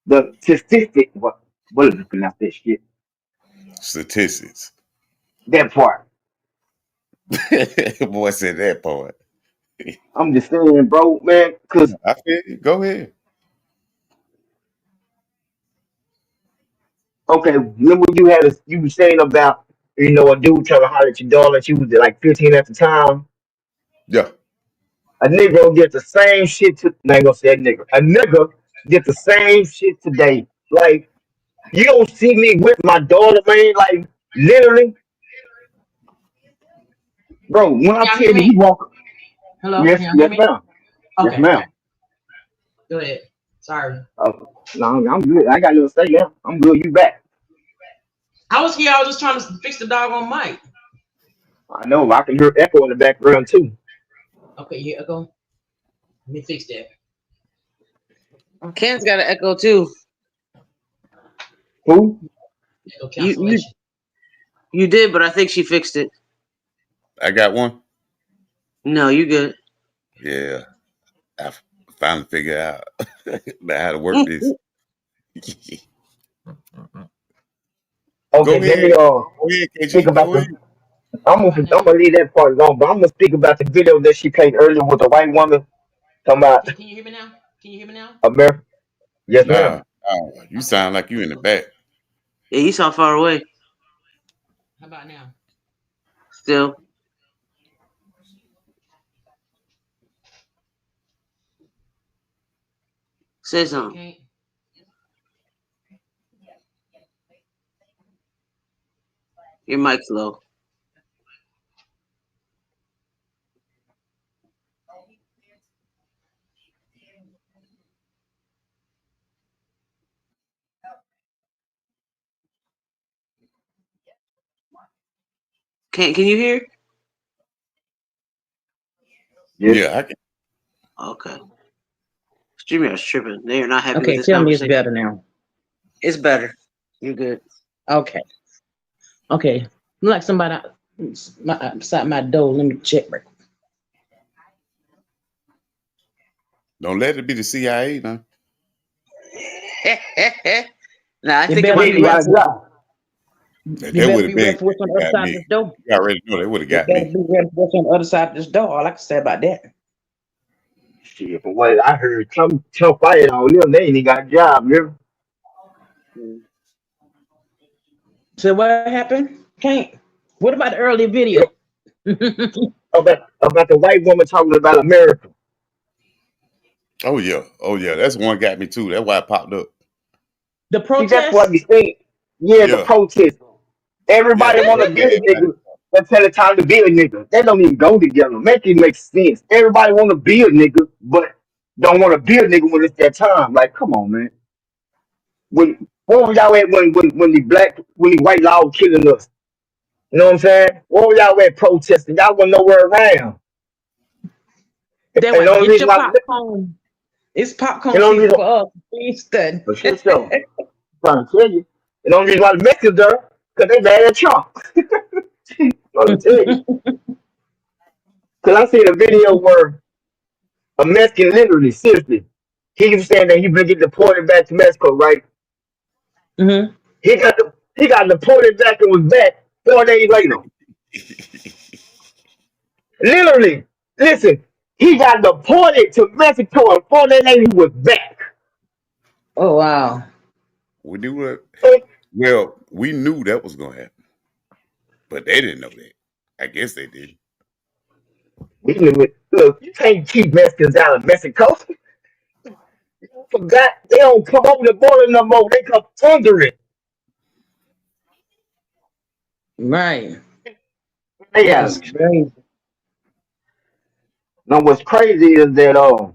The statistic. What is it pronounce that shit? Statistics. That part. Boy said that part. I'm just saying, bro, man. Cause I feel you. Go ahead. okay, remember you were saying about a dude trying to holler at your daughter. She was like 15 at the time. Yeah. A nigga did the same shit to. I ain't gonna say a nigga. A nigga did the same shit today. Like you don't see me with my daughter, man. Like literally, bro. When I Y'all tell hear you, he me? walk. Hello? Yes, Can y'all hear yes, me? ma'am. Yes, Okay, ma'am. okay. Go ahead. Sorry. No, I'm good. I got a little stay now. I'm good. You back? I was here. I was just trying to fix the dog on mic. I know. I can hear echo in the background too. Okay, here I go. Let me fix that. Ken's got an echo too. Who? Echo cancellation. You did, but I think she fixed it. I got one. No, you good. Yeah. I finally figured out how to work this. Okay, Go let me ahead. Go ahead, speak KG. about Go the. ahead. I'm gonna leave that part alone, but I'm gonna speak about the video that she played earlier with the white woman talking about Can you hear me now? Can you hear me now? America. Yes, ma'am. Nah. You sound like you in the back. Yeah, you sound far away. How about now? Still. Say something. Okay. Your mic's low. Can you hear? Yeah, I can. Okay. StreamYard's tripping. They are not happy with Okay, this tell me it's conversation. better now. It's better. You're good. Okay. Okay. Like somebody outside my door. Let me check. Don't let it be the CIA now. Nah, I You think it better might be be ready for West. That you better would have be been ready for what's on the other got side of me. this door. You already know they would have You got better me. be ready for what's on the other side of this door. All I can say about that. Shit, from what I heard, Trump fired all them. They ain't even got a job, you So what happened? Can't. What about the earlier know? video? About the white woman talking about America. Oh yeah. That's one got me too. That's why it popped up. The See, that's what we protest? think. Yeah, the Yeah, protest. Everybody yeah. want to That be a man got it. nigga. Let's tell the time to be a nigga. That don't even go together. Make it make sense. Everybody want to be a nigga, but don't want to be a nigga when it's that time. Like, come on, man. Where was y'all at when the white law was killing us? You know what I'm saying? Where were y'all at protesting? Y'all wasn't nowhere around. They And the went only get reason your why, popcorn. It's popcorn and the only season reason, for us. Please study. for sure, so, trying to tell you, and the only reason why the Mexicans there, because they mad at Trump. I'm tell you. Because I seen a video where a Mexican literally, seriously, he was saying that he been getting deported back to Mexico, right? Mm-hmm. He got deported back and was back 4 days later. Literally, listen, he got deported to Mexico and 4 days later he was back. Oh wow. We knew it. And Well, we knew that was gonna happen, but they didn't know that. I guess they did. we knew it. Look, you can't keep Mexicans out of Mexico. Forgot they don't come over the border no more. They come under it. Right. They That got is it. crazy. Now what's crazy is that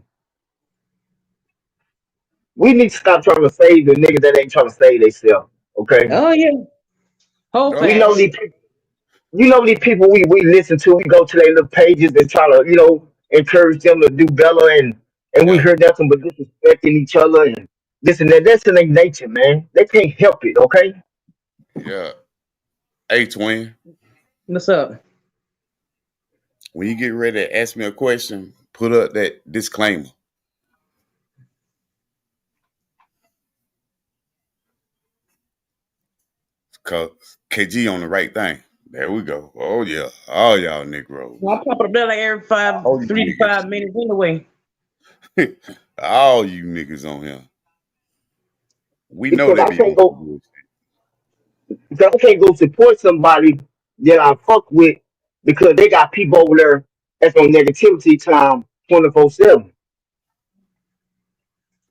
we need to stop trying to save the niggas that ain't trying to save themselves. Okay? Oh yeah. Hold Oh We know fast. these people. You know these people we listen to. We go to their little pages and try to encourage them to do better, and we yeah, hear nothing but disrespecting each other and this and that. That's in their nature, man. They can't help it. Okay? yeah. Hey, twin, What's up? when you get ready to ask me a question, put up that disclaimer. Cause KG on the right thing. There we go. Oh yeah, all y'all Negroes, I pop up there like every all you 3 to 5 minutes anyway. niggas, all you niggas on here. We know Because they I be on can't some go. bullshit. Because I can't go support somebody that I fuck with because they got people over there that's on negativity time 24/7.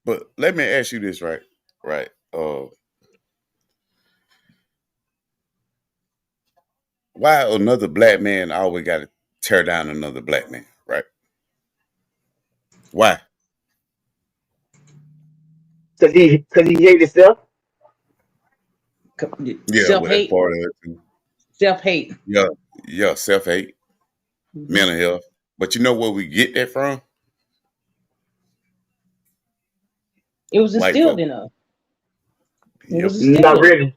But let me ask you this, right? Right. Why another black man always got to tear down another black man? Right? Why? Because he hate himself. Yeah, Self well, that's hate. part of it too. Self hate. Yeah, yeah, self hate, Mm-hmm. mental health. But you know where we get that from? It was White instilled folk. in us. It Yep. was instilled Not in us. really.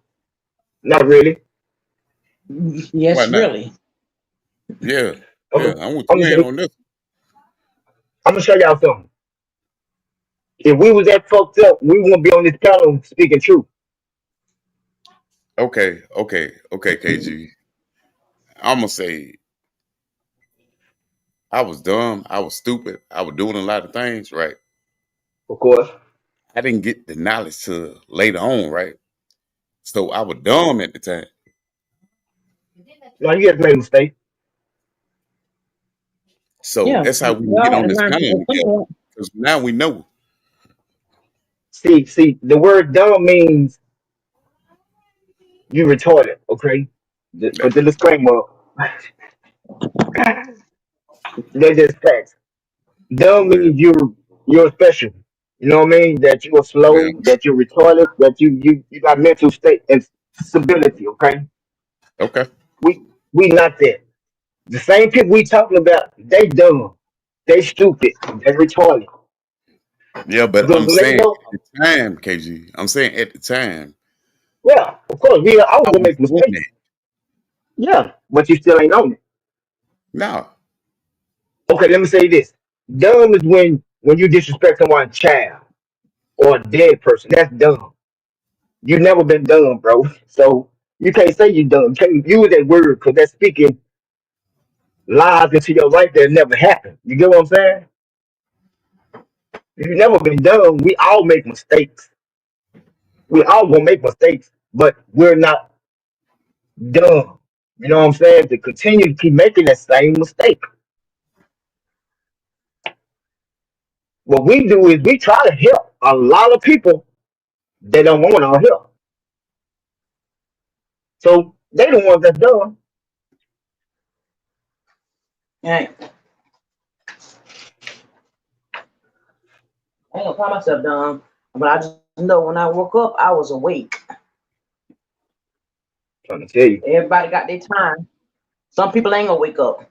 Not really. Why Yes, not? really. Yeah, I'm yeah. gonna I want I'm to gonna in show on this. I'm gonna show y'all something. If we was that fucked up, we wouldn't be on this panel speaking truth. Okay, KG. I'm gonna say I was dumb. I was stupid. I was doing a lot of things. Right. Of course. I didn't get the knowledge till later on. Right. So I was dumb at the time. No, you guys made a mistake. So Yeah. that's how we We can get all had on to this learn panel at some together. point. Because now we know. See, the word dumb means you retarded, okay? Put the disclaimer up. That's just facts. Dumb Well, means you're special. You know what I mean? That you are well, slow, that you're retarded, that you got mental state and stability, okay? okay. We not that. The same people we talking about, they dumb, they stupid, they retarded. Yeah, but Because I'm when they saying know, at the time, KG, I'm saying at the time, yeah, of course, we I was I gonna was make doing mistakes. that. Yeah, but you still ain't on it. No. Okay, let me say this. Dumb is when you disrespect someone's child or a dead person. That's dumb. You never been dumb, bro. So you can't say you dumb. You can't use that word because that's speaking lies into your life that never happened. You get what I'm saying? You never been dumb. We all make mistakes. We all gonna make mistakes, but we're not dumb. You know what I'm saying? To continue to keep making that same mistake. What we do is we try to help a lot of people that don't want our help. So they the ones that's dumb. Hey, I ain't gonna call myself dumb, but I just know when I woke up, I was awake. Trying to tell you. Everybody got their time. Some people ain't gonna wake up.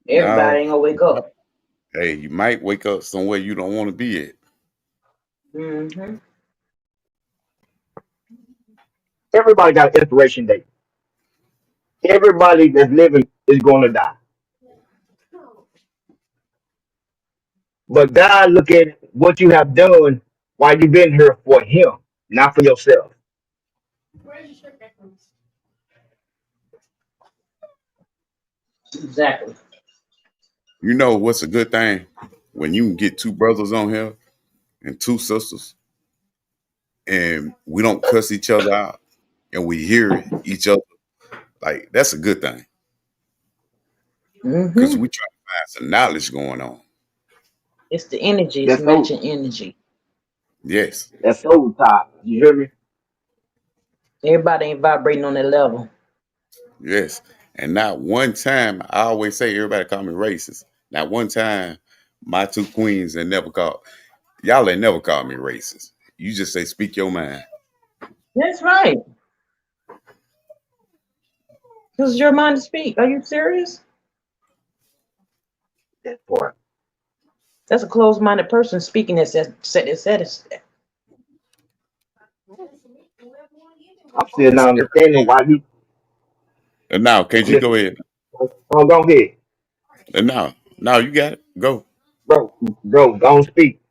Everybody No. ain't gonna wake up. Hey, you might wake up somewhere you don't want to be at. Mm-hmm. Everybody got an expiration date. Everybody that's living is gonna die. But God look at what you have done while you've been here for him, not for yourself. Exactly. You know what's a good thing? When you can get two brothers on here and two sisters, and we don't cuss each other out, and we hear each other. Like that's a good thing because Mm-hmm. we try to find some knowledge going on. It's the energy. It's That's so matching energy. Yes, that's so top. You hear me? Everybody ain't vibrating on that level. yes. And not one time, I always say everybody call me racist. Not one time, my two queens ain't never called y'all ain't never called me racist. You just say speak your mind. That's right. This is your mind to speak. Are you serious? That part. That's a closed-minded person speaking that said. I'm still It's not understanding why he and now, KG, go listen. ahead. Oh, go ahead, And now you got it. Go. bro. Bro, don't speak.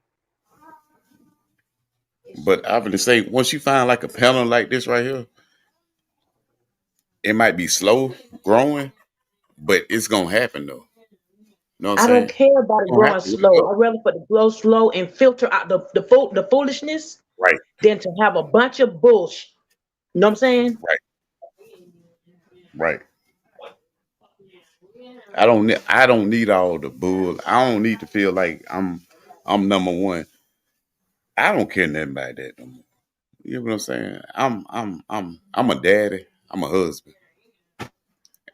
But I would say once you find like a panel like this right here, it might be slow growing, but it's gonna happen though. You know what I'm I don't saying? care about It's it gonna growing happen. Wake slow. up. I'd rather for it to grow slow and filter out the foolishness Right, than to have a bunch of bullshit. You know what I'm saying? right, right. I don't need all the bull. I don't need to feel like I'm number one. I don't care nothing about that no more. You know what I'm saying? I'm a daddy. I'm a husband,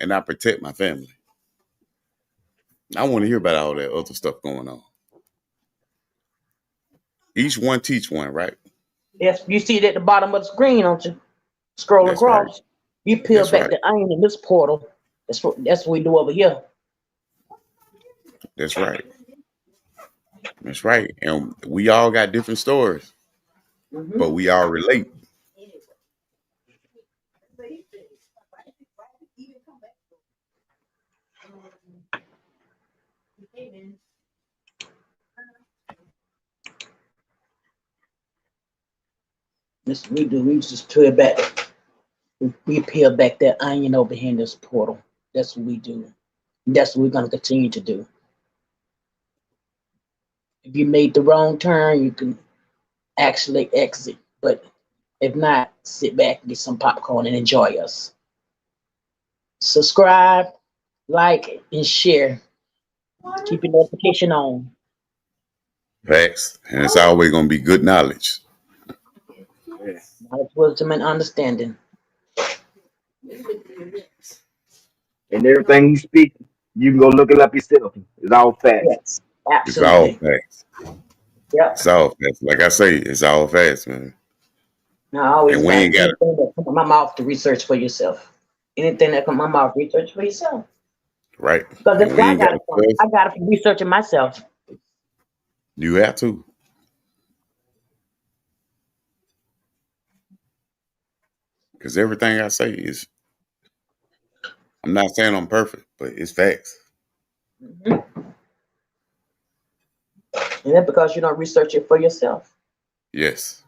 and I protect my family. I want to hear about all that other stuff going on. Each one teach one, right? Yes, you see it at the bottom of the screen, don't you? Scroll That's right. across. You peel That's back right. the onion in this portal. That's what we do over here. That's right. That's right. And we all got different stories, but Mm-hmm. we all relate. This we do. We just peel back. We peel back that onion over here in this portal. That's what we do. That's what we're gonna continue to do. If you made the wrong turn, you can actually exit. But if not, sit back, get some popcorn, and enjoy us. Subscribe, like, and share. Keep your notification on. Facts. And it's always gonna be good knowledge. Yeah. Knowledge, wisdom, and understanding. And everything you speak, you can go look it up yourself. It's all facts. Yes, It's all absolutely. facts. Yep. It's all facts. Like I say, it's all facts, man. I always And we got ain't got it. anything that come out my mouth to research for yourself. Anything that come out my mouth, research for yourself. Right. Because And that's we where I ain't got got to it from. cuss. I got it from researching myself. You have to. Because everything I say is, I'm not saying I'm perfect, but it's facts. And that's because you don't research it for yourself. Yes.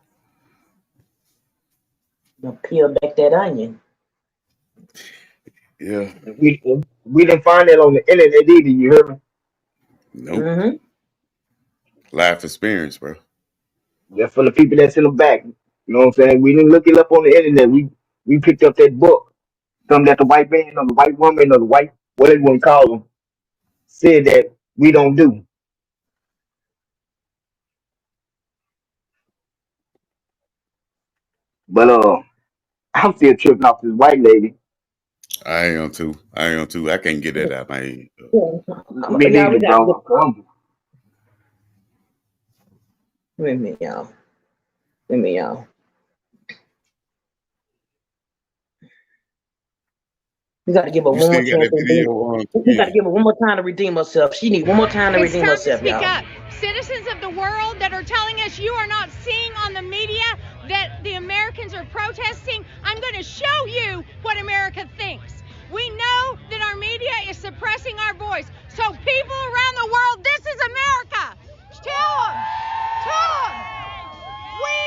You peel back that onion. Yeah. We didn't find that on the internet either. You hear me? Nope. Mm-hmm. Life experience, bro. That's for the people that's in the back. You know what I'm saying? We didn't look it up on the internet. We picked up that book. Something that the white man or the white woman or the white whatever you want to call them said that we don't do. But I'm still tripping off this white lady. I am too. I am too. I can't get that out my head. Me Y'all, we neither, got to bro. get. Wait a minute, y'all. Wait a minute, y'all. We got to give her You one more still got chance that to redeem. video on? We got to give her one more time to redeem herself. She need one more time to It's redeem time to herself, speak y'all. up. Citizens of the world that are telling us you are not seeing on the media that the Americans are protesting, I'm going to show you what America thinks. We know that our media is suppressing our voice. So people around the world, this is America. Tell them. Tell them. We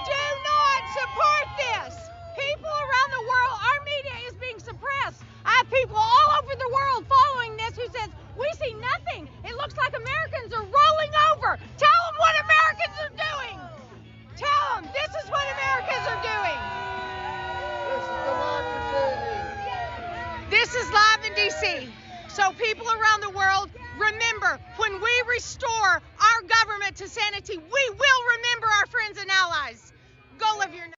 do not support this. People around the world, our media is being suppressed. I have people all over the world following this who says, we see nothing. It looks like Americans are rolling over. Tell them what Americans are doing. Tell them this is what Americans are doing. This is live in D.C. So people around the world, remember, when we restore our government to sanity, we will remember our friends and allies. Go live your life.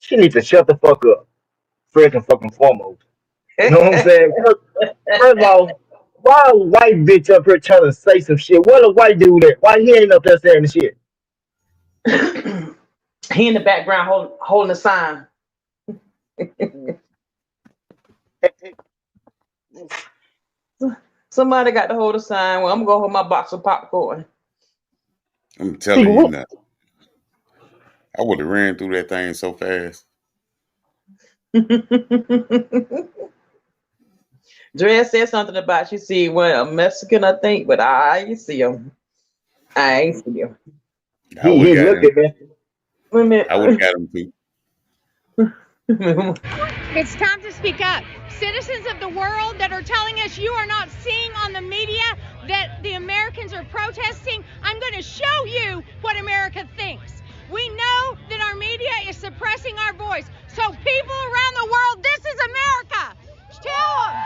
She needs to shut the fuck up. First and fucking foremost. You know what I'm saying? First of all, why a white bitch up here trying to say some shit? What a white dude at? Why he ain't up there saying the shit? He in the background holding a sign. Somebody got to hold a sign. Well, I'm gonna hold my box of popcorn. I'm telling you now. I would have ran through that thing so fast. Dre said something about you see well, a Mexican, I think, but I ain't see him. I ain't see him. I would have got looked him. at me. Wait a minute. I would have got him too. It's time to speak up. Citizens of the world that are telling us you are not seeing on the media that the Americans are protesting, I'm going to show you what America thinks. We know that our media is suppressing our voice. So people around the world, this is America. Tell them.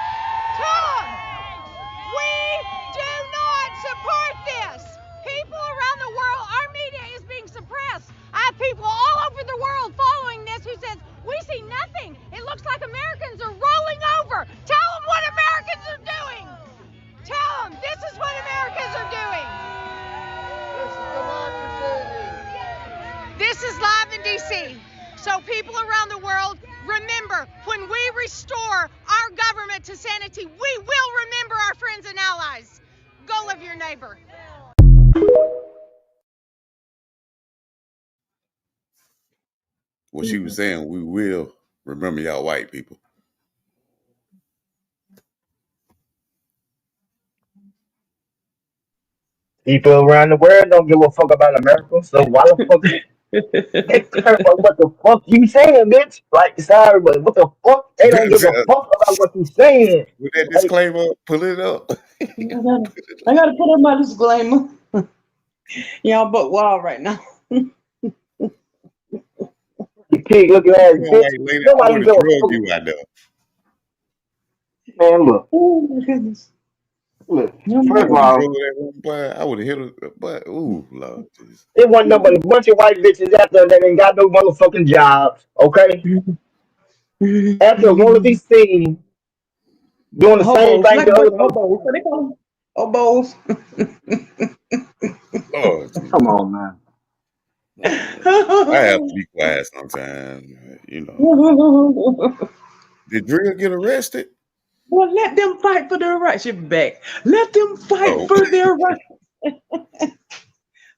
Tell them. We do not support this. People around the world, our media is being suppressed. I have people all over the world following this who says, we see nothing. It looks like Americans are rolling over. Tell them what Americans are doing. Tell them this is what Americans are doing. This is live in D.C. So people around the world, remember, when we restore our government to sanity, we will remember our friends and allies. Go live your neighbor. What she was saying, we will remember y'all white people. People around the world don't give a fuck about America, so why the fuck? What the fuck you saying, bitch? Like, sorry, but what the fuck? They don't give a fuck about what you saying. With that Like, disclaimer, pull it up. I gotta put up my disclaimer. Y'all but wild right now. you pig looking ass Come on, bitch. white lady, I Nobody would give have a drugged fuck. you out there. Man, look. Oh my goodness. Look, No first I of would have all, drove that one, boy. I would have hit her, but ooh, Lord Jesus. it wasn't nobody, bunch of white bitches out there that ain't got no motherfucking jobs, okay? After want to be seen doing the same Hobos. thing Like a the bunch other of mother, hobos. What they call them? Hobos. Lord, Come on, man. I have to be quiet sometimes. You know. Did Drill get arrested? Well, let them fight for their rights. You're back. Let them fight Oh. for their rights.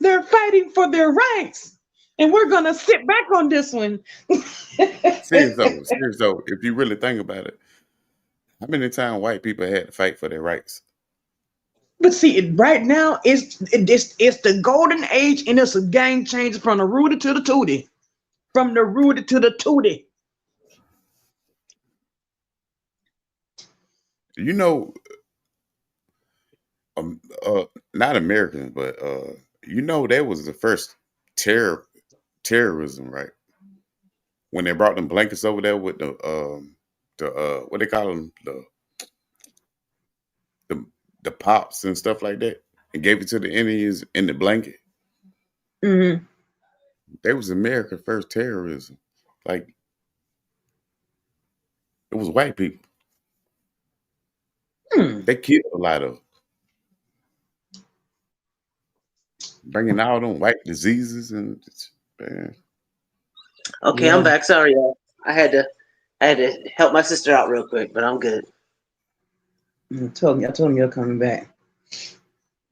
They're fighting for their rights. And we're going to sit back on this one. Serious though, if you really think about it, how many times white people had to fight for their rights? But see, right now, it's the golden age, and it's a game changer from the Rudy to the Tootie. From the Rudy to the Tootie. You know, not Americans, but you know, that was the first terrorism, right? When they brought them blankets over there with the what they call them, the pops and stuff like that, and gave it to the Indians in the blanket. Mm-hmm. That was America's first terrorism. Like, it was white people. They killed a lot of them. Bringing all them white diseases and man. Yeah. Okay, I'm back. Sorry, y'all. I had to help my sister out real quick, but I'm good. I told him you're coming back.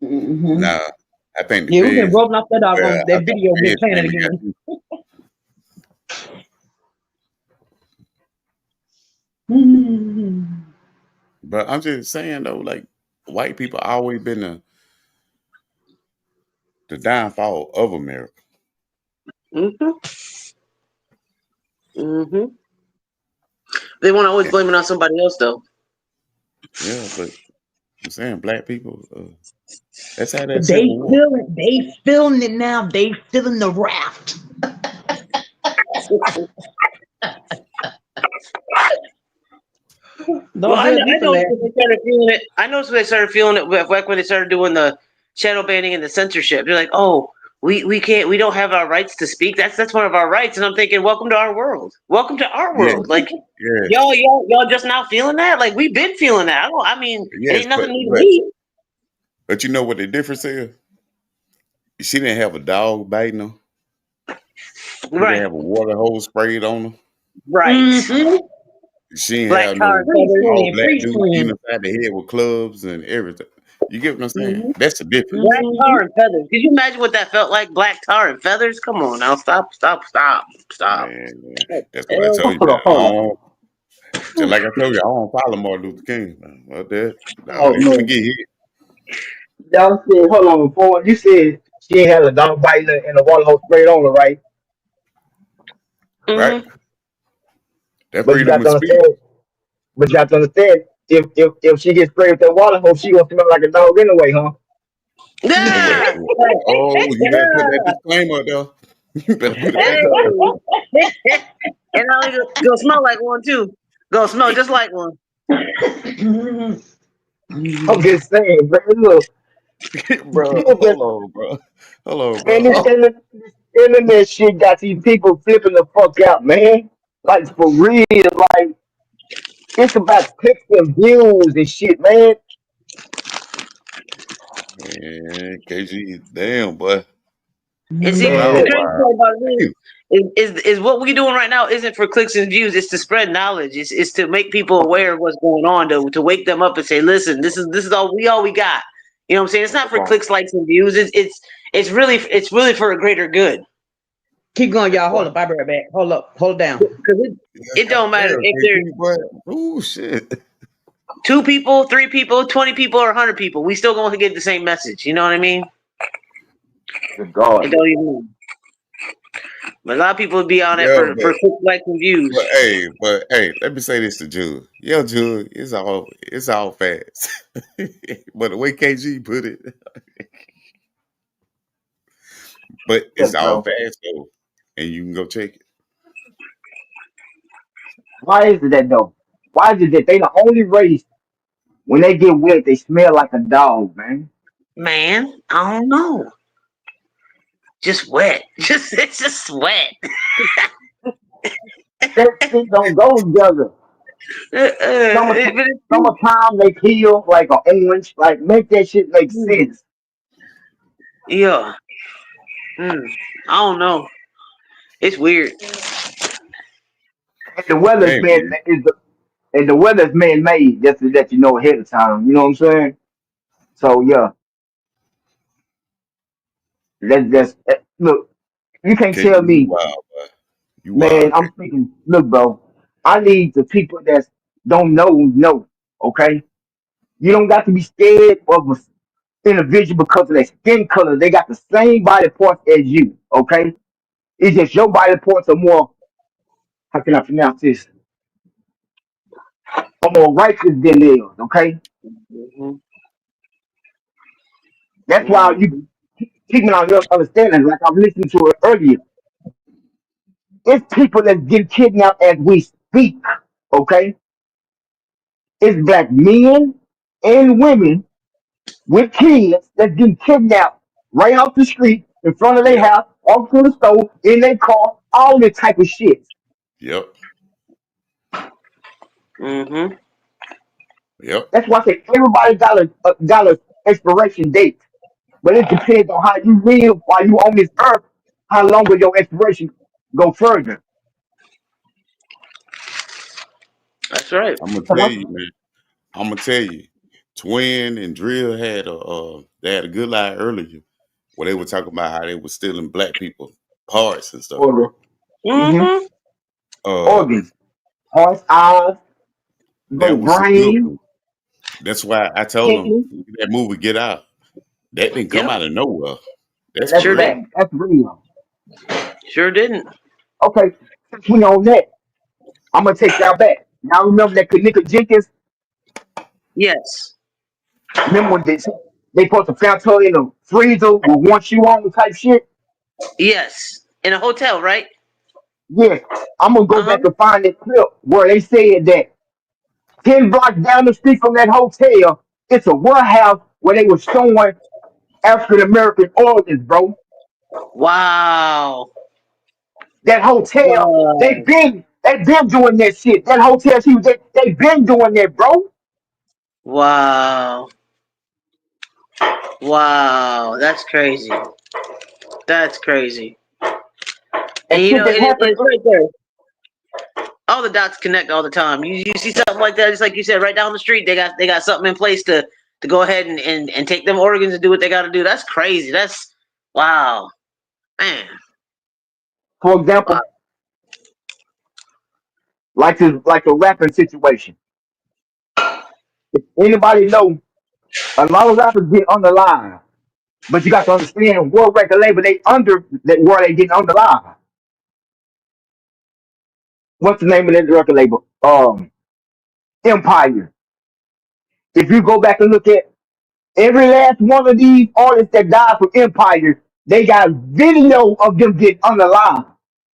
Mm-hmm. Nah, I think the Yeah, we've been feds. rolling off that Well, I that think video. the Been feds playing it came and got again. you. But I'm just saying though, like, white people always been the downfall of America. Mm-hmm. Mm-hmm. They want to always blame it on somebody else, though. Yeah, but I'm saying black people. That's how that They Civil War. feeling. They feeling it now. They feeling the raft. Well, I know when they started feeling it. I noticed when they started feeling it back when they started doing the shadow banning and the censorship. They're like, "Oh, we can't. We don't have our rights to speak. That's one of our rights." And I'm thinking, "Welcome to our world. Welcome to our Yeah, world." Like, yeah, y'all just now feeling that? Like, we've been feeling that. I mean, it yes, ain't nothing new to me. but you know what the difference is? She didn't have a dog biting her. She Right. didn't have a water hose sprayed on her. Right. Mm-hmm. She didn't Black have tar no and feathers. all black dude getting inside the head with clubs and everything. You get what I'm saying? Mhm. That's the difference. Black tar and feathers. Could you imagine what that felt like? Black tar and feathers? Come on now. Stop. Man, that's what I told you, man. Just like I told you, I don't follow Martin Luther King, man. What that? No, Oh he finna man. get hit. Y'all said, hold on, before you said she ain't had a dog biting her and the water hose sprayed on her, right? Right? That But you freedom got of to speech. understand. But you have to understand. If she gets sprayed with that water hose, she gonna smell like a dog anyway, huh? Oh, wait. Yeah. Oh, you better put that disclaimer up there. You better put it back up there. Hey. And now it's gonna smell like one too. Gonna smell just like one. I'm just saying, bro. Look, Bro, people been, hold on, bro. Hold on, man, bro. this internet shit got these people flipping the fuck out, man. Like for real, like it's about clicks and views and shit, man. Man, KG, damn, boy. And see, Boy, I the don't crazy wow. part about it is what we're doing right now isn't for clicks and views. It's to spread knowledge. It's to make people aware of what's going on. To wake them up and say, listen, this is all we got. You know what I'm saying? It's not for clicks, likes, and views. It's really for a greater good. Keep going, y'all. Hold up. I'll be right back. Hold up. Hold down. Because it don't matter if there's oh shit. 2 people, 3 people, 20 people, or 100 people. We still gonna get the same message. You know what I mean? It don't even. But a lot of people would be on it Yeah, for quick likes and views. but hey, let me say this to Jug. Yeah, Jug, it's all fast. But the way KG put it, but it's all fast though, and you can go check it. Why is it that though? Why is it that they the only race when they get wet they smell like a dog, man? Man, I don't know. Just wet. It's just wet. That shit don't go together. But it's true. Summertime they peel like an orange. Like make that shit make sense. Yeah. I don't know. It's weird. And the weather's Hey man man, is the and the weather's man made just to let you know ahead of time. You know what I'm saying? So yeah, let's just look. You can't K, tell you me, wild, boy. You man. wild, K. I'm thinking. Look, bro. I need the people that don't know. Okay, you don't got to be scared of an individual because of their skin color. They got the same body parts as you. Okay, it's just your body parts are more. How can I pronounce this? Are more righteous than theirs. Okay, Mhm. that's why you Mhm. keep on your understanding. Like I was listening to it earlier. It's people that get kidnapped as we speak. Okay, it's black men and women with kids that get kidnapped right off the street in front of their Yep. house, off to the store, in their car, all this type of shit. Yep. Mhm. Yep. That's why I say everybody got a expiration date, but it depends on how you live while you on this earth. How long will your expiration go further? That's right. I'm gonna 'Cause tell you, man. I'm gonna tell you. Twin and Drill had a they had a good line earlier where they were talking about how they were stealing black people parts and stuff, bro. Mm-hmm. Mhm. Uh, Organs, heart, eyes, that was some good brain, one. That's why I told them kidney. that movie Get Out. That didn't come Yep. out of nowhere. That's for That's Sure real. didn't. fact. That's real. Sure didn't. Okay, since we on that, I'm gonna take y'all back. Y'all remember that Kanika Jenkins? Yes. Remember when they put the found her in the freezer with one shoe on type shit? Yes. In a hotel, right? Yes. I'm gonna go Uh huh. back and find that clip where they said that 10 blocks down the street from that hotel, it's a warehouse where they were storing African American organs, bro. Wow. That hotel, Wow. they been doing that shit. That hotel, they been doing that, bro. Wow. Wow. That's crazy. That's crazy. And And you shit know, that happened. it's right there. All the dots connect all the time. You see something like that, just like you said, right down the street, they got something in place to go ahead and take them organs and do what they got to do. That's crazy. That's wow, man. For Wow. example, like a rapping situation. Anybody know a lot of rappers get on the line, but you got to understand what record label they under that where they getting on the line. What's the name of that record label? Empire. If you go back and look at every last one of these artists that died from Empire, they got video of them getting on the line.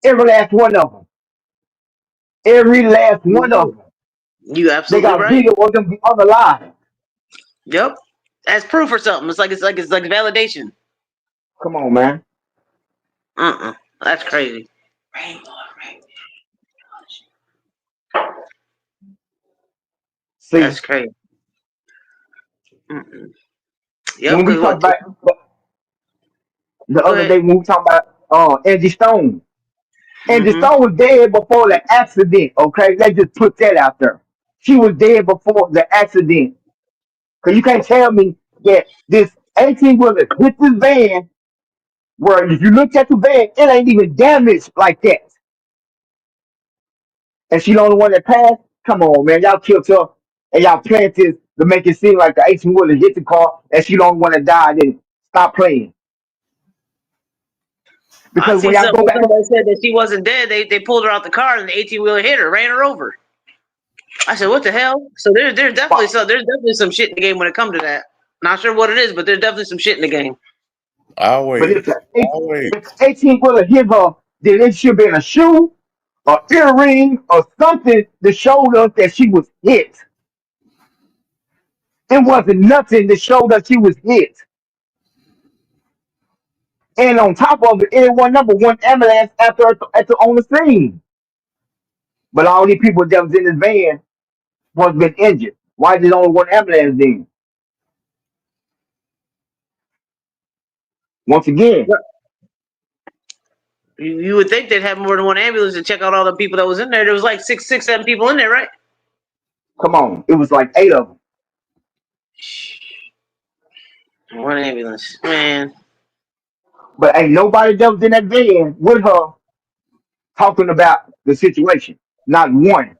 Every last one of them. Every last You're one right. of them. You They absolutely got right. video of them getting on the line. Yep. As proof or something. It's like validation. Come on, man. That's crazy. See, That's crazy. Mm-mm. Yep. when we Because talk what? about the Go other ahead. day when we talk about Angie Stone. Angie Mm-hmm. Stone was dead before the accident. Okay, let's just put that out there. She was dead before the accident. Cause you can't tell me that this 18 wheeler hit this van where if you look at the van, it ain't even damaged like that. And she the only one that passed. Come on, man, y'all killed her and y'all planned this to make it seem like the 18 wheeler hit the car and she the only one that died. Then stop playing. I Because when seen y'all something go where back, somebody said that she wasn't dead. They pulled her out the car and the 18-wheeler hit her, ran her over. I said, "What the hell?" So there's definitely some shit in the game when it comes to that. Not sure what it is, but there's definitely some shit in the game. but if Always. the Always. 18 wheeler hit her, then it should be in a shoe, or earring, or something that showed us that she was hit. It wasn't nothing that showed us she was hit. And on top of it, it was number one ambulance after on the scene. But all these people that was in this van, was been injured. Why is it only one ambulance then? Once again, You would think they'd have more than one ambulance to check out all the people that was in there. There was like six, 7 people in there, right? come on, it was like 8 of them. One ambulance, man. But ain't nobody that was in that van with her talking about the situation. Not one.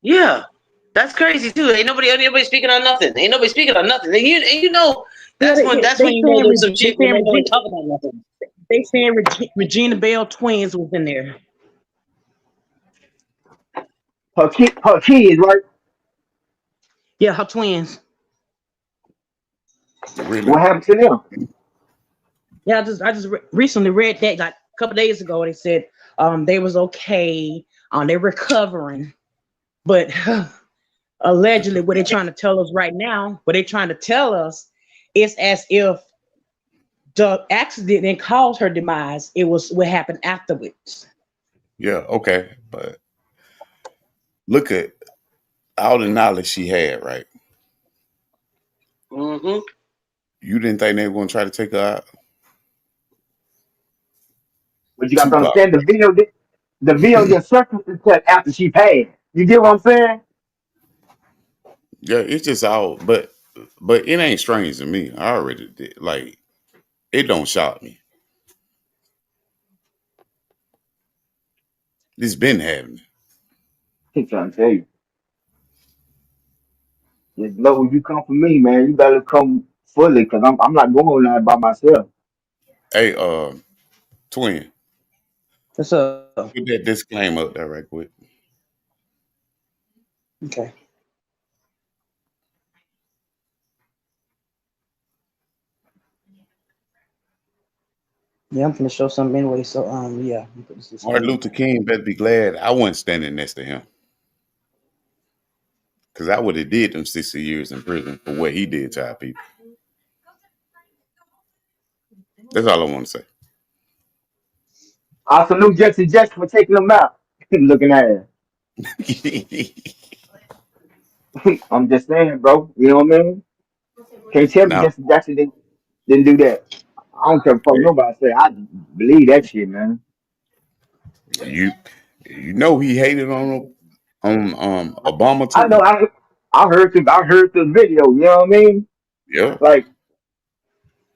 Yeah, that's crazy too. Ain't nobody speaking on nothing. Ain't nobody speaking on nothing. And you know Yeah, that's when they you know saying there's some They shit when saying they don't even talk about nothing. They saying Regina Bell twins was in there. Her kids, right? Yeah, her twins. Really? What happened to them? Yeah, I just recently read that like a couple days ago. They said they was okay. They're recovering, but allegedly, what they're trying to tell us right now, what they're trying to tell us, is as if the accident didn't cause her demise. It was what happened afterwards. Yeah, okay. But look at all the knowledge she had, right? Mm-hmm. You didn't think they were going to try to take her out? But you got to Tupac. understand the video just surfaced after she passed. You get what I'm saying? Yeah, it's just all, but it ain't strange to me. I already did. Like, it don't shock me. It's been happening. I'm trying to tell you. Just know if you come for me, man, you better come fully because I'm not going there by myself. Hey, twin, What's up? put that disclaimer up there right quick. Okay. Yeah, I'm gonna show something anyway. So yeah, let me put this Martin disclaimer. Luther King better be glad I wasn't standing next to him. Because I would have did them 60 years in prison for what he did to our people. That's all I want to say. I salute Jesse Jackson for taking them out. Looking at it. I'm just saying, bro. You know what I mean? Can't tell me Now, Jesse Jackson didn't do that. I don't care what nobody say. I believe that shit, man. you know he hated on Obama I too. know. I heard the video. You know what I mean? Yeah. Like,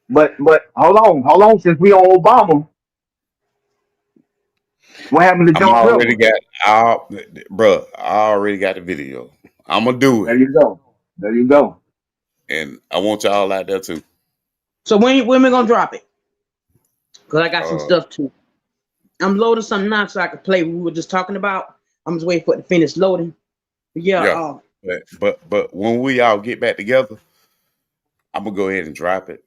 but hold on. Since we on Obama, what happened to I'm Joe already River? got I already got the video. I'm gonna do There it. you go. There you go. And I want y'all out there too. So when we gonna drop it? Cause I got some Uh stuff too. I'm loading something now so I can play. We were just talking about. I'm just waiting for it to finish loading. But yeah. yeah. But when we all get back together, I'm gonna go ahead and drop it.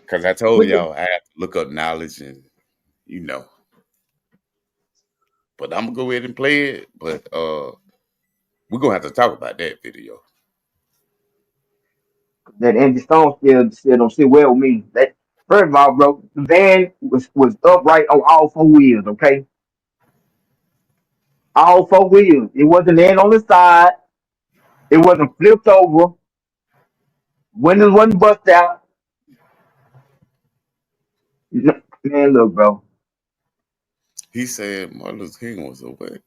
Cause I told With the, y'all I have to look up knowledge and you know. But I'm gonna go ahead and play it. But we're gonna have to talk about that video. That Andy Stone still don't sit well with me. That first of all, bro, the van was upright on all 4 wheels. Okay, all 4 wheels. It wasn't laying on the side. It wasn't flipped over. Windows wasn't bust out. Man, look, bro. He said Martin Luther King was away.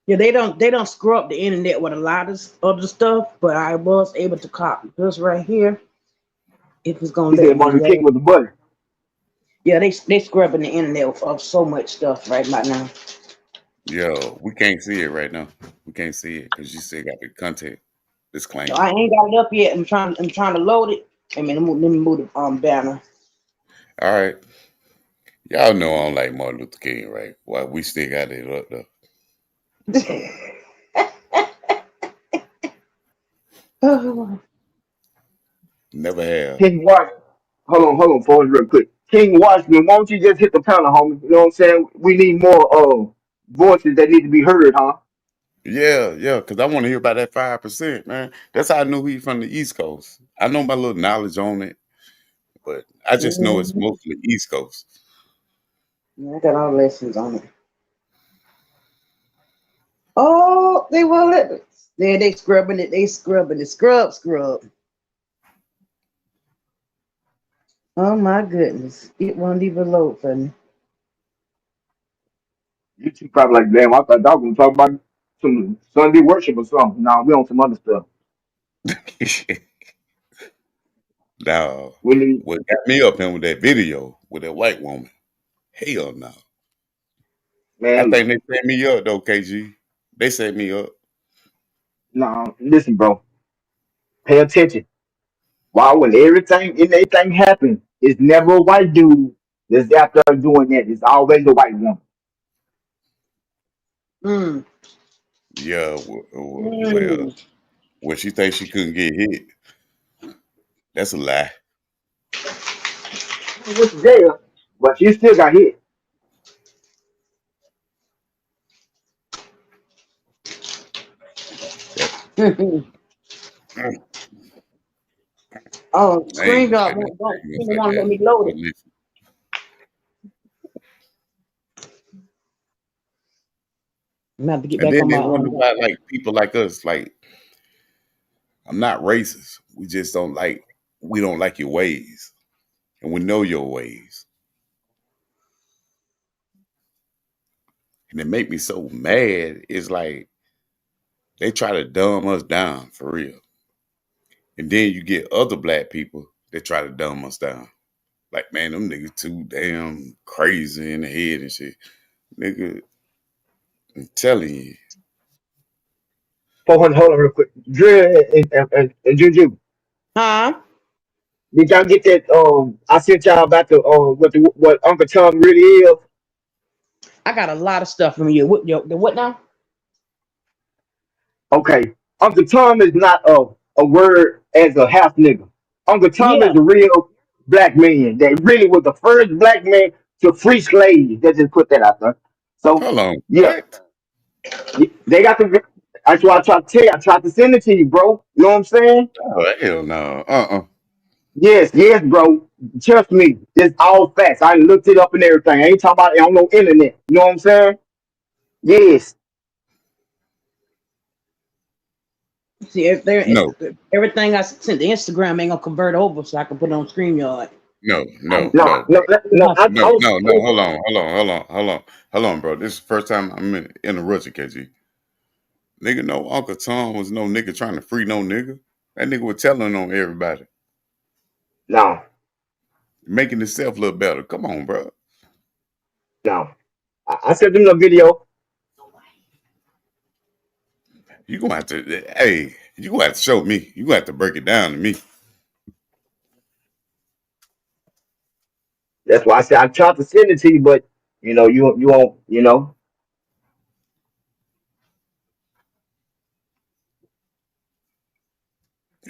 yeah, they don't screw up the internet with a lot of other stuff, but I was able to copy this right here. If it's gonna He let said me Martin Luther King load. was a buddy. Yeah, they scrubbing the internet of so much stuff right now. Yo, we can't see it right now. We can't see it because you still got the content disclaimer. I ain't got it up yet. I'm trying to load it. I mean, let me move the banner. All right. Y'all know I don't like Martin Luther King, right? Why we still got it up though. Never have. King Washington. Hold on, pause real quick. King Washington, why don't you just hit the panel, homie? You know what I'm saying? We need more voices that need to be heard, huh? Yeah, because I want to hear about that 5%, man. That's how I knew he from the East Coast. I know my little knowledge on it, but I just know it's Mhm. mostly East Coast. Yeah, I got all lessons on it. Oh, they won't let me. There they scrubbing it. They scrubbing it. Scrub. Oh my goodness. It won't even load for me. You two probably like, damn, I thought y'all gonna talk about some Sunday worship or something. Nah, we on some other stuff. Now, Really, what got me up in with that video with that white woman? Hell no. I man, think they set me up though, KG. They set me up. nah, listen, bro. Pay attention. Why when everything happens, it's never a white dude that's out there doing that. It's always a white woman. Mm. Yeah, well, Mm. when she thinks she couldn't get hit, that's a lie. She went to jail, but she still got hit. That, Oh, I ain't gonna screenshot say nothing don't crazy even like want to let that. me load But it. listen, I'm gonna have to get and back then on they my wonder why, like people like us, like I'm not racist. We just we don't like your ways, and we know your ways, and it make me so mad. It's like they try to dumb us down for real, and then you get other black people that try to dumb us down. Like, man, them niggas too damn crazy in the head and shit. Nigga, I'm telling you. 400, hold on real quick. Drill and Juju. Huh? Did y'all get that? I sent y'all about the what Uncle Tom really is. I got a lot of stuff from you. The what now? Okay, Uncle Tom is not a word as a half nigga. Uncle Tom Yeah. is a real black man that really was the first black man to free slaves. They just put that out there. So Hold on. yeah, What? they got the. That's why I tried to tell you. I tried to send it to you, bro. You know what I'm saying? Oh, hell no. Yes, bro. Trust me. It's all facts. I looked it up and everything. I ain't talking about it on no internet. You know what I'm saying? Yes. See, if No, everything I sent to Instagram ain't gonna convert over, so I can put it on StreamYard. no, No, no, no, no, no. bro. I No, was, no, no. Hold on, bro. This is the first time I'm in a rush, KG. Nigga, no Uncle Tom was no nigga trying to free no nigga. That nigga was telling on everybody, no, making himself look better. Come on, bro. no. I sent them the video. You gonna have to, hey, you gonna have to show me. You gonna have to break it down to me. That's why I said I tried to send it to you, but you won't.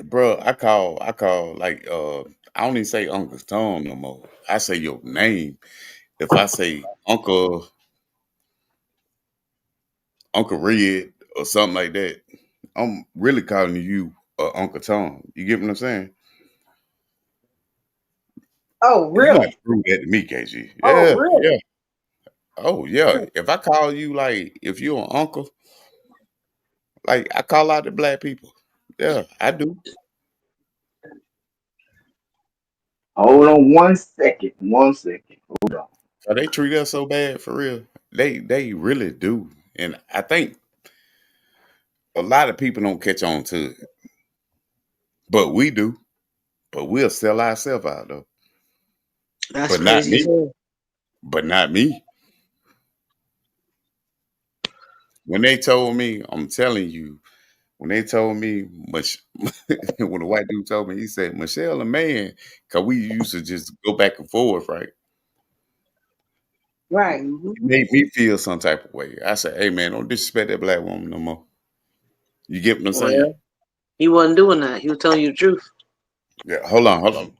Bro, I call like I don't even say Uncle Tom no more. I say your name. If I say Uncle Red or something like that, I'm really calling you Uncle Tom. You get what I'm saying? Oh, You gonna have really? to prove that to me, KG. Oh, Yeah, really? yeah. Oh yeah. If I call you like if you're an uncle, like I call out the black people. Yeah, I do. Hold on 1 second. 1 second. Hold on. So they treat us so bad for real. They really do. And I think a lot of people don't catch on to it. But we do. But we'll sell ourselves out though. That's But not crazy as me. hell. But not me. When they told me, I'm telling you, when they told me, when the white dude told me, he said, Michelle, a man, because we used to just go back and forth, right? Right. It made me feel some type of way. I said, hey, man, don't disrespect that black woman no more. You get what I'm saying? Well, he wasn't doing that. He was telling you the truth. Yeah, hold on.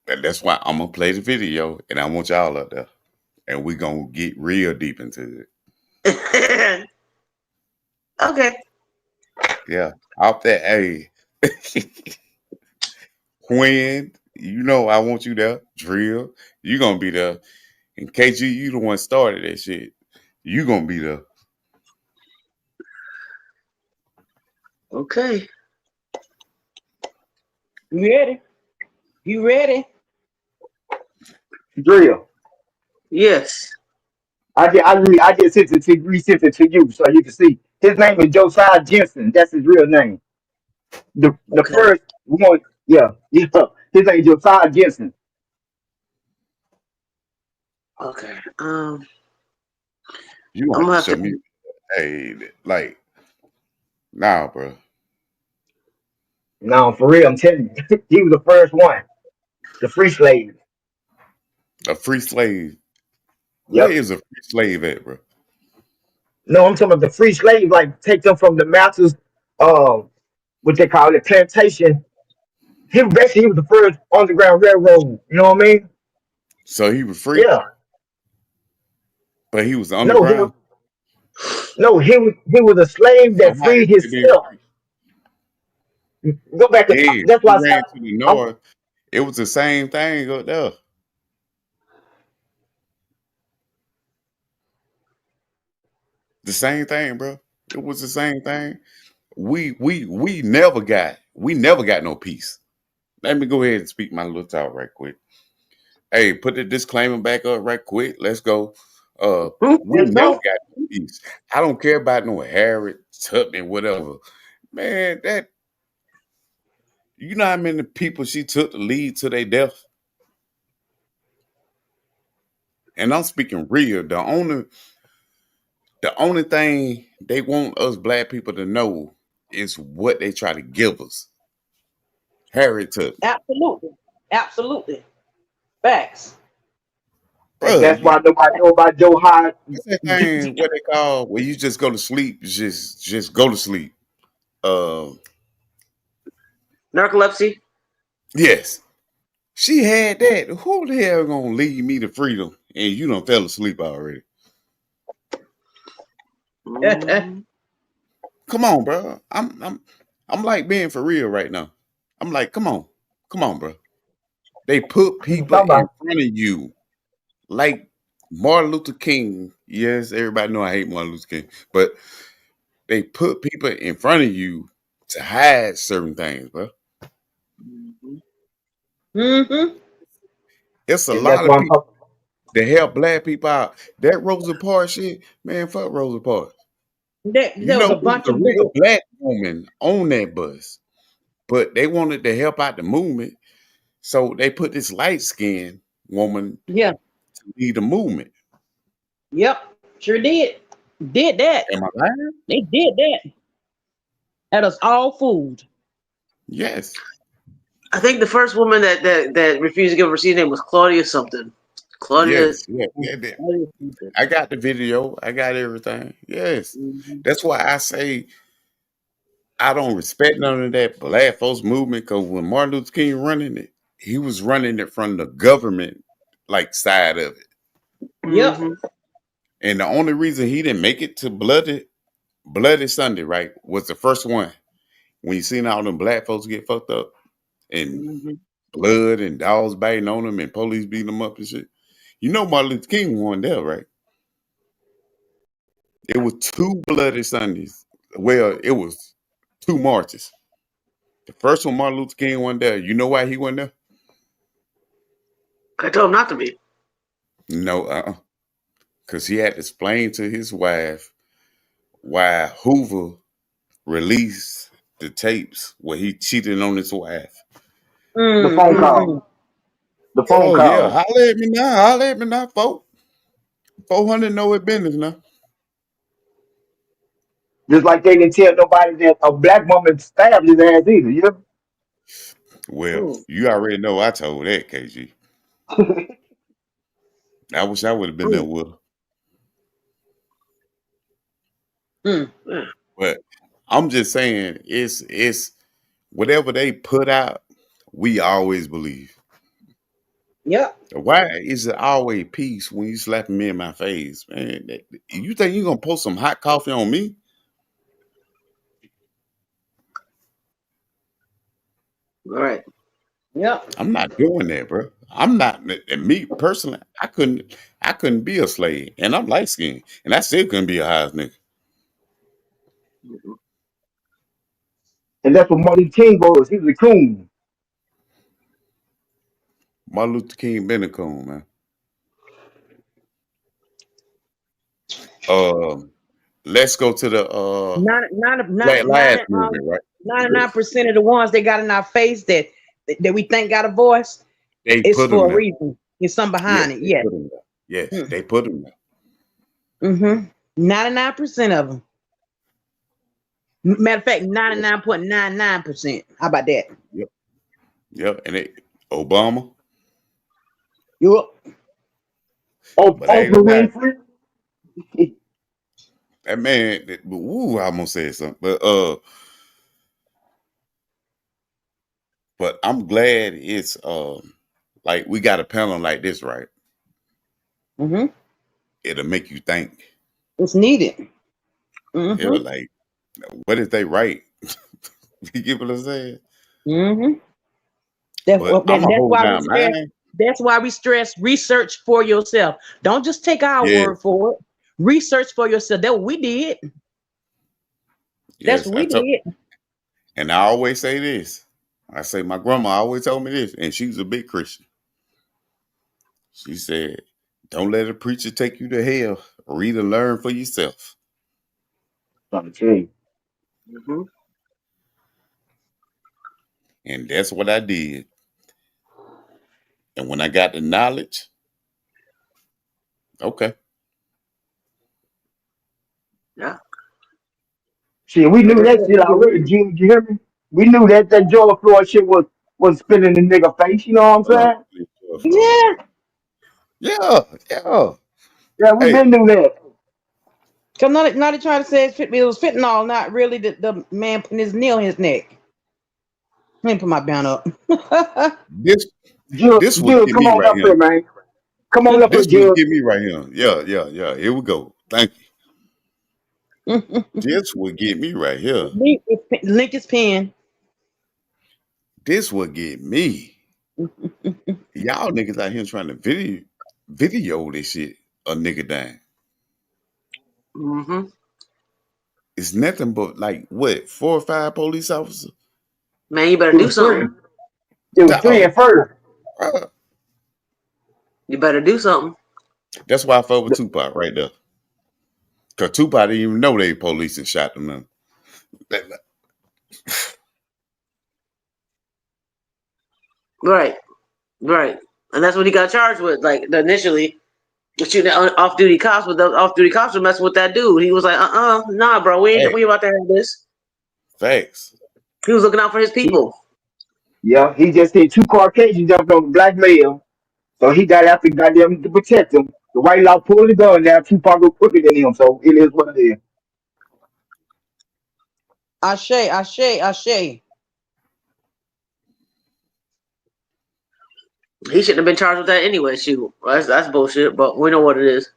That's why I'm going to play the video, and I want y'all up there. And we're going to get real deep into it. Okay. Yeah, off that. Hey, Quinn, you know I want you there. Drill, you gonna be there. And KG, you the one started that shit. You gonna be there. Okay. You ready? You ready? Drill. Yes. I just resent it to you so you can see. His name is Josiah Jensen. That's his real name. The Okay. first one, yeah, yeah. His name is Josiah Jensen. Okay. You gonna I'm have gonna to have show to. me. Hey, like, nah, bro. No, for real, I'm telling you, he was the first one, the free slave. A free slave. Where Yep. is a free slave at, bro? No, I'm talking about the free slave, like take them from the masters, uh, what they call it, plantation. He was the first underground railroad. You know what I mean? So he was free, Yeah. but he was No, he was underground. no, he was a slave So that how freed is he being himself. free? Go back. Yeah, That's he why I ran said to the I'm, north. It was the same thing up there. The same thing, bro. It was the same thing. We never got no peace. Let me go ahead and speak my little talk right quick. Hey, put the disclaimer back up right quick. Let's go. We Let's never go. got no peace. I don't care about no Harriet, Tubman, whatever. Man, that you know how many people she took to lead to their death? And I'm speaking real. The only thing they want us black people to know is what they try to give us. Harriet Tubman. Absolutely. Absolutely. Facts. and Bro, that's why nobody know about Joe Hart. what's that thing? What they call where you just go to sleep? Just go to sleep. Uh, Narcolepsy. yes, she had that. Who the hell gonna lead me to freedom? And you done fell asleep already. Mhm. Come on, bro. I'm like being for real right now. I'm like, come on, bro. They put You people talking in about? front of you like Martin Luther King. Yes, everybody know I hate Martin Luther King, but they put people in front of you to hide certain things, bro. Mm-hmm. It's a And that's lot of why I'm people talking. that help black people out. That Rosa Parks shit, man, fuck Rosa Parks. You There was know, a it was bunch a of real bull. black woman on that bus, but they wanted to help out the movement, so they put this light skinned woman Yeah. to lead the movement. Yep. Sure did. Did that. Am I lying? They did that. Had us all fooled. Yes. I think the first woman that refused to give a receipt name was Claudia something. Claudia. Yes. Yeah. Claudia something. I got the video. I got everything. Yes. Mhm. That's why I say I don't respect none of that black folks movement because when Martin Luther King running it, he was running it from the government like side of it. Yep. And the only reason he didn't make it to Bloody Sunday, right, was the first one. When you seen all them black folks get fucked up and Mhm. blood and dogs biting on them and police beating them up and shit. You know Martin Luther King won there, right? It was two Bloody Sundays. Well, it was two marches. The first one, Martin Luther King won there. You know why he went there? I told him not to be. No, because he had to explain to his wife why Hoover released the tapes where he cheated on his wife. The phone call. Mm-hmm. The phone Oh yeah, call. holla at me now, holla at me now, folks. 400 know it business now. Just like they didn't tell nobody that a black woman stabbed his ass either. You know? Well, Mm. you already know I told that, KG. I wish I would have been there Mm. with her. Mm. But I'm just saying, it's whatever they put out, we always believe. Yep. Why is it always peace when you slapping me in my face, man? You think you gonna pour some hot coffee on me? Right. Yep. I'm not doing that, bro. I'm not. And me personally, I couldn't be a slave, and I'm light skinned, and I still couldn't be a highest nigga. And that's what Martin King was. He was a coon. Martin Luther King been a coon, man. Let's go to the Black Lives Movement, right? 99% of the ones they got in our face that we think got a voice, They it's put them for a there. reason. There's something Yes, behind it. they Yes. put them there. Yes, they put them there. 99% of them. Matter of fact, 99.99%. How about that? Yep, yep. And Obama, Yup. but I ain't gonna lie, Oprah Winfrey. that man. Ooh, I almost said something, but I'm glad it's like we got a panel like this, right? It'll make you think. It's needed. It'll like, what if they right? You get what I'm saying? That's But I'm a hold why we down stress. mine. That's why we stress research for yourself. Don't just take our Yes, word for it. Research for yourself. That's what we did. That's yes. what we did. And I always say this. I say my grandma always told me this, and she was a big Christian. She said, "Don't let a preacher take you to hell. Read and learn for yourself." I'm telling And that's what I did. And when I got the knowledge, okay. Yeah. See, we knew that shit already, Jim. You hear me? We knew that George Floyd shit was spinning the nigga face. You know what Hold on. I'm saying? Yeah, yeah. Yeah, we Hey, been knew that. Cause now they trying to say it was fentanyl, not really the man putting his knee on his neck. Let me put my band up. this Jill, would Jill, get come me on right up here. here, man. Come on up here, This would Jill. get me right here. Yeah. Here we go. Thank you. This would get me right here. Link is pinned. This would get me. Y'all niggas out here trying to video this shit. A nigga dying. It's nothing but like what 4 or 5 police officers. Man, you better It do was three. something. It was three at first. You better do something. That's why I fought with Tupac right there. Cause Tupac didn't even know they police and shot them. Right. Right. And that's what he got charged with. Like initially, shooting at off-duty cops, but those off-duty cops were messing with that dude. He was like, nah, bro, we ain't about to have this. Facts. He was looking out for his people. Yeah, he just hit 2 Caucasians jumped on the black male. So he got after goddamn to protect him. The white law pulled the gun down. Tupac was quicker than him. So it is what it is. Ashe. He shouldn't have been charged with that anyway. Shoot, that's bullshit. But we know what it is.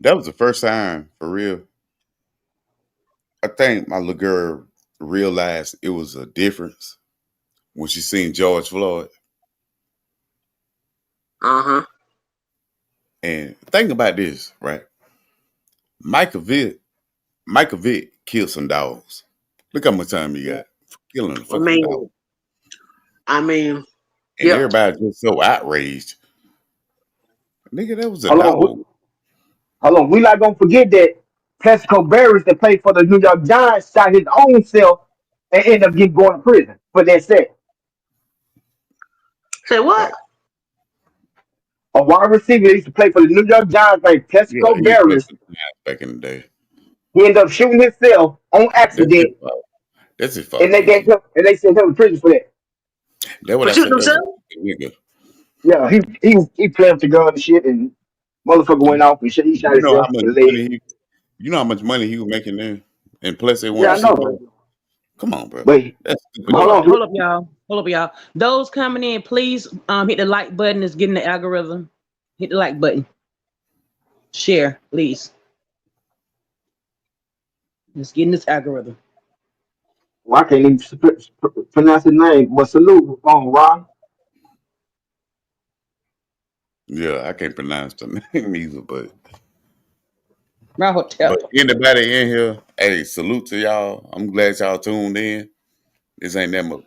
That was the first time for real. I think my little girl realized it was a difference when she seen George Floyd. And think about this, right? Michael Vick killed some dogs. Look how much time he got for killing a fucking dog. I mean, and everybody just so outraged. Nigga, that was a Hold dog. on. We not gonna forget that Pesco Barris that played for the New York Giants shot his own self and ended up going to prison for that set. Say what? A wide receiver that used to play for the New York Giants named Yeah, Pesco he played Barris. for the Giants back in the day. He ended up shooting himself on accident, That's his fault. and they gave him and they sent him to prison for that. That's what For I shooting said. himself? Nigga. Yeah, he played with the gun and shit, and motherfucker went off and shit. He shot You know how himself much in the leg. money he was making there, and plus they won Yeah, the I Super know. Bowl. Come on, bro. But That's stupid. Hold up, y'all. Those coming in, please hit the like button. It's getting the algorithm. Hit the like button. Share, please. It's getting this algorithm. Well, I can't even pronounce his name, but salute on Ron. Yeah, I can't pronounce the name either, but Rahotep. anybody in here, hey, salute to y'all. I'm glad y'all tuned in. This ain't that much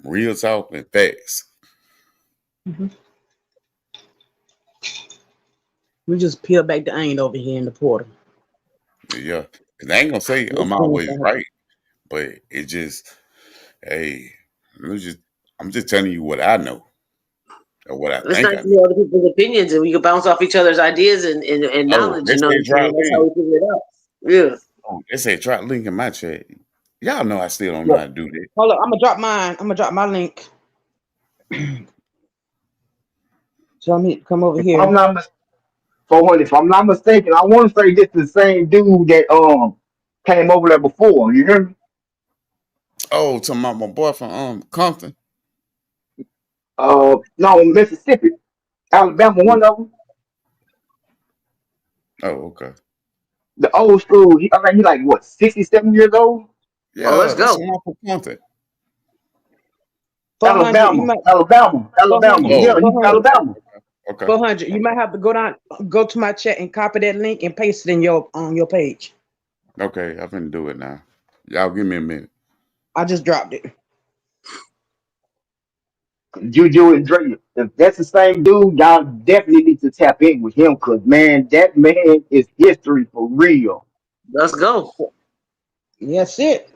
real talk and facts. Mhm. We just peel back the onion over here in the portal. Yeah, cause I ain't gonna say Let's I'm finish always that. right, but it just, hey, I'm just telling you what I know or what I It's think nice I to know. hear other people's opinions, and we can bounce off each other's ideas and Oh, knowledge. they You know what say I'm drop saying? That's how link. we figure it out. Yeah. Oh, they say drop link in my chat. Y'all know I still don't know Look, how to do that. hold up. I'm gonna drop mine. I'm gonna drop my link. Tell me to come over If I'm here. not 400, if I'm not mistaken, I want to say this the same dude that came over there before. You hear me? Oh, to my boy from Compton. No, Mississippi, Alabama, one of them, Oh, okay. the old school. I think he like what 67 years old. Oh, let's Yeah, that's go. the one from Compton. 400. You might Alabama. 400. Yeah, Oh, he's from 400. Alabama. okay. 400. You might have to go to my chat and copy that link and paste it in your on your page. Okay, I'm finna do it now. Y'all give me a minute. I just dropped it. Juju and Dre. If that's the same dude, y'all definitely need to tap in with him, cause man, that man is history for real. Let's go. That's it.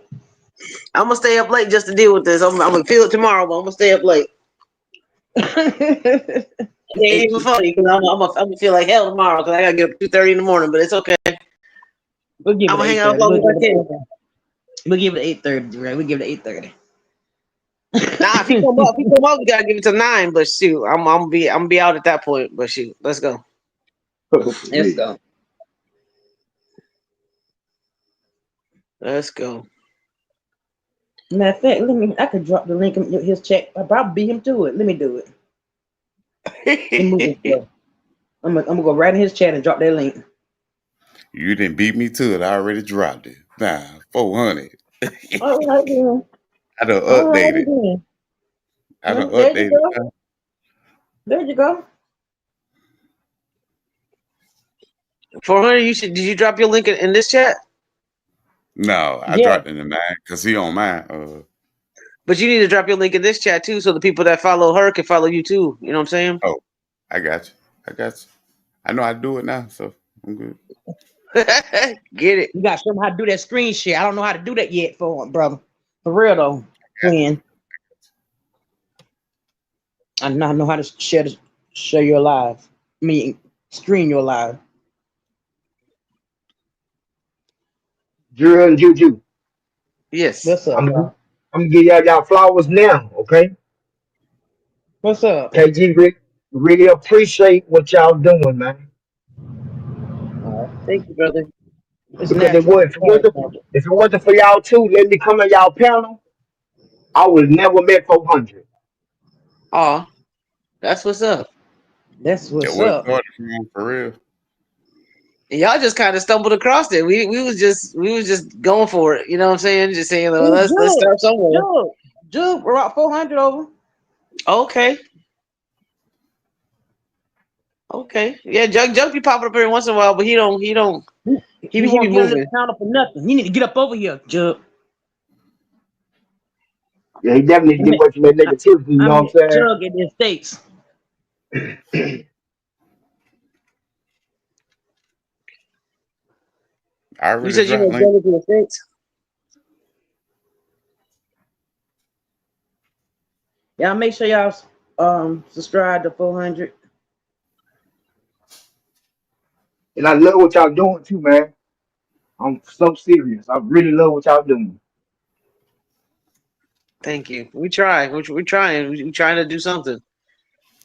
I'm gonna stay up late just to deal with this. I'm gonna feel it tomorrow, but I'm gonna stay up late. It ain't even funny because I'm gonna feel like hell tomorrow because I gotta get up 2:30 in the morning. But it's okay. We'll give I'm it gonna hang out as 8:30. long as I can. We'll give it 8:30, right? We'll give it 8:30. Nah, if he come up, we gotta give it to 9. But shoot, I'm gonna be out at that point. But shoot, let's go. Let's go. Let's go. Matter of fact, I could drop the link in his chat. I'll probably beat him to it. Let me do it. Let me move this stuff. I'm gonna go right in his chat and drop that link. You didn't beat me to it. I already dropped it. Nah, 400. All right then. I done All right updated. then. I done There you updated. go. There you go. 400. Did you drop your link in this chat? No, I Yeah. dropped it in the 9 because he on mine. But you need to drop your link in this chat too, so the people that follow her can follow you too. You know what I'm saying? Oh, I got you. I know how to do it now, so I'm good. Get it. You gotta show him how to do that screen share. I don't know how to do that yet for him, brother. For real though. Twin. I know how to share your live. I mean screen your live. Drew and Juju. Yes. What's up, bro? I'm gonna give y'all flowers now, okay? What's up? KG, really appreciate what y'all doing, man. Thank you, brother. It's Because natural. if it wasn't for y'all too, let me come on y'all panel, I would never met 400. Oh, that's what's up. That's That what's was up. started from him for real. Y'all just kind of stumbled across it. We was just going for it. You know what I'm saying? Just saying, well, let's start somewhere. Jude, we're about 400 over. Okay. Okay. Yeah, Jug be popping up every once in a while, but he He be won't get on moving. this counter for nothing. You need to get up over here, Jug. Yeah, he definitely get away from that negativity, you know I'm what I'm Jug in the States. I You already said you dropped were link. going to the States? Y'all make sure y'all subscribe to 400. And I love what y'all doing too, man. I'm so serious. I really love what y'all doing. Thank you. We try. We're trying. We're trying to do something.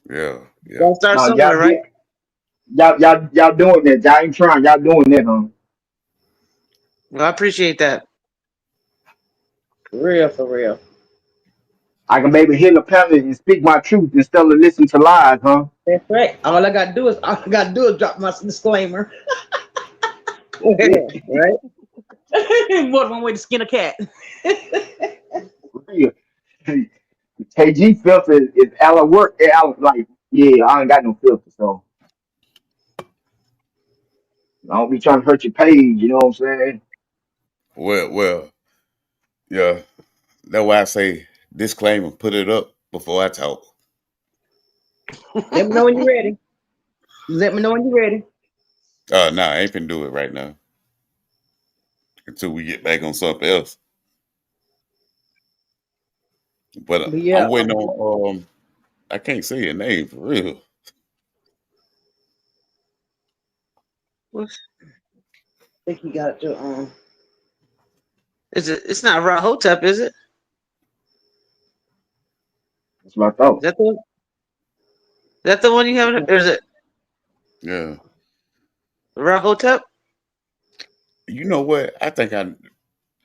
Yeah. Gotta start No, somewhere, right? y'all doing that. Y'all ain't trying. Y'all doing that, huh? Well, I appreciate that. For real. I can maybe hear the panel and speak my truth instead of listening to lies, huh? That's right. All I gotta do is drop my disclaimer. Right? More than one way to skin a cat. Real. KG filter is Alan work. Alan like, yeah, I ain't got no filter, so I don't be trying to hurt your page. You know what I'm saying? Well, yeah. That's why I say disclaimer. Put it up before I talk. Let me know when you're ready. Let me know when you're ready. Nah, I ain't finna do it right now until we get back on something else. But But yeah, I'm waiting on. I can't say your name for real. what's, I think you got to Is it? It's not Rahotep, is it? That's what I Is thought. that the one? Is that the one you have? Or is it Yeah. Rahotep? You know what?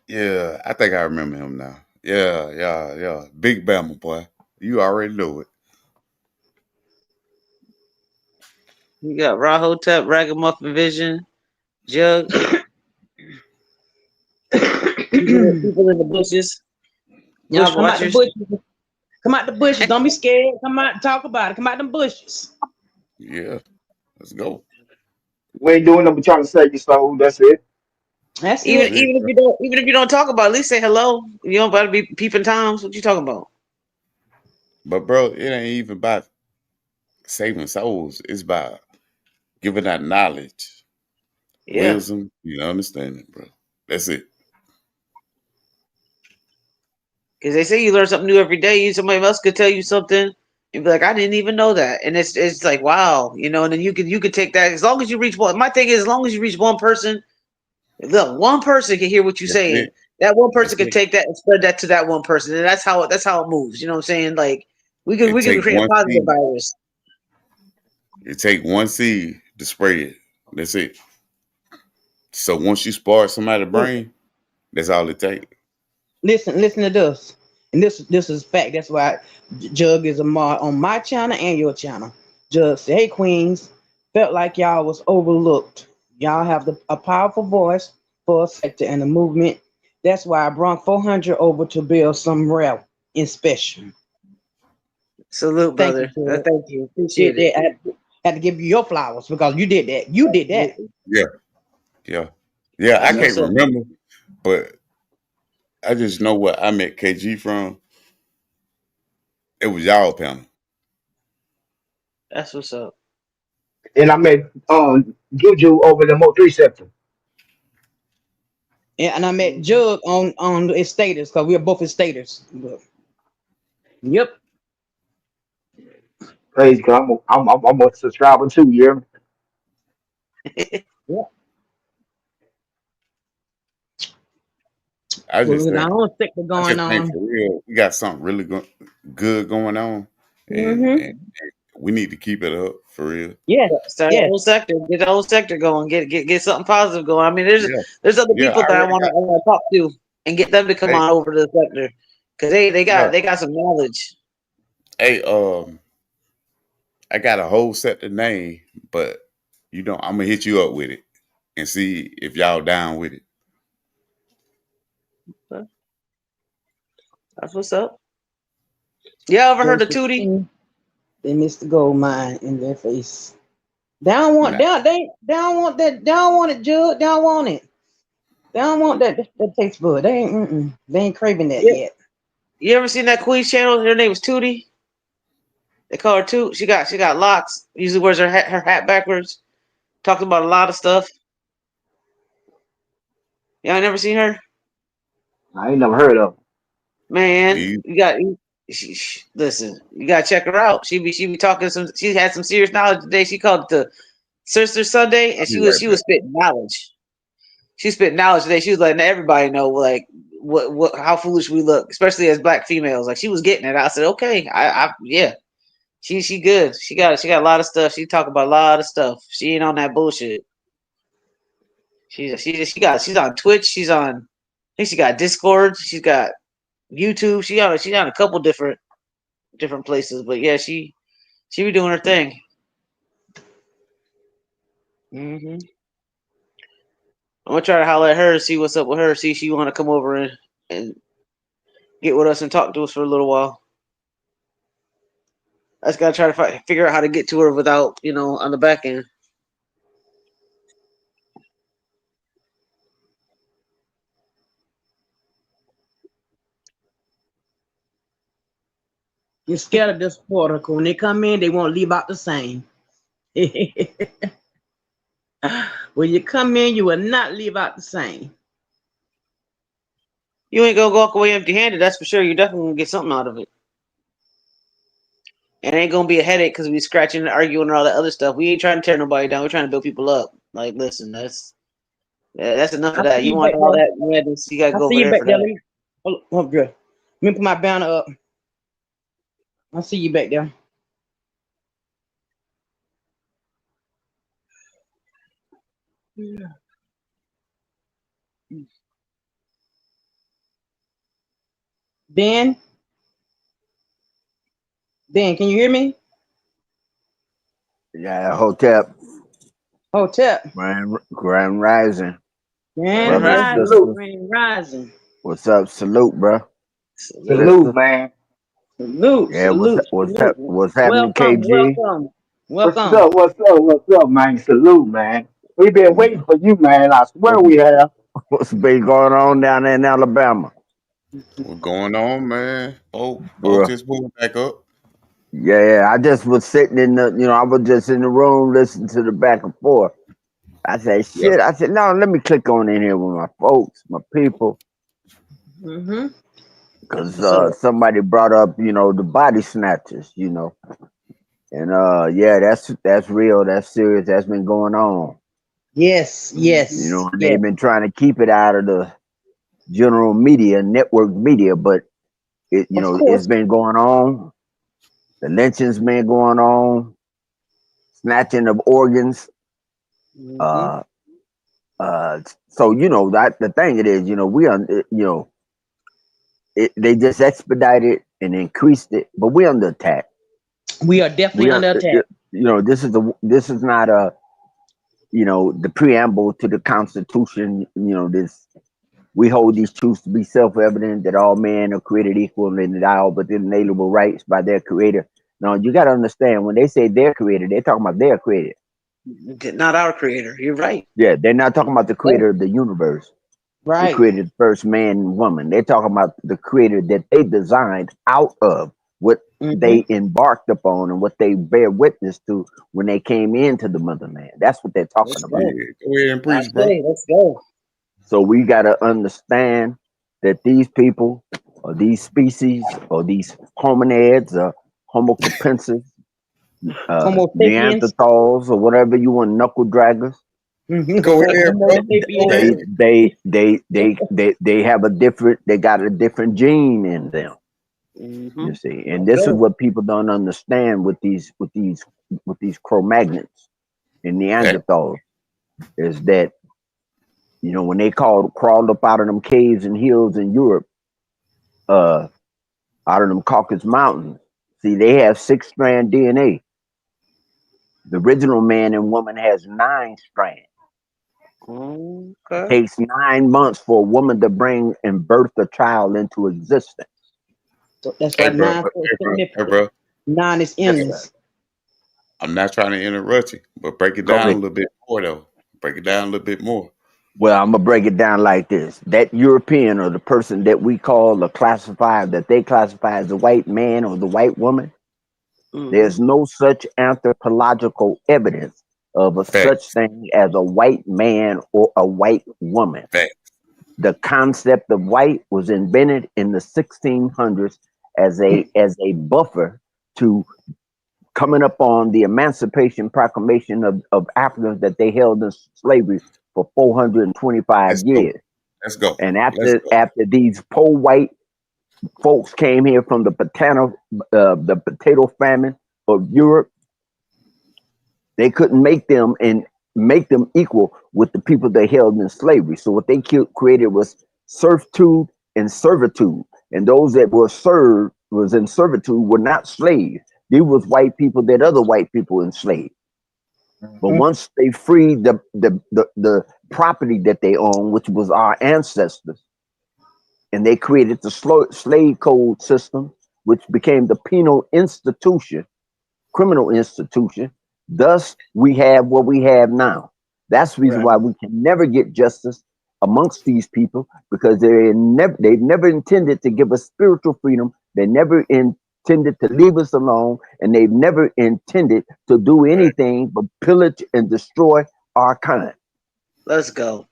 Yeah, I think I remember him now. Yeah. Big Bama boy. You already know it. You got Rahotep, Ragamuffin Vision, Jug. People in the bushes. Y'all Bush come out the watchers. bushes. Come out the bushes. Don't be scared. Come out and talk about it. Come out the bushes. Yeah. Let's go. We ain't doing nothing but trying to save your soul. That's it. That's Even it. That's it, even if bro. you don't talk about it, at least say hello. You don't gotta be peeping toms. What you talking about? But bro, it ain't even about saving souls. It's about giving that knowledge, Yeah. wisdom, understanding, bro. That's it. Because they say you learn something new every day. Somebody else could tell you something and be like, I didn't even know that. And it's like, wow, and then you could take that as long as you reach one. My thing is, as long as you reach one person, look, one person can hear what you're That's saying. it. That one That's person can it. take that and spread that to that one person, and that's how it moves. You know what I'm saying? Like It we can take create a one positive seed. virus. It take one seed to spread it. That's it. So once you spark somebody's brain, that's all it takes. Listen to this. And this is fact. That's why Jug is on my channel and your channel. Jug say, hey Queens, felt like y'all was overlooked. Y'all have a powerful voice for a sector and a movement. That's why I brought 400 over to build some rare and special. Salute, Thank you, brother. Jug. Thank you. Did Appreciate it. that. I had to give you your flowers because you did that. You did that. Yeah. Yeah. I That's Yeah. can't what's up. remember, but I just know where I met KG from. It was y'all panel. That's what's up. And I met Juju over the Mo3 sector. Yeah, and I met Jug on the estates because we are both estates. Yep. Crazy, cause I'm a subscriber too. Yeah. Yep. I Well, just look, think our own sector I going just think on. for real, we got something really good going on, Mm-hmm. and we need to keep it up for real. Yes. Start the Yes. whole sector. Get the whole sector going. Get something positive going. I mean, Yeah, there's other yeah. people I that I already want got. to talk to and get them to come Hey, on over to the sector because yeah. they got some knowledge. Hey, I got a whole set of name, but I'm gonna hit you up with it and see if y'all down with it. That's what's up. Y'all ever heard Those of Tootie? they missed the gold mine in their face. They don't want Nah, they don't want that. They don't want it, Jud. They don't want it. They don't want that taste bud. They ain't craving that Yeah. yet. You ever seen that Queen's channel? Her name is Tootie. They call her Toot. She got locks. Usually wears her hat backwards. Talks about a lot of stuff. Y'all never seen her? I ain't never heard of him. Man, you, listen. You gotta check her out. She be talking some. She had some serious knowledge today. She called it the Sister Sunday, I'll and be right she back. was spitting knowledge. She spit knowledge today. She was letting everybody know like what how foolish we look, especially as black females. Like she was getting it. I said, okay, I yeah. She good. She got a lot of stuff. She talk about a lot of stuff. She ain't on that bullshit. She's on Twitch. I think she got Discord. She's got YouTube. She on a couple different places. But yeah, she be doing her thing. I'm gonna try to holler at her, see what's up with her, see if she want to come over and get with us and talk to us for a little while. I just gotta try to figure out how to get to her without, on the back end. You're scared of this porter, 'cause when they come in, they won't leave out the same. When you come in, you will not leave out the same. You ain't gonna walk away empty-handed, that's for sure. You're definitely gonna get something out of it. And it ain't gonna be a headache because we scratching and arguing and all that other stuff. We ain't trying to tear nobody down. We're trying to build people up. Like, listen, that's enough I of that. see You you want back all there. that madness, you gotta I go see over you there back for there. that. Hold good. Let me put my banner up. I see you back there. Ben, can you hear me? Yeah, Hotep. Hotep. Grand Rising. Grand Brothers, Rising. sisters. Grand Rising. What's up? Salute, bro. Salute, Sisters. man. Salute, Yeah, salute, salute. what's happening, Welcome, KG? welcome, What's welcome. up? What's up, man? Salute, man. We've been waiting for you, man. I swear we have. What's been going on down there in Alabama? What's going on, man? Both Bro. just moving back up. Yeah, I just was sitting in I was just in the room listening to the back and forth. I said, shit. Yeah. I said, no, let me click on in here with my folks, my people. Mm-hmm. Because somebody brought up, the body snatchers, And yeah, that's real, that's serious, that's been going on. Yes, yes. They've been trying to keep it out of the general media, network media, but it's been going on. The lynching's been going on, snatching of organs. Mm-hmm. So that the thing it is, they just expedited and increased it, but we're under attack. We are definitely under attack. This is not a the preamble to the Constitution. We hold these truths to be self-evident that all men are created equal and endowed with inalienable rights by their Creator. Now you got to understand when they say their Creator, they're talking about their Creator, not our Creator. You're right. Yeah, they're not talking about the Creator of the universe. Right. Who created the first man and woman. They're talking about the Creator that they designed out of what they embarked upon and what they bear witness to when they came into the motherland. That's what they're talking about. Go ahead and preach, bro. Let's go. So we got to understand that these people or these species or these hominids or Homo capensis, Homo sapiens, Neanderthals or whatever you want, knuckle draggers. Go ahead, bro. They have they got a different gene in them. You see, and this is what people don't understand with these Cro-Magnets and Neanderthals is that when they crawled up out of them caves and hills in Europe, out of them Caucasus Mountains. See, they have 6-strand DNA. The original man and woman has 9 strands. Okay. It takes 9 months for a woman to bring and birth a child into existence. So that's why bro. 9 is endless. I'm not trying to interrupt you, but break it down a little bit more, though. Break it down a little bit more. Well, I'm gonna break it down like this: that European or the person that we call or classify that they classify as the white man or the white woman, there's no such anthropological evidence of such thing as a white man or a white woman. The concept of white was invented in the 1600s as a buffer to coming up on the Emancipation Proclamation of Africans that they held in slavery for 425 years. Let's go. And after these poor white folks came here from the potato famine of Europe, they couldn't make them equal with the people they held in slavery. So what they created was serftude and servitude. And those that were served was in servitude were not slaves. These was white people that other white people enslaved. But once they freed the property that they own, which was our ancestors, and they created the slave code system, which became the penal institution, criminal institution. Thus, we have what we have now. That's the reason why we can never get justice amongst these people, because they've never intended to give us spiritual freedom. They never intended to leave us alone, and they've never intended to do anything but pillage and destroy our kind. Let's go.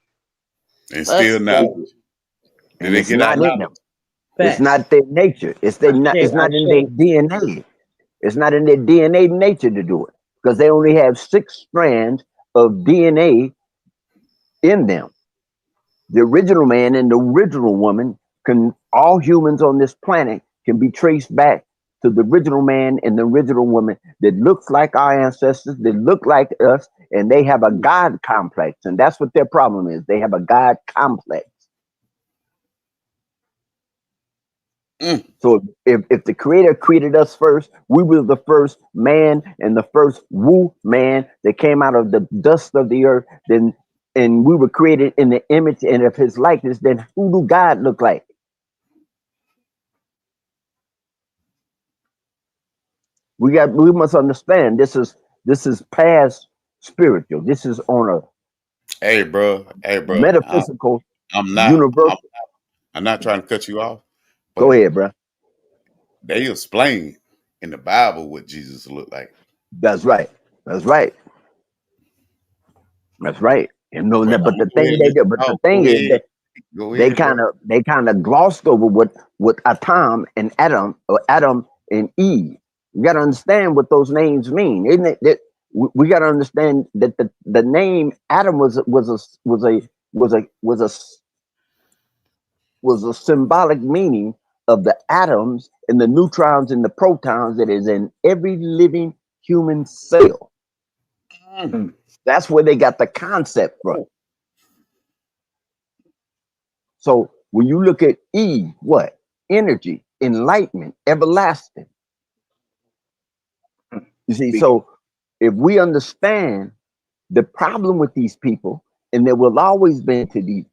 And still knowledge. Did And they it's get our not in knowledge? them. It's not their nature. It's in their DNA. It's not in their DNA nature to do it, because they only have 6 strands of DNA in them. The original man and the original woman all humans on this planet can be traced back to the original man and the original woman that looks like our ancestors, that look like us, and they have a God complex. And that's what their problem is. They have a God complex. So if the creator created us first, we were the first man and the first woo man that came out of the dust of the earth, then and we were created in the image and of his likeness, then who do God look like? We must understand this is past spiritual. This is on a Hey, bro. metaphysical I'm not universal. I'm not trying to cut you off. Go ahead, bro. They explain in the Bible what Jesus looked like. That's right. That's right. That's right. And no, but the thing is that they kind of glossed over what Adam and Adam, or Adam and Eve. You got to understand what those names mean, isn't it? That we got to understand that the name Adam was a symbolic meaning of the atoms and the neutrons and the protons that is in every living human cell. That's where they got the concept from. So when you look at E, what? Energy, enlightenment, everlasting. You see, so if we understand the problem with these people, and there will always be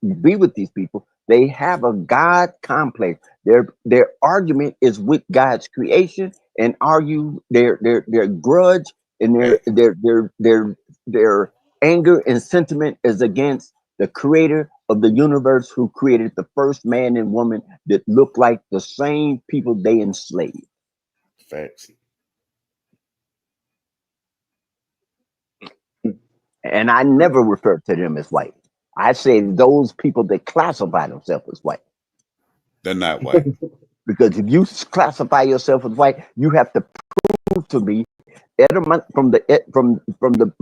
with these people, they have a God complex. Their argument is with God's creation, and argue their grudge and their anger and sentiment is against the creator of the universe, who created the first man and woman that look like the same people they enslaved. Facts. And I never refer to them as white. I say those people that classify themselves as white. They're not white. Because if you classify yourself as white, you have to prove to me from the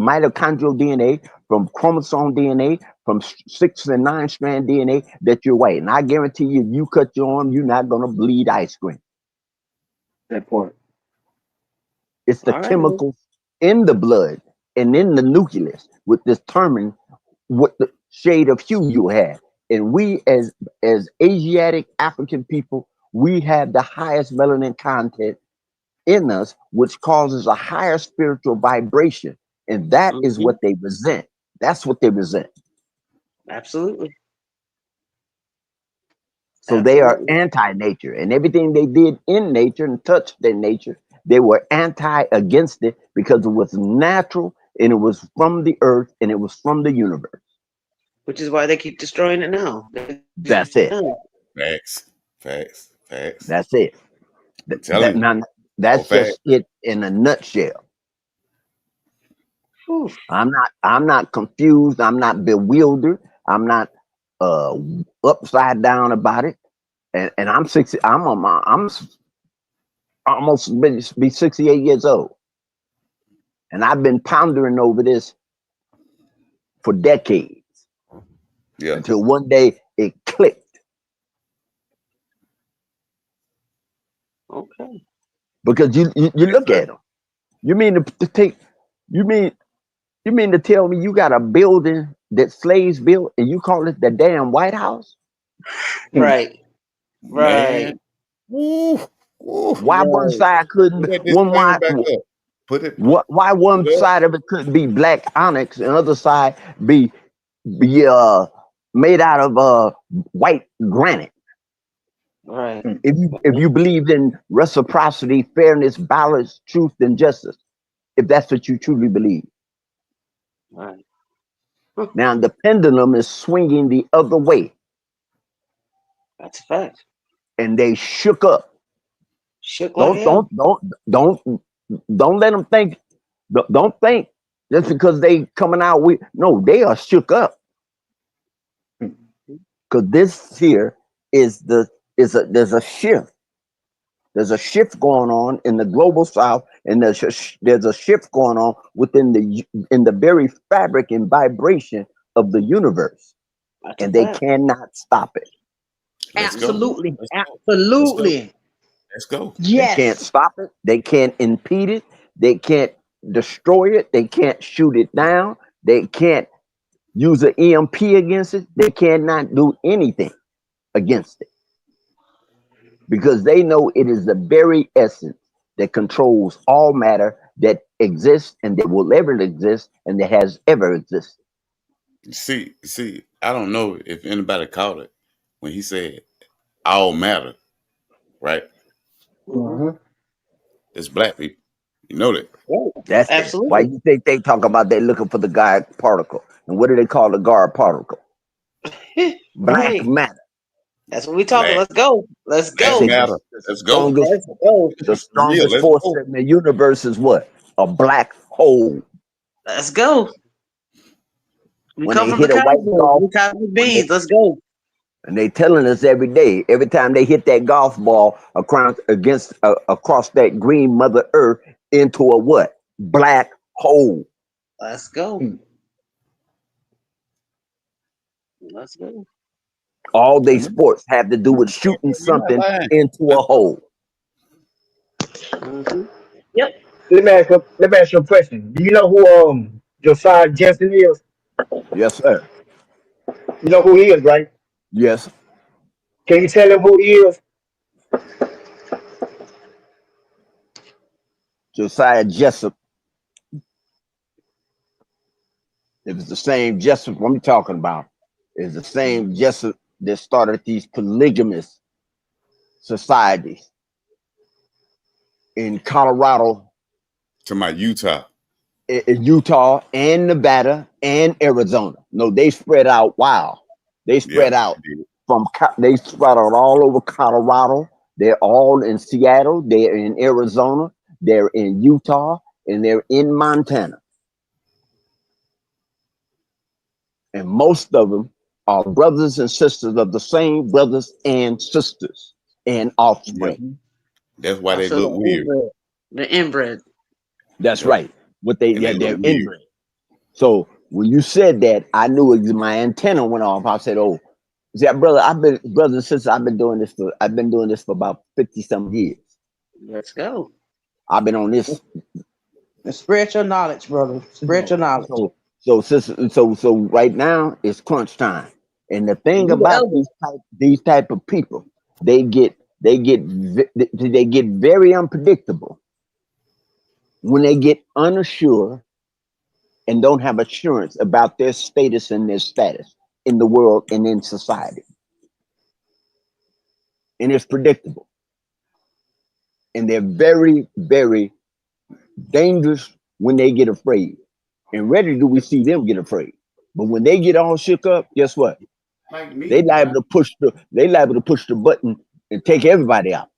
mitochondrial DNA, from chromosome DNA, from 6 and 9 strand DNA that you're white. And I guarantee you, if you cut your arm, you're not going to bleed ice cream. That part. It's the chemicals in the blood and in the nucleus would determine what the shade of hue you have. And we as Asiatic African people, we have the highest melanin content in us, which causes a higher spiritual vibration. And that is what they resent. That's what they resent. Absolutely. So they are anti-nature, and everything they did in nature and touched their nature, they were against it, because it was natural and it was from the earth and it was from the universe. Which is why they keep destroying it now. That's it. Facts. That's it. That's just it in a nutshell. I'm not confused. I'm not bewildered. I'm not upside down about it. And I'm 60. I'm almost be 68 years old, and I've been pondering over this for decades. Yeah. Until one day it clicked. Okay. Because you look at them. You mean to take? You mean to tell me you got a building that slaves built and you call it the damn White House? Right. Man. Woo. Why one side couldn't? This Why back up. Put it. Why one Well, side of it couldn't be black onyx and the other side be made out of white granite? Right. If you believe in reciprocity, fairness, balance, truth, and justice, if that's what you truly believe. Right. Now the pendulum is swinging the other way, That's a fact. and they shook up. Shook like Don't hell. don't let them think. Don't think just because they coming out with no, they are shook up because this here is there's a shift. There's a shift going on in the global south, and there's a shift going on within the very fabric and vibration of the universe, That's a and they fact. cannot stop it. let's go. Absolutely. Let's go. Absolutely. Let's go. They can't Yes. stop it. They can't impede it. They can't destroy it. They can't shoot it down. They can't use an EMP against it. They cannot do anything against it because they know it is the very essence that controls all matter that exists and that will ever exist and that has ever existed. See, I don't know if anybody caught it when he said all matter, right? Mhm. It's black people. You know that. That's why Absolutely. you think they talk about they looking for the God particle. And what do they call the God particle? Black Right. matter. That's what we talking. Black, Let's go. Let's black I go. say matter. Let's go. Let's go. the Yeah, strongest let's force go. in the universe is what? A black hole. Let's go. We When come they from the hit a white cosmos. golf, We cosmic when they beings. Let's go. and they telling us every day, every time they hit that golf ball across that green Mother Earth into a what? Black hole. Let's go. Let's go. All they sports have to do with shooting You're not something lying. into a hole. Mm-hmm. Yep. Let me ask you a question. Do you know who Josiah Jensen is? Yes, sir. You know who he is, right? Yes. Can you tell him who he is? Josiah Jessup. It was the same Jessup I'm talking about. It's the same Jessup that started these polygamous societies in Colorado, To my Utah. in Utah, and Nevada, and Arizona. No, they spread out wild. They Yeah, spread out they did. they spread out all over Colorado. They're all in Seattle. They're in Arizona. They're in Utah, and they're in Montana. And most of them are brothers and sisters of the same brothers and sisters and Yep. offspring. That's why they So look the weird. inbred. The inbred. That's Yep. right. What they And they they're look weird. inbred. So when you said that, I knew my antenna went off. I said, "Oh, see, brothers and sisters, I've been doing this for about 50 some years. Let's go. I've been on this. The spiritual knowledge, brother. Spiritual knowledge. So right now it's crunch time. And the thing You the about elder. these type of people, they get very unpredictable when they get unsure and don't have assurance about their status and their status in the world and in society. And it's predictable. And they're very, very dangerous when they get afraid. And rarely do we see them get afraid. But when they get all shook up, guess what? Like me, They liable man. to push the button and take everybody out.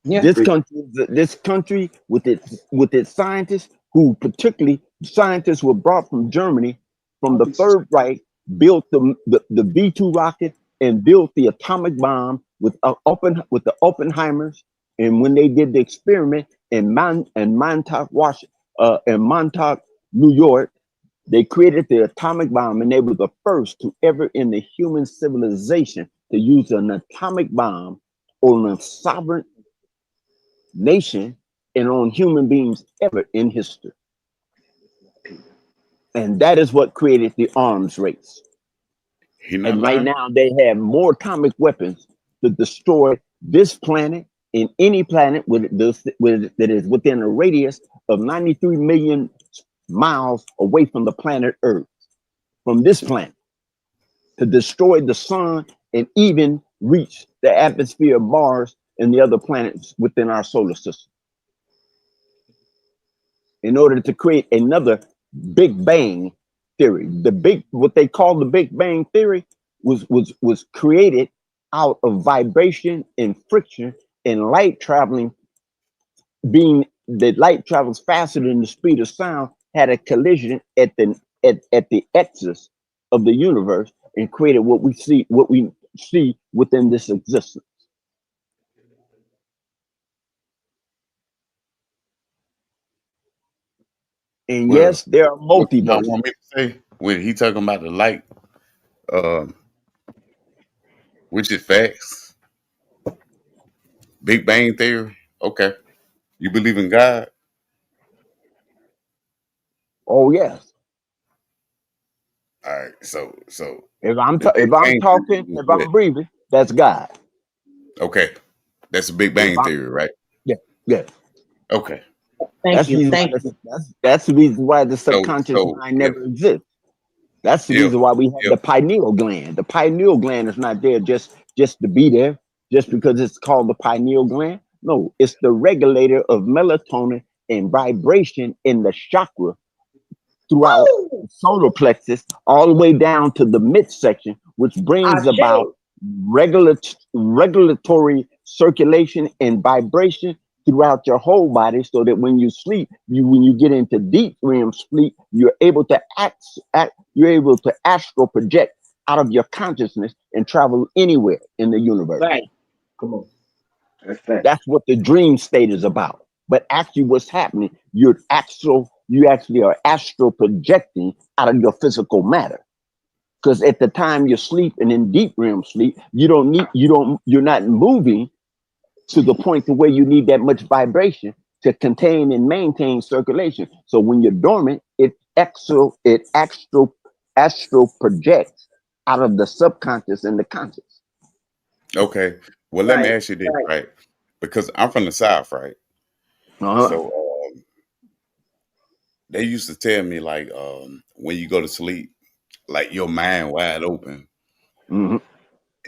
Yeah. This country with its scientists, who particularly scientists were brought from Germany, from the Third Reich, built the V2 rocket and built the atomic bomb with the Oppenheimers. And when they did the experiment in Montauk, New York, they created the atomic bomb, and they were the first to ever in the human civilization to use an atomic bomb on a sovereign nation and on human beings ever in history. And that is what created the arms race. He not And right lying. now they have more atomic weapons to destroy this planet in any planet that is within a radius of 93 million miles away from the planet Earth, from this planet, to destroy the sun and even reach the atmosphere of Mars and the other planets within our solar system, in order to create another Big Bang theory. What they call the Big Bang theory was created out of vibration and friction and light traveling, being that light travels faster than the speed of sound, had a collision at the axis of the universe and created what we see within this existence. And Well, yes, there are what you might multiverses. want me to say when he talking about the light, um, which is facts, Big Bang theory. Okay, you believe in God? Oh yes. All right. So If I'm the Big Bang talking, theory is if what? I'm breathing, that's God. Okay, that's the Big If Bang I'm theory, right? yeah, yeah. Okay. That's the reason why that's the reason why the subconscious So mind if never exists. That's the reason why we have the pineal gland. The pineal gland is not there just to be there, just because it's called the pineal gland. No, it's the regulator of melatonin and vibration in the chakra throughout the solar plexus, all the way down to the midsection, which brings about regulatory circulation and vibration throughout your whole body, so that when you sleep, when you get into deep REM sleep, you're able to astral project out of your consciousness and travel anywhere in the universe. Right. Come on. That's what the dream state is about. But actually what's happening, you actually are astral projecting out of your physical matter. Because at the time you're sleeping in deep REM sleep, you're not moving to the point to where you need that much vibration to contain and maintain circulation. So when you're dormant, it astral projects out of the subconscious and the conscious. Okay. Well, let me ask you this, right? Because I'm from the South, right? So they used to tell me, like, when you go to sleep, like your mind wide open,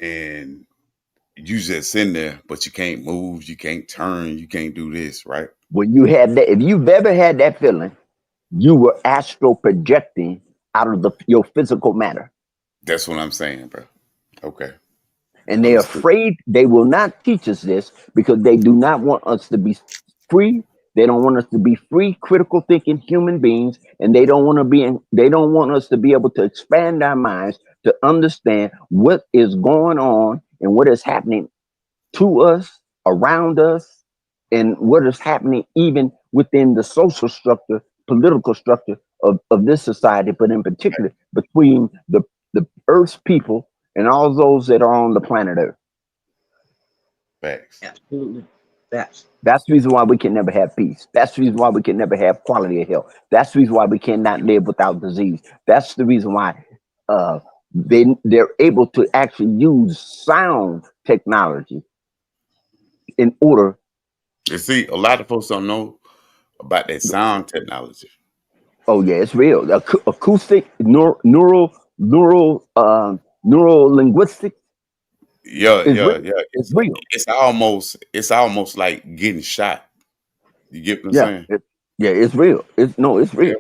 and you just sitting there, but you can't move, you can't turn, you can't do this, right? When you had that, if you've ever had that feeling, you were astral projecting out of your physical matter. That's what I'm saying, bro. Okay. And they're afraid they will not teach us this because they do not want us to be free. They don't want us to be free, critical thinking human beings, and they don't want us to be able to expand our minds to understand what is going on and what is happening to us, around us, and what is happening even within the social structure, political structure of this society, but in particular between the Earth's people and all those that are on the planet Earth. Facts. Absolutely. That's the reason why we can never have peace. That's the reason why we can never have quality of health. That's the reason why we cannot live without disease. That's the reason why they're able to actually use sound technology in order. You see, a lot of folks don't know about that sound technology. Oh yeah, it's real. Acoustic, neuro linguistic. Yeah. It's real. It's almost like getting shot. You get what I'm Yeah, saying? it's real. It's real.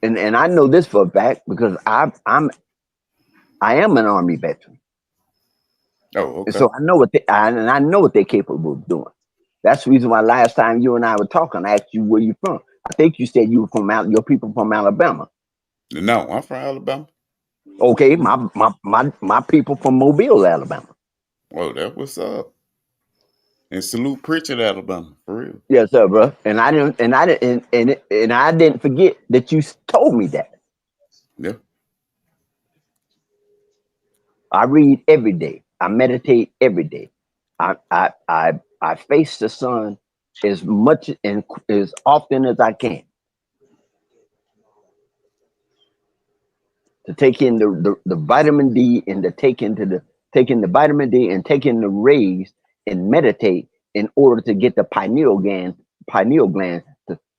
Yeah. And I know this for a fact because I am an Army veteran. Oh, okay. And so I know I know what they're capable of doing. That's the reason why last time you and I were talking, I asked you where you from. I think you said you were from your people from Alabama. No, I'm from Alabama. Okay, my people from Mobile, Alabama. Well, that what's up. And salute Pritchard, Alabama, for real. Yes, sir, bro. And I didn't forget that you told me that. Yeah. I read every day. I meditate every day. I face the sun as much and as often as I can to take in the vitamin D and to take in the vitamin D and take in the rays and meditate in order to get the pineal gland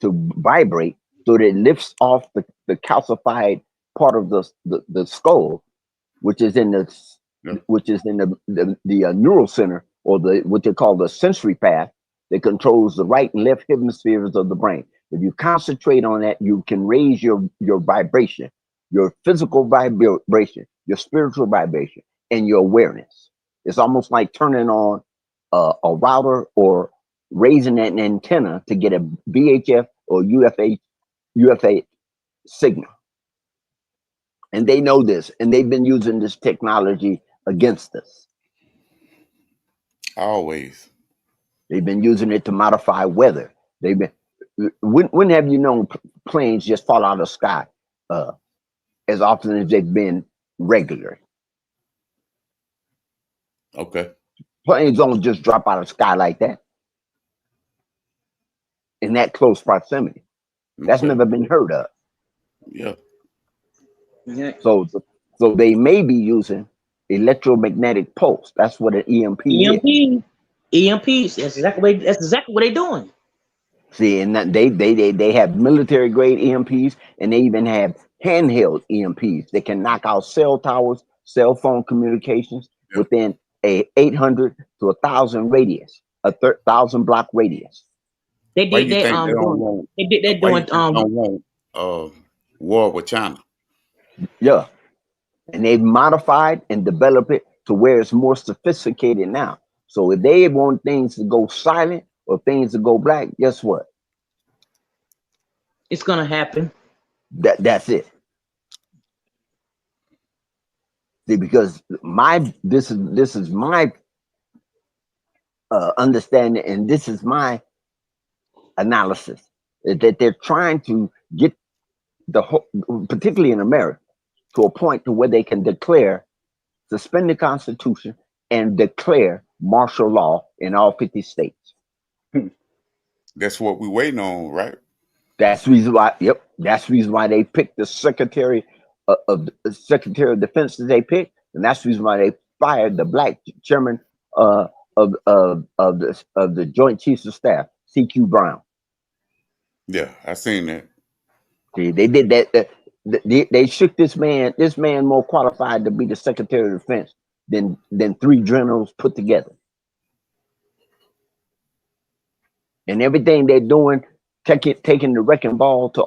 to vibrate, so that it lifts off the calcified part of the skull, which is in the neural center, or what they call the sensory path that controls the right and left hemispheres of the brain. If you concentrate on that, you can raise your vibration, your physical vibration, your spiritual vibration, and your awareness. It's almost like turning on a router or raising an antenna to get a VHF or UFA signal. And they know this, and they've been using this technology against us. Always. They've been using it to modify weather. They've been. When have you known planes just fall out of the sky as often as they've been regular? Okay. Planes don't just drop out of the sky like that in that close proximity. That's never been heard of. Yeah. So they may be using electromagnetic pulse. That's what an EMP is. EMPs. That's exactly what they're doing. See, and that they have military grade EMPs, and they even have handheld EMPs that can knock out cell towers, cell phone communications within a 800 to 1,000 radius, 1,000 block radius. Why you think they don't want war with China? Yeah, and they've modified and developed it to where it's more sophisticated now. So if they want things to go silent or things to go black, guess what? It's gonna happen. That's it. See, because this is my understanding, and this is my analysis, that they're trying to get the whole, particularly in America, to a point to where they can suspend the Constitution and declare martial law in all 50 states. That's what we're waiting on, right? That's the reason why. Yep, that's the reason why they picked the Secretary of Defense that they picked, and that's the reason why they fired the black chairman of the Joint Chiefs of Staff, C.Q. Brown. Yeah, I seen that. See, they did that. They shook this man. This man more qualified to be the Secretary of Defense than 3 generals put together. And everything they're doing, taking the wrecking ball to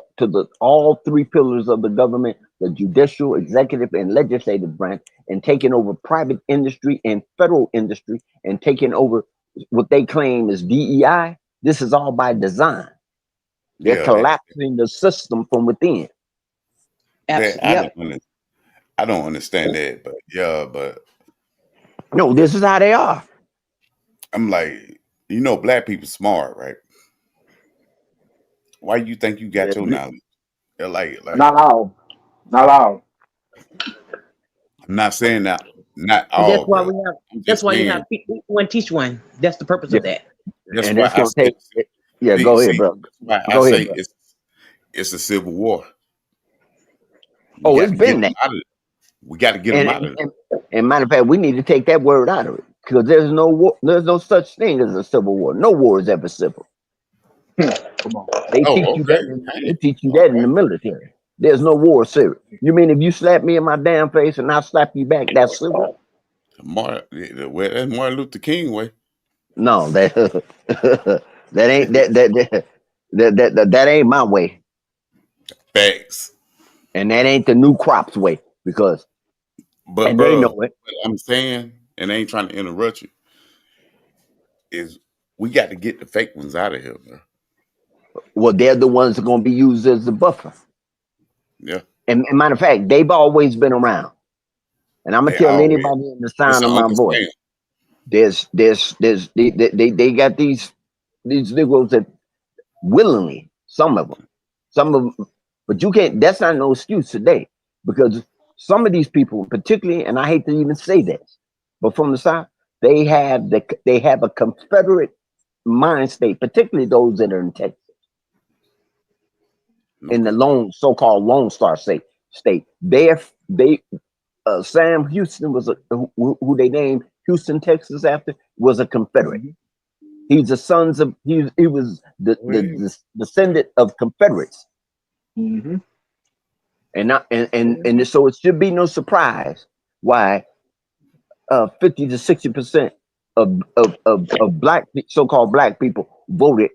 all 3 pillars of the government, the judicial, executive, and legislative branch, and taking over private industry and federal industry, and taking over what they claim is DEI. This is all by design. They're collapsing the system from within. I don't understand that, but no, this is how they are. I'm like, black people smart, right? Why you think you got your knowledge? Like not all. I'm not saying that not all. That's why we have. That's why you have people one teach one. That's the purpose of that. That's why I say. Yeah, go ahead, bro. That's why I say it's a civil war. It's been that. We got to get them out of it. And matter of fact, we need to take that word out of it, because there's no war, there's no such thing as a civil war. No war is ever civil. Come on. They teach you that in the military. There's no war civil. You mean if you slap me in my damn face and I slap you back, that's civil? That's Martin Luther King way. No, that ain't my way. Facts. And that ain't the new crops way, because they know it. What I'm saying, and I ain't trying to interrupt you, is we got to get the fake ones out of here, bro. Well, they're the ones that are going to be used as the buffer. Yeah. And matter of fact, they've always been around. And I'm gonna tell anybody in the sound of my voice, they got these Negroes that willingly, some of them, but you can't. That's not no excuse today, because some of these people, particularly, and I hate to even say this, but from the South, they have a Confederate mind state, particularly those that are in Texas, in the so-called Lone Star state. Sam Houston was who they named Houston, Texas after, was a Confederate. He's the sons of he was the descendant of Confederates. Mm-hmm. And so it should be no surprise why 50 to 60% of black so-called black people voted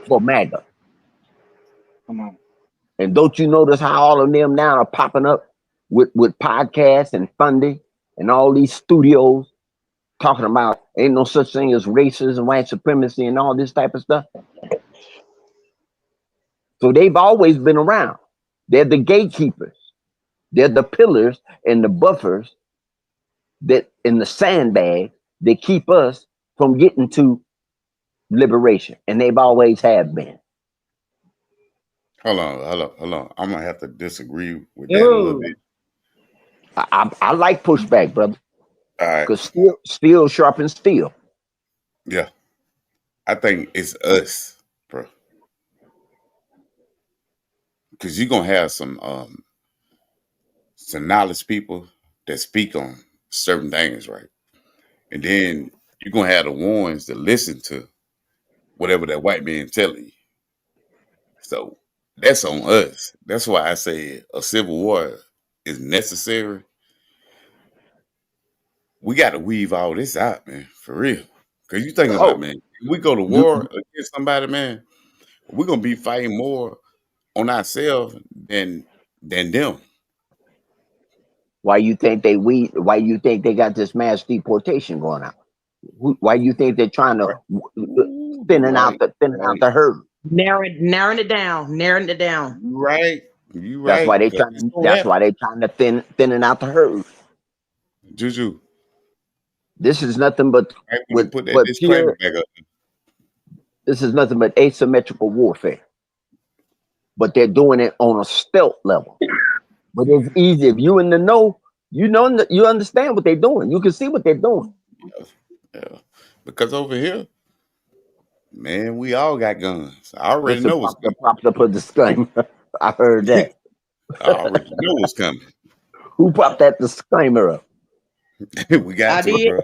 for MAGA. Come on. And don't you notice how all of them now are popping up with podcasts and funding and all these studios talking about ain't no such thing as racism, white supremacy, and all this type of stuff. So they've always been around. They're the gatekeepers. They're the pillars and the buffers that in the sandbag that keep us from getting to liberation. And they've always have been. Hold on. I'm gonna have to disagree with that a little bit. I like pushback, brother. All right. Because steel sharpens steel. Yeah. I think it's us, bro. Because you're gonna have some knowledge people that speak on certain things, right? And then you're gonna have the ones that listen to whatever that white man telling you. So that's on us. That's why I say a civil war is necessary. We got to weave all this out, man, for real. Because you think about, man, if we go to war against somebody, man, we're gonna be fighting more on ourselves than them. Why you think why you think they got this mass deportation going on? Why you think they're trying to thinning out the herd? Narrowing it down. Right. You right. That's why they trying to thinning out the herd. Juju. This is nothing but put that disclaimer back up. This is nothing but asymmetrical warfare. But they're doing it on a stealth level. But it's easy if you in the know, you understand what they're doing. You can see what they're doing. Yeah. Because over here, man, we all got guns. I already know what's coming. Popped up a disclaimer. I heard that. I already know what's coming. Who popped that disclaimer up? We got to, bro.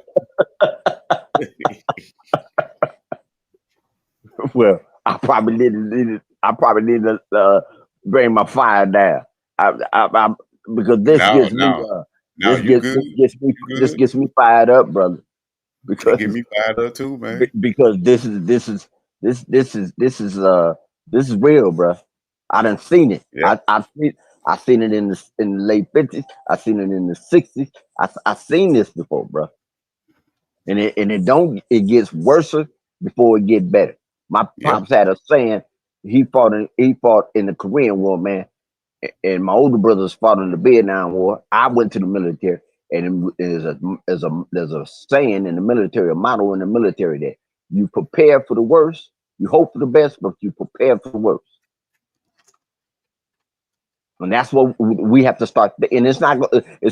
Well, I probably need to bring my fire down. Because this gets me fired up, brother. Because get me fired up too, man. Because this is real, bro. I done seen it. Yeah. I seen it in the late 50s. I seen it in the 60s. I seen this before, bro. And it gets worse before it get better. My pops had a saying. He fought in the Korean War, man. And my older brothers fought in the Vietnam War. I went to the military, and there's a saying in the military, a motto in the military that you prepare for the worst, you hope for the best, but you prepare for the worst. And that's what we have to start. And it's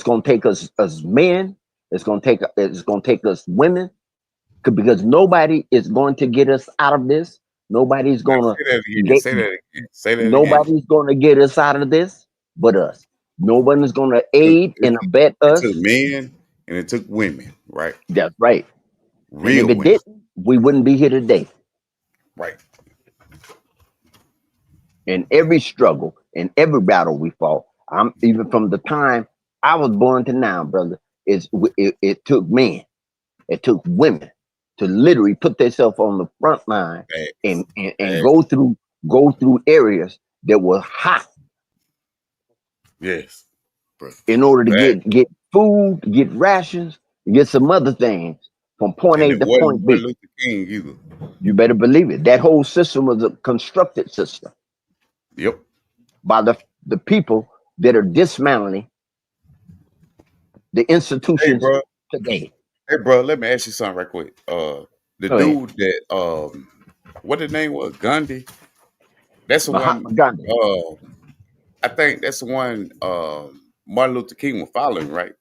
going to take us as men. It's going to take us women, because nobody is going to get us out of this. Nobody's going to say that nobody's going to get us out of this but us. Nobody's going to aid and abet us. It took men and it took women, right? That's right. Real and if it didn't, we wouldn't be here today. Right. In every struggle, in every battle we fought, even from the time I was born to now, brother, it took men, it took women to literally put themselves on the front line and go through areas that were hot. Yes. In order to get food, get rations, get some other things from point A to point B. Luther King either. You better believe it. That whole system was a constructed system. Yep. By the people that are dismantling the institutions today. Hey, bro, let me ask you something right quick. The dude that what the name was, Gandhi. That's the one. Gandhi. I think that's the one Martin Luther King was following, right?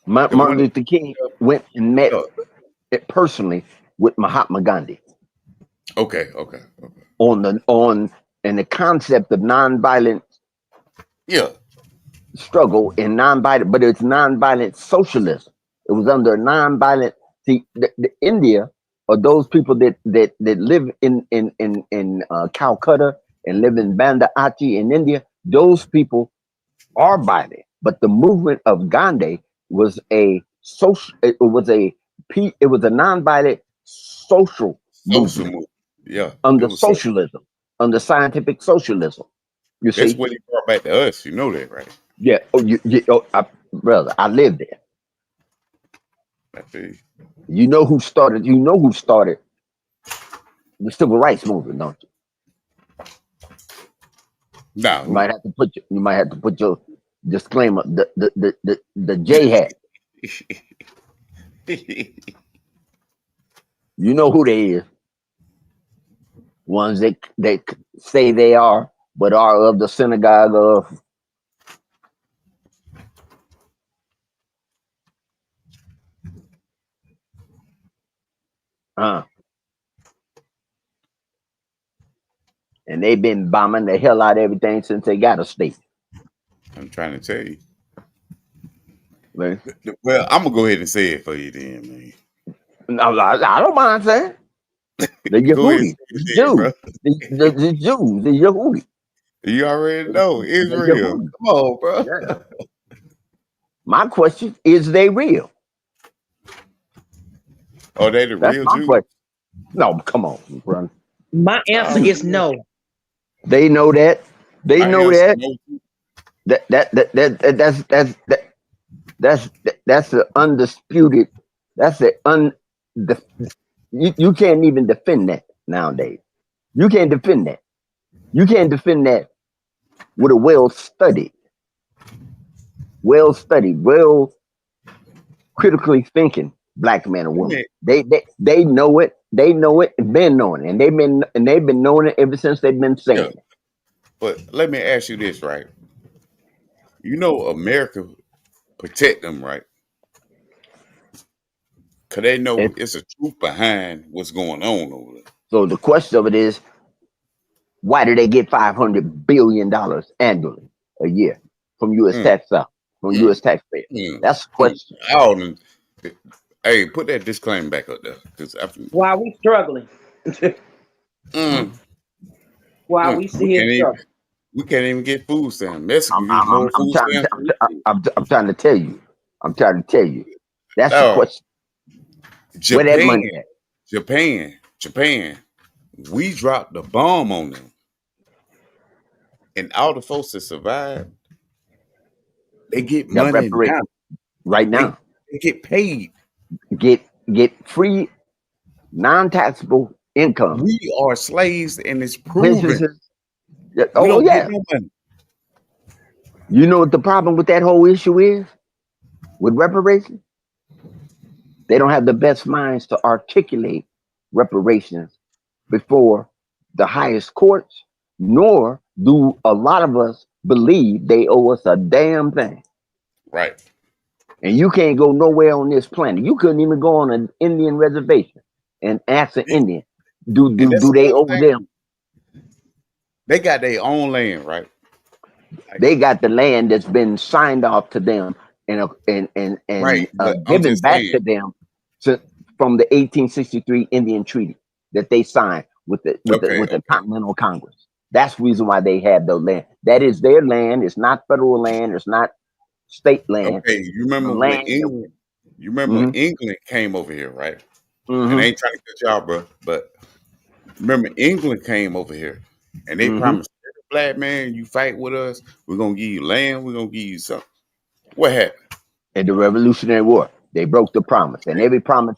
Martin Luther King went and met personally with Mahatma Gandhi. Okay. On the concept of nonviolent struggle and nonviolent, but it's nonviolent socialism. It was under a nonviolent. See, the India or those people that live in Calcutta and live in Banda Aceh in India, those people are violent. But the movement of Gandhi was a social. It was a nonviolent social Social movement move. Yeah, it under was social. socialism, under scientific socialism. You That's see? what he brought back to us. You know that, right? Yeah. Brother, I lived there. I feel you. You know who started? You know who started the civil rights movement, don't you? Nah, You might have to put your disclaimer. The J hat. You know who they is. Ones that say they are, but are of the synagogue of. And they've been bombing the hell out of everything since they got a state. I'm trying to tell you. Man. Well, I'm gonna go ahead and say it for you then, man. No, I don't mind saying. The Go ahead and Yehudi, say the it then, Jews, bro. the Jews, the Yehudi. You already know The Israel. Yehudi. Come on, bro. Yeah. My question is: they real? Are they the That's real my Jews? question. No, come on, bro. My answer is no. They know that. They My know answer, that. That's the undisputed. That's you can't even defend that nowadays. You can't defend that. You can't defend that with a well studied, well critically thinking black man or woman. They know it. They know it and been knowing it. And they've been knowing it ever since they've been saying it. But let me ask you this, right? You know America protect them, right? Cause they know it's a truth behind what's going on over there. So the question of it is, why do they get $500 billion annually a year from U.S. U.S. taxpayers? That's the question. Hey, put that disclaimer back up there, because Why are we struggling? Why we sit here struggling? We can't even get food stamps. Mexicans get I'm more food stamps. I'm trying to tell you. I'm trying to tell you. That's the question. Where that money at? Japan. We dropped the bomb on them, and all the folks that survived, they get money now. Right now. They get paid. Get free, non-taxable income. We are slaves, and it's proven. Businesses. We don't get no money. You know what the problem with that whole issue is? With reparations? They don't have the best minds to articulate reparations before the highest courts, nor do a lot of us believe they owe us a damn thing. Right. And you can't go nowhere on this planet. You couldn't even go on an Indian reservation and ask an Indian, do they owe them? They got their own land, right? They got the land that's been signed off to them and given back to them from the 1863 Indian Treaty that they signed with the Continental Congress. That's the reason why they have the land. That is their land. It's not federal land. It's not state land. Okay, you remember when England? You remember when England came over here, right? And I ain't trying to cut y'all, bro, but remember England came over here, and they promised every black man you fight with us, we're gonna give you land, we're gonna give you something. What happened? In the Revolutionary War, they broke the promise, and every promise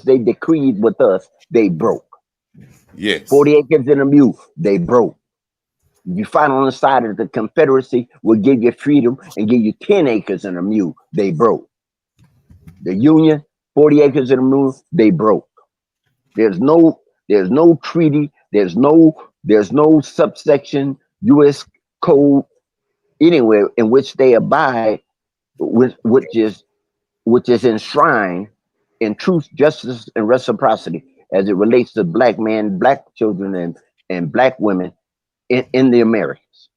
they decreed with us, they broke. Yes. 40 acres and a mule, they broke. If you fight on the side of the Confederacy, will give you freedom and give you 10 acres and a mule, they broke. The Union, 40 acres and a mule, they broke. There's no treaty, there's no subsection U.S. code anywhere in which they abide, which is enshrined in truth, justice, and reciprocity as it relates to black men, black children, and black women in the Americas,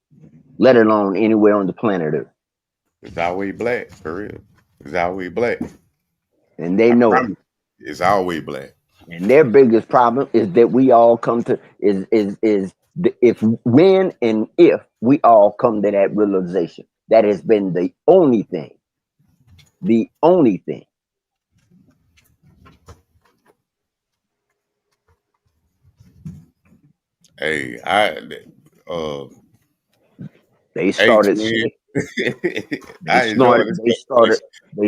let alone anywhere on the planet Earth. It's always black, for real. It's always black. And they know it. It's always black. And their biggest problem is that we all come to if when and if we all come to that realization. That has been the only thing. The only thing. Hey, They H started man. they I enjoy this conversation.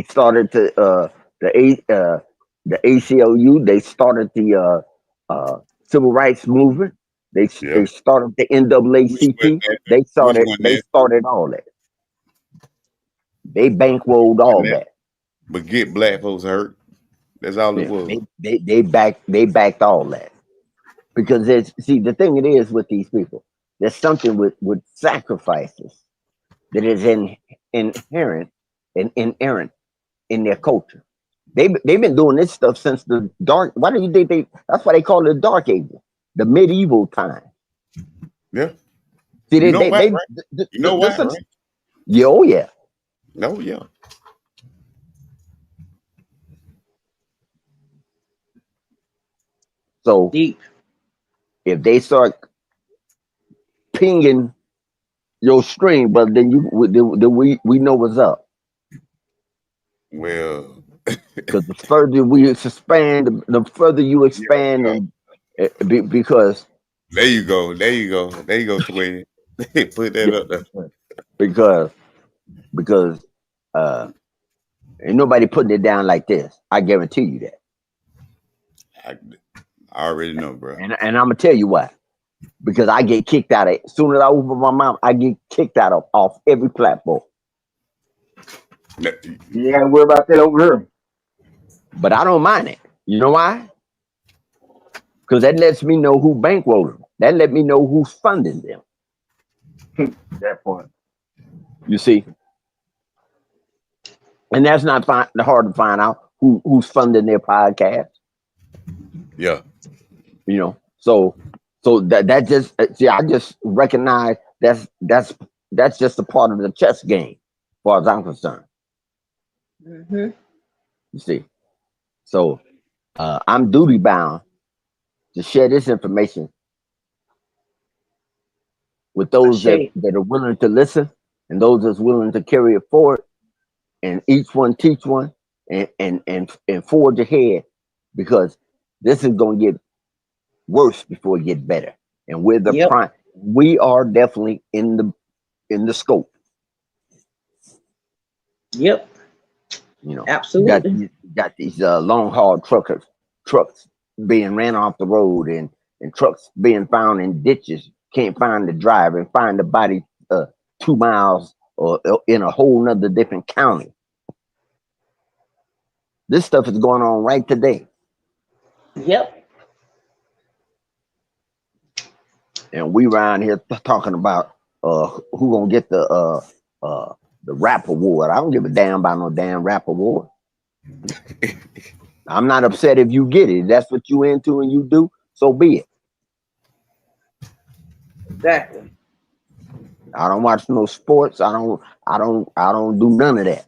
started to the ACLU, they started the civil rights movement. They Yeah. started the NAACP. They started all that. They bankrolled all that. But get black folks hurt. That's all it Yeah, was. they backed all that. Because the thing it is with these people, there's something with sacrifices that is inherent and inerrant in their culture. They've been doing this stuff since the dark. Why do you think that's why they call it the dark ages, the medieval time. Yeah. See, You know why, right? You know why, right? Yeah, oh yeah. No, yeah. So deep. If they start pinging your stream, but then we know what's up. Well, because the further we expand, the further you expand, and because there you go, twin. Put that up there. Because ain't nobody putting it down like this. I guarantee you that. I already know, bro. And I'm gonna tell you why. Because I get kicked out of. As soon as I open my mouth, I get kicked out of off every platform. You gotta worry about that over here. But I don't mind it. You know why? Because that lets me know who bankrolling them. That let me know who's funding them. That part. You see? And that's not hard to find out who's funding their podcast. Yeah. You know, so that just I just recognize that's just a part of the chess game, as far as I'm concerned. Mm-hmm. You see, so I'm duty bound to share this information with those that are willing to listen and those that's willing to carry it forward, and each one teach one and forge ahead, because this is going to get worse before it get better. And we're the prime. We are definitely in the scope. Yep. You know, absolutely. You got these long haul trucks being ran off the road, and trucks being found in ditches. Can't find the driver and find the body 2 miles or in a whole nother different county. This stuff is going on right today. Yep. And we around here talking about who gonna get the rap award. I don't give a damn about no damn rap award. I'm not upset if you get it. If that's what you into and you do, so be it. Exactly. I don't watch no sports. I don't do none of that.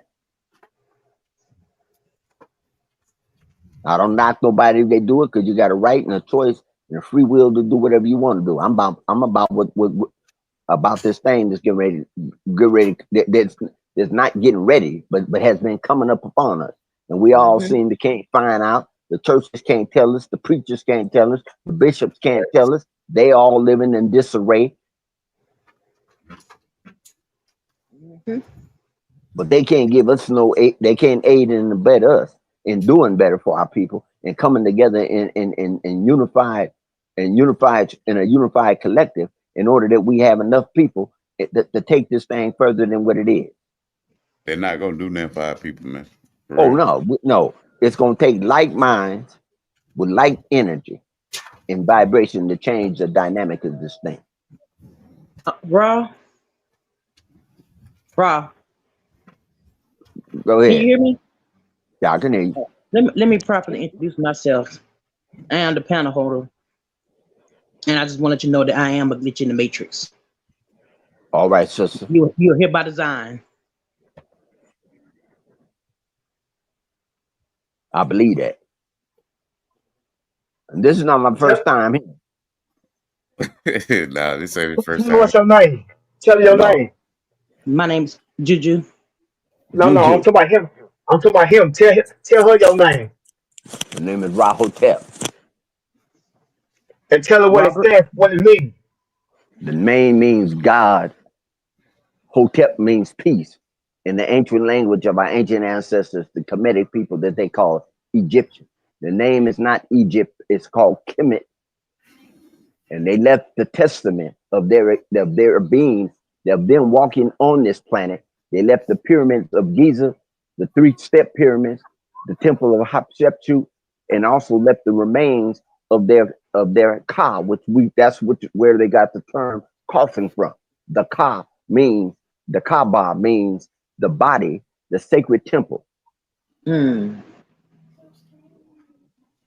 I don't knock nobody if they do it, because you got a right and a choice and a free will to do whatever you want to do. I'm about what about this thing that's getting ready. That's not getting ready, but has been coming up upon us, and we all seem to can't find out. The churches can't tell us. The preachers can't tell us. The bishops can't tell us. They all living in disarray. But they can't give us no aid. They can't aid and abet us in doing better for our people and coming together in unified in a unified collective, in order that we have enough people to take this thing further than what it is. They're not gonna do nothing for our people, man. Oh no! It's gonna take like minds with like energy and vibration to change the dynamic of this thing. Raw. Go ahead. Can you hear me? Yeah, I can hear you. Let me properly introduce myself. I am the panel holder, and I just want to let you know that I am a glitch in the matrix. All right, sister. You're here by design. I believe that. And this is not my first time here. Nah, this ain't the first Tell me what's time. your name. Tell me your No, name. My name's Juju. No, I'm Juju. talking about him. I'm talking about him. Tell her your name The name is Rahotep. and tell her what it Robert. stands, what it means. The name means God. Hotep means peace. In the ancient language of our ancient ancestors, the Kemetic people that they call Egyptian. The name is not Egypt, it's called Kemet. And they left the testament of their being, of them walking on this planet. They left the pyramids of Giza, the 3-step pyramids, the temple of Hatshepsut, and also left the remains of their Ka, where they got the term coffin from. The Ka means the Kaaba means the body, the sacred temple.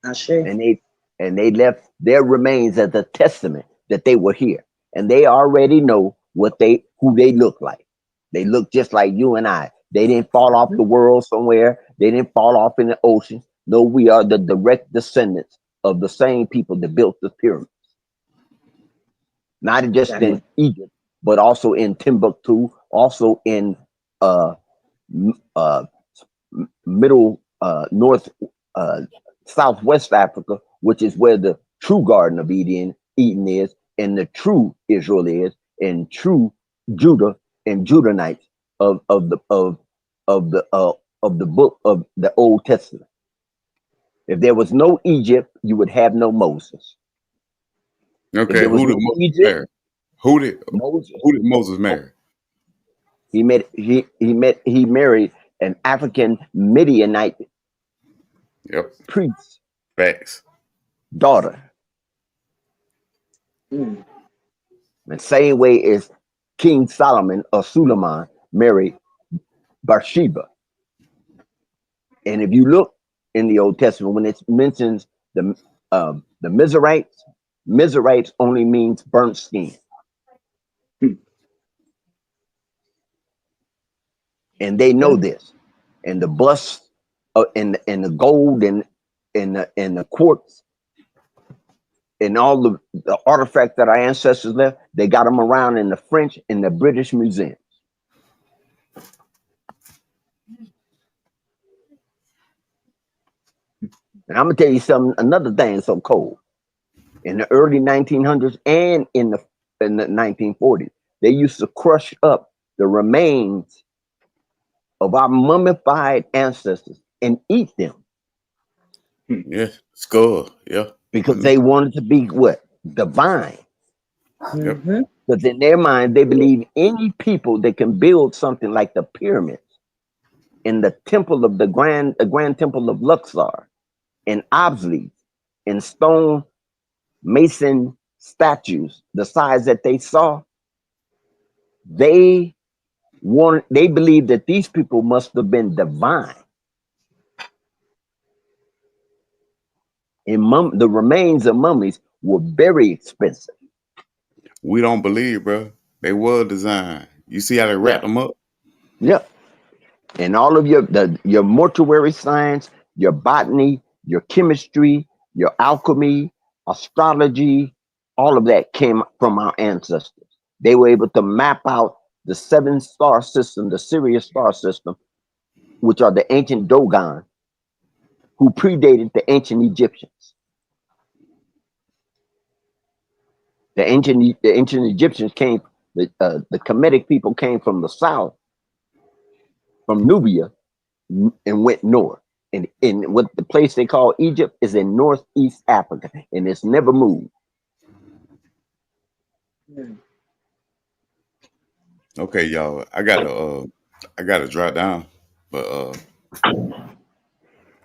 Ashe. And they left their remains as a testament that they were here. And they already know who they look like. They look just like you and I. They didn't fall off the world somewhere. They didn't fall off in the ocean. No, we are the direct descendants of the same people that built the pyramids. Not just in Egypt, but also in Timbuktu, also in middle southwest Africa, which is where the true Garden of Eden is, and the true Israel is, and true Judah and Judanites of the book of the Old Testament. If there was no Egypt, you would have no Moses. Okay, If there was who did no Moses Egypt, marry? Who did Moses marry? He married an African Midianite priest Facts. daughter. The same way as King Solomon or Suleiman married Bathsheba. And if you look in the Old Testament, when it mentions the Mizrahites only means burnt skin. And they know this. And the bust and the gold and the quartz and all the artifacts that our ancestors left, they got them around in the French and the British museums. And I'm gonna tell you another thing so cold. In the early 1900s and in the 1940s, they used to crush up the remains of our mummified ancestors and eat them. Yeah, skull. Yeah. Because they wanted to be what? Divine. Mm-hmm. Because in their mind, they believe any people that can build something like the pyramids in the temple of the grand temple of Luxor and Obslete and stone mason statues, the size that they saw, they believed that these people must have been divine. And the remains of mummies were very expensive. We don't believe, bro. They were designed. You see how they wrap them up? Yep. And all of your mortuary science, your botany, your chemistry, your alchemy, astrology, all of that came from our ancestors. They were able to map out the 7-star system, the Sirius star system, which are the ancient Dogon, who predated the ancient Egyptians. The ancient Egyptians came, the Kemetic people came from the south, from Nubia, and went north. And in what the place they call Egypt is in northeast Africa, and it's never moved. Okay, y'all. I gotta drop down. But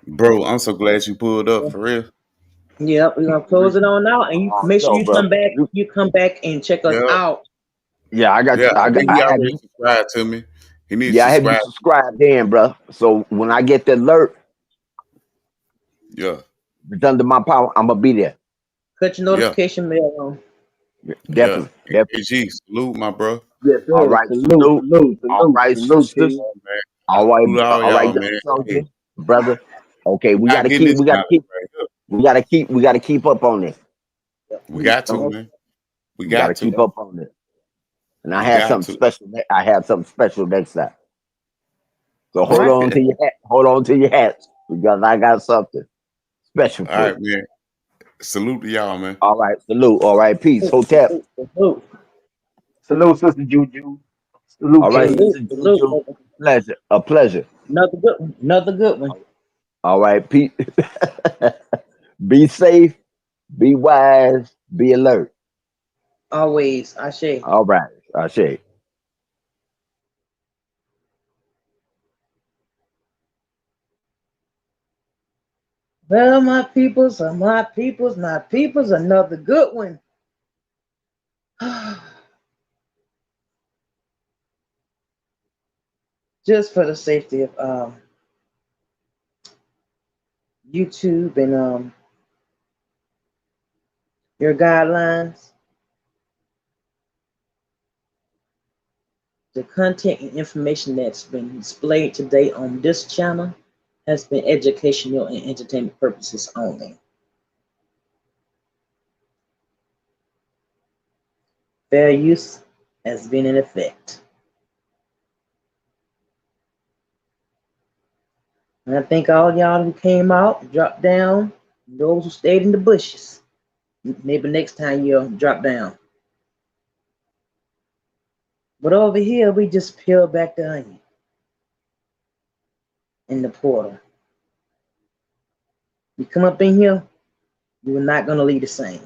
bro, I'm so glad you pulled up for real. Yep, we're gonna close it on out, and you make sure Yo, you bro. come back. You come back and check us Yeah. out. Yeah, I think he have already you. subscribed to me. He needs Yeah, to I have you subscribe. subscribed in, bro. So when I get the alert, Yeah. it's under my power, I'm gonna be there. Cut your notification bell on. Definitely. Yeah. AG, salute, my bro. Yes, All sir. right, Salute, salute, all salute, right, salute to sisters. you. All right, Salute all y'all, man. soldier, Hey, brother. Okay, we not gotta getting keep this knowledge right here. We gotta keep up on this. We got to, man. We gotta got to keep up on it. And I We have got something to. special. I have something special next time. So All hold right. on to your hat. Hold on to your hats because I got something special All for right, you. man. Salute to y'all, man. All right, salute. All right, peace. Hotep. Salute, Sister Juju. Salute, All right, King. Sister Juju. Pleasure. A pleasure. Another good one. Another good one. All right, Pete. Be safe. Be wise. Be alert. Always, Ashe. All right, Ashe. Well, my peoples, another good one. Just for the safety of YouTube and your guidelines, the content and information that's been displayed today on this channel has been educational and entertainment purposes only. Fair use has been in effect. And I thank all y'all who came out, dropped down, those who stayed in the bushes. Maybe next time you'll drop down. But over here, we just peel back the onion in the portal. You come up in here, you're not going to leave the same.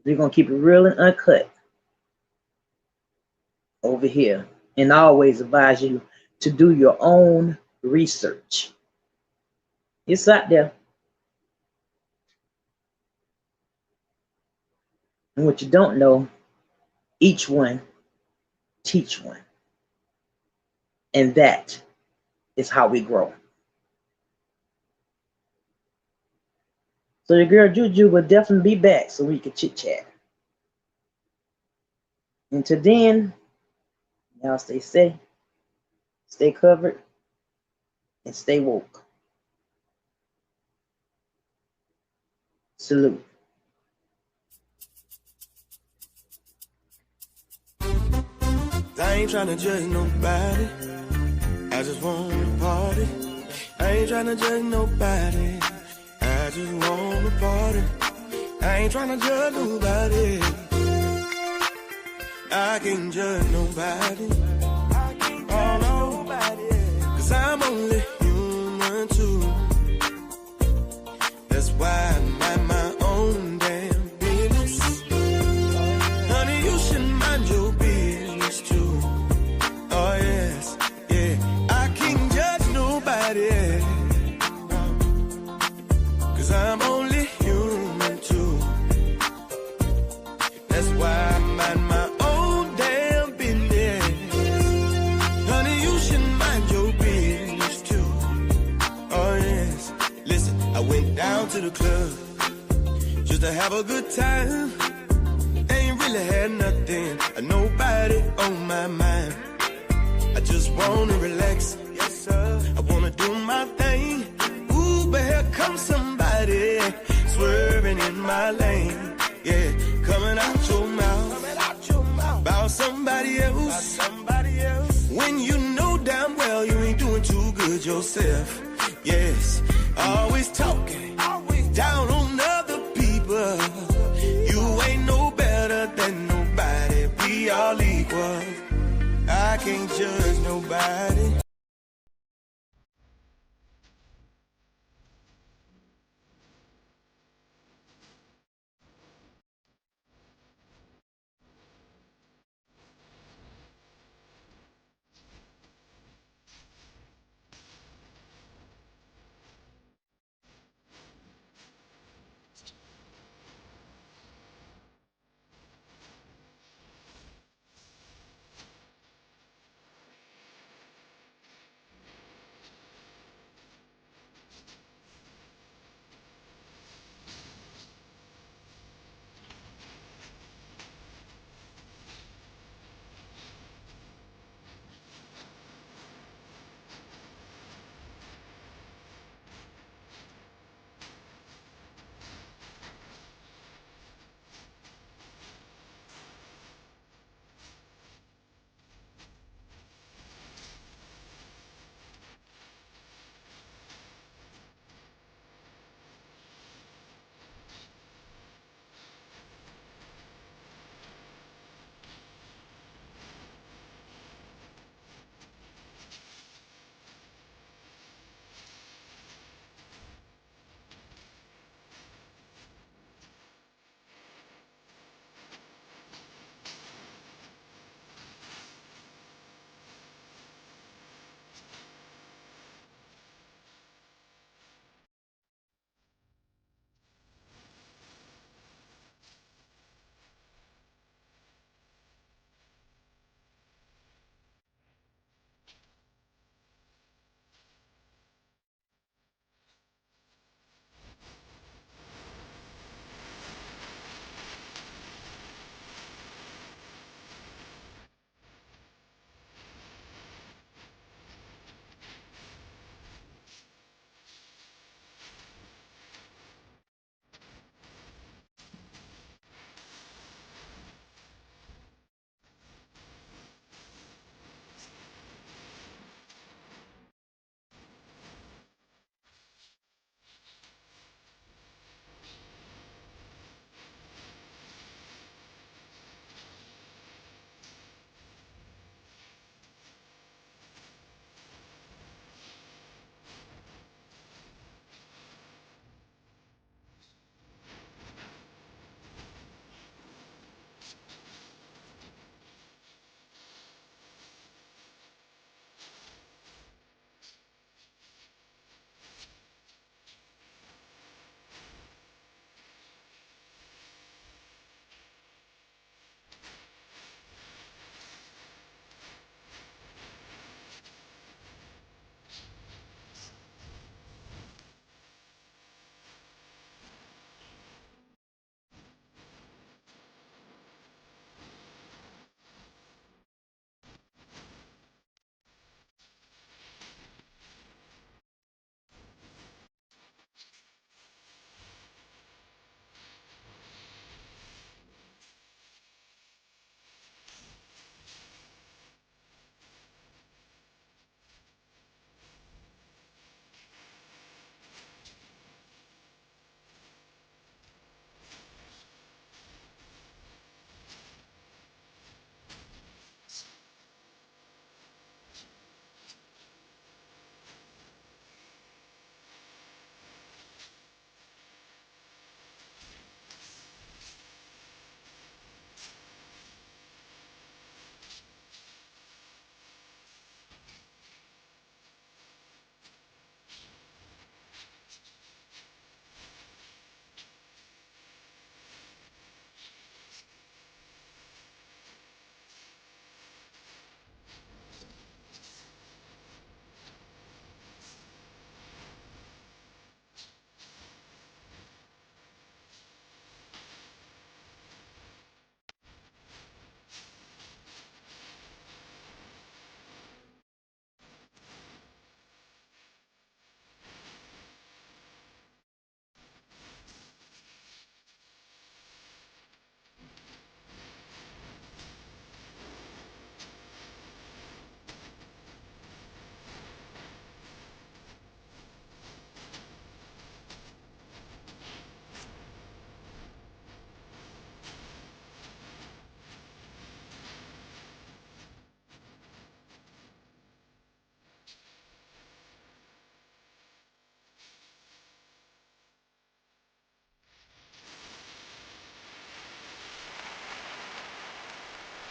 We're going to keep it real and uncut over here. And I always advise you to do your own research. It's out there. And what you don't know, each one teach one. And that is how we grow. So your girl Juju will definitely be back so we can chit chat. Until then, y'all stay safe, stay covered, and stay woke. Salute. I ain't tryna judge nobody. I just wanna party. I ain't tryna judge nobody. I just wanna party. I ain't tryna judge nobody. I can't judge nobody. Oh no, 'cause I'm only human too. That's why I mind my own damn business. Honey, you should mind your business too. Oh yes, yeah. I can't judge nobody. 'Cause I'm only human too. That's why I mind my own damn business. Honey, you should mind your business too. Oh yes. Listen, I went down to the club just to have a good time. Ain't really had nothing, nobody on my mind. I just wanna relax, yes sir. I wanna do my thing. Ooh, but here comes somebody swerving in my lane. Yeah, coming out your mouth about somebody else. When you know damn well you ain't doing too good yourself. Yes, always talking down on other people. You ain't no better than nobody. We all equal. I can't judge nobody.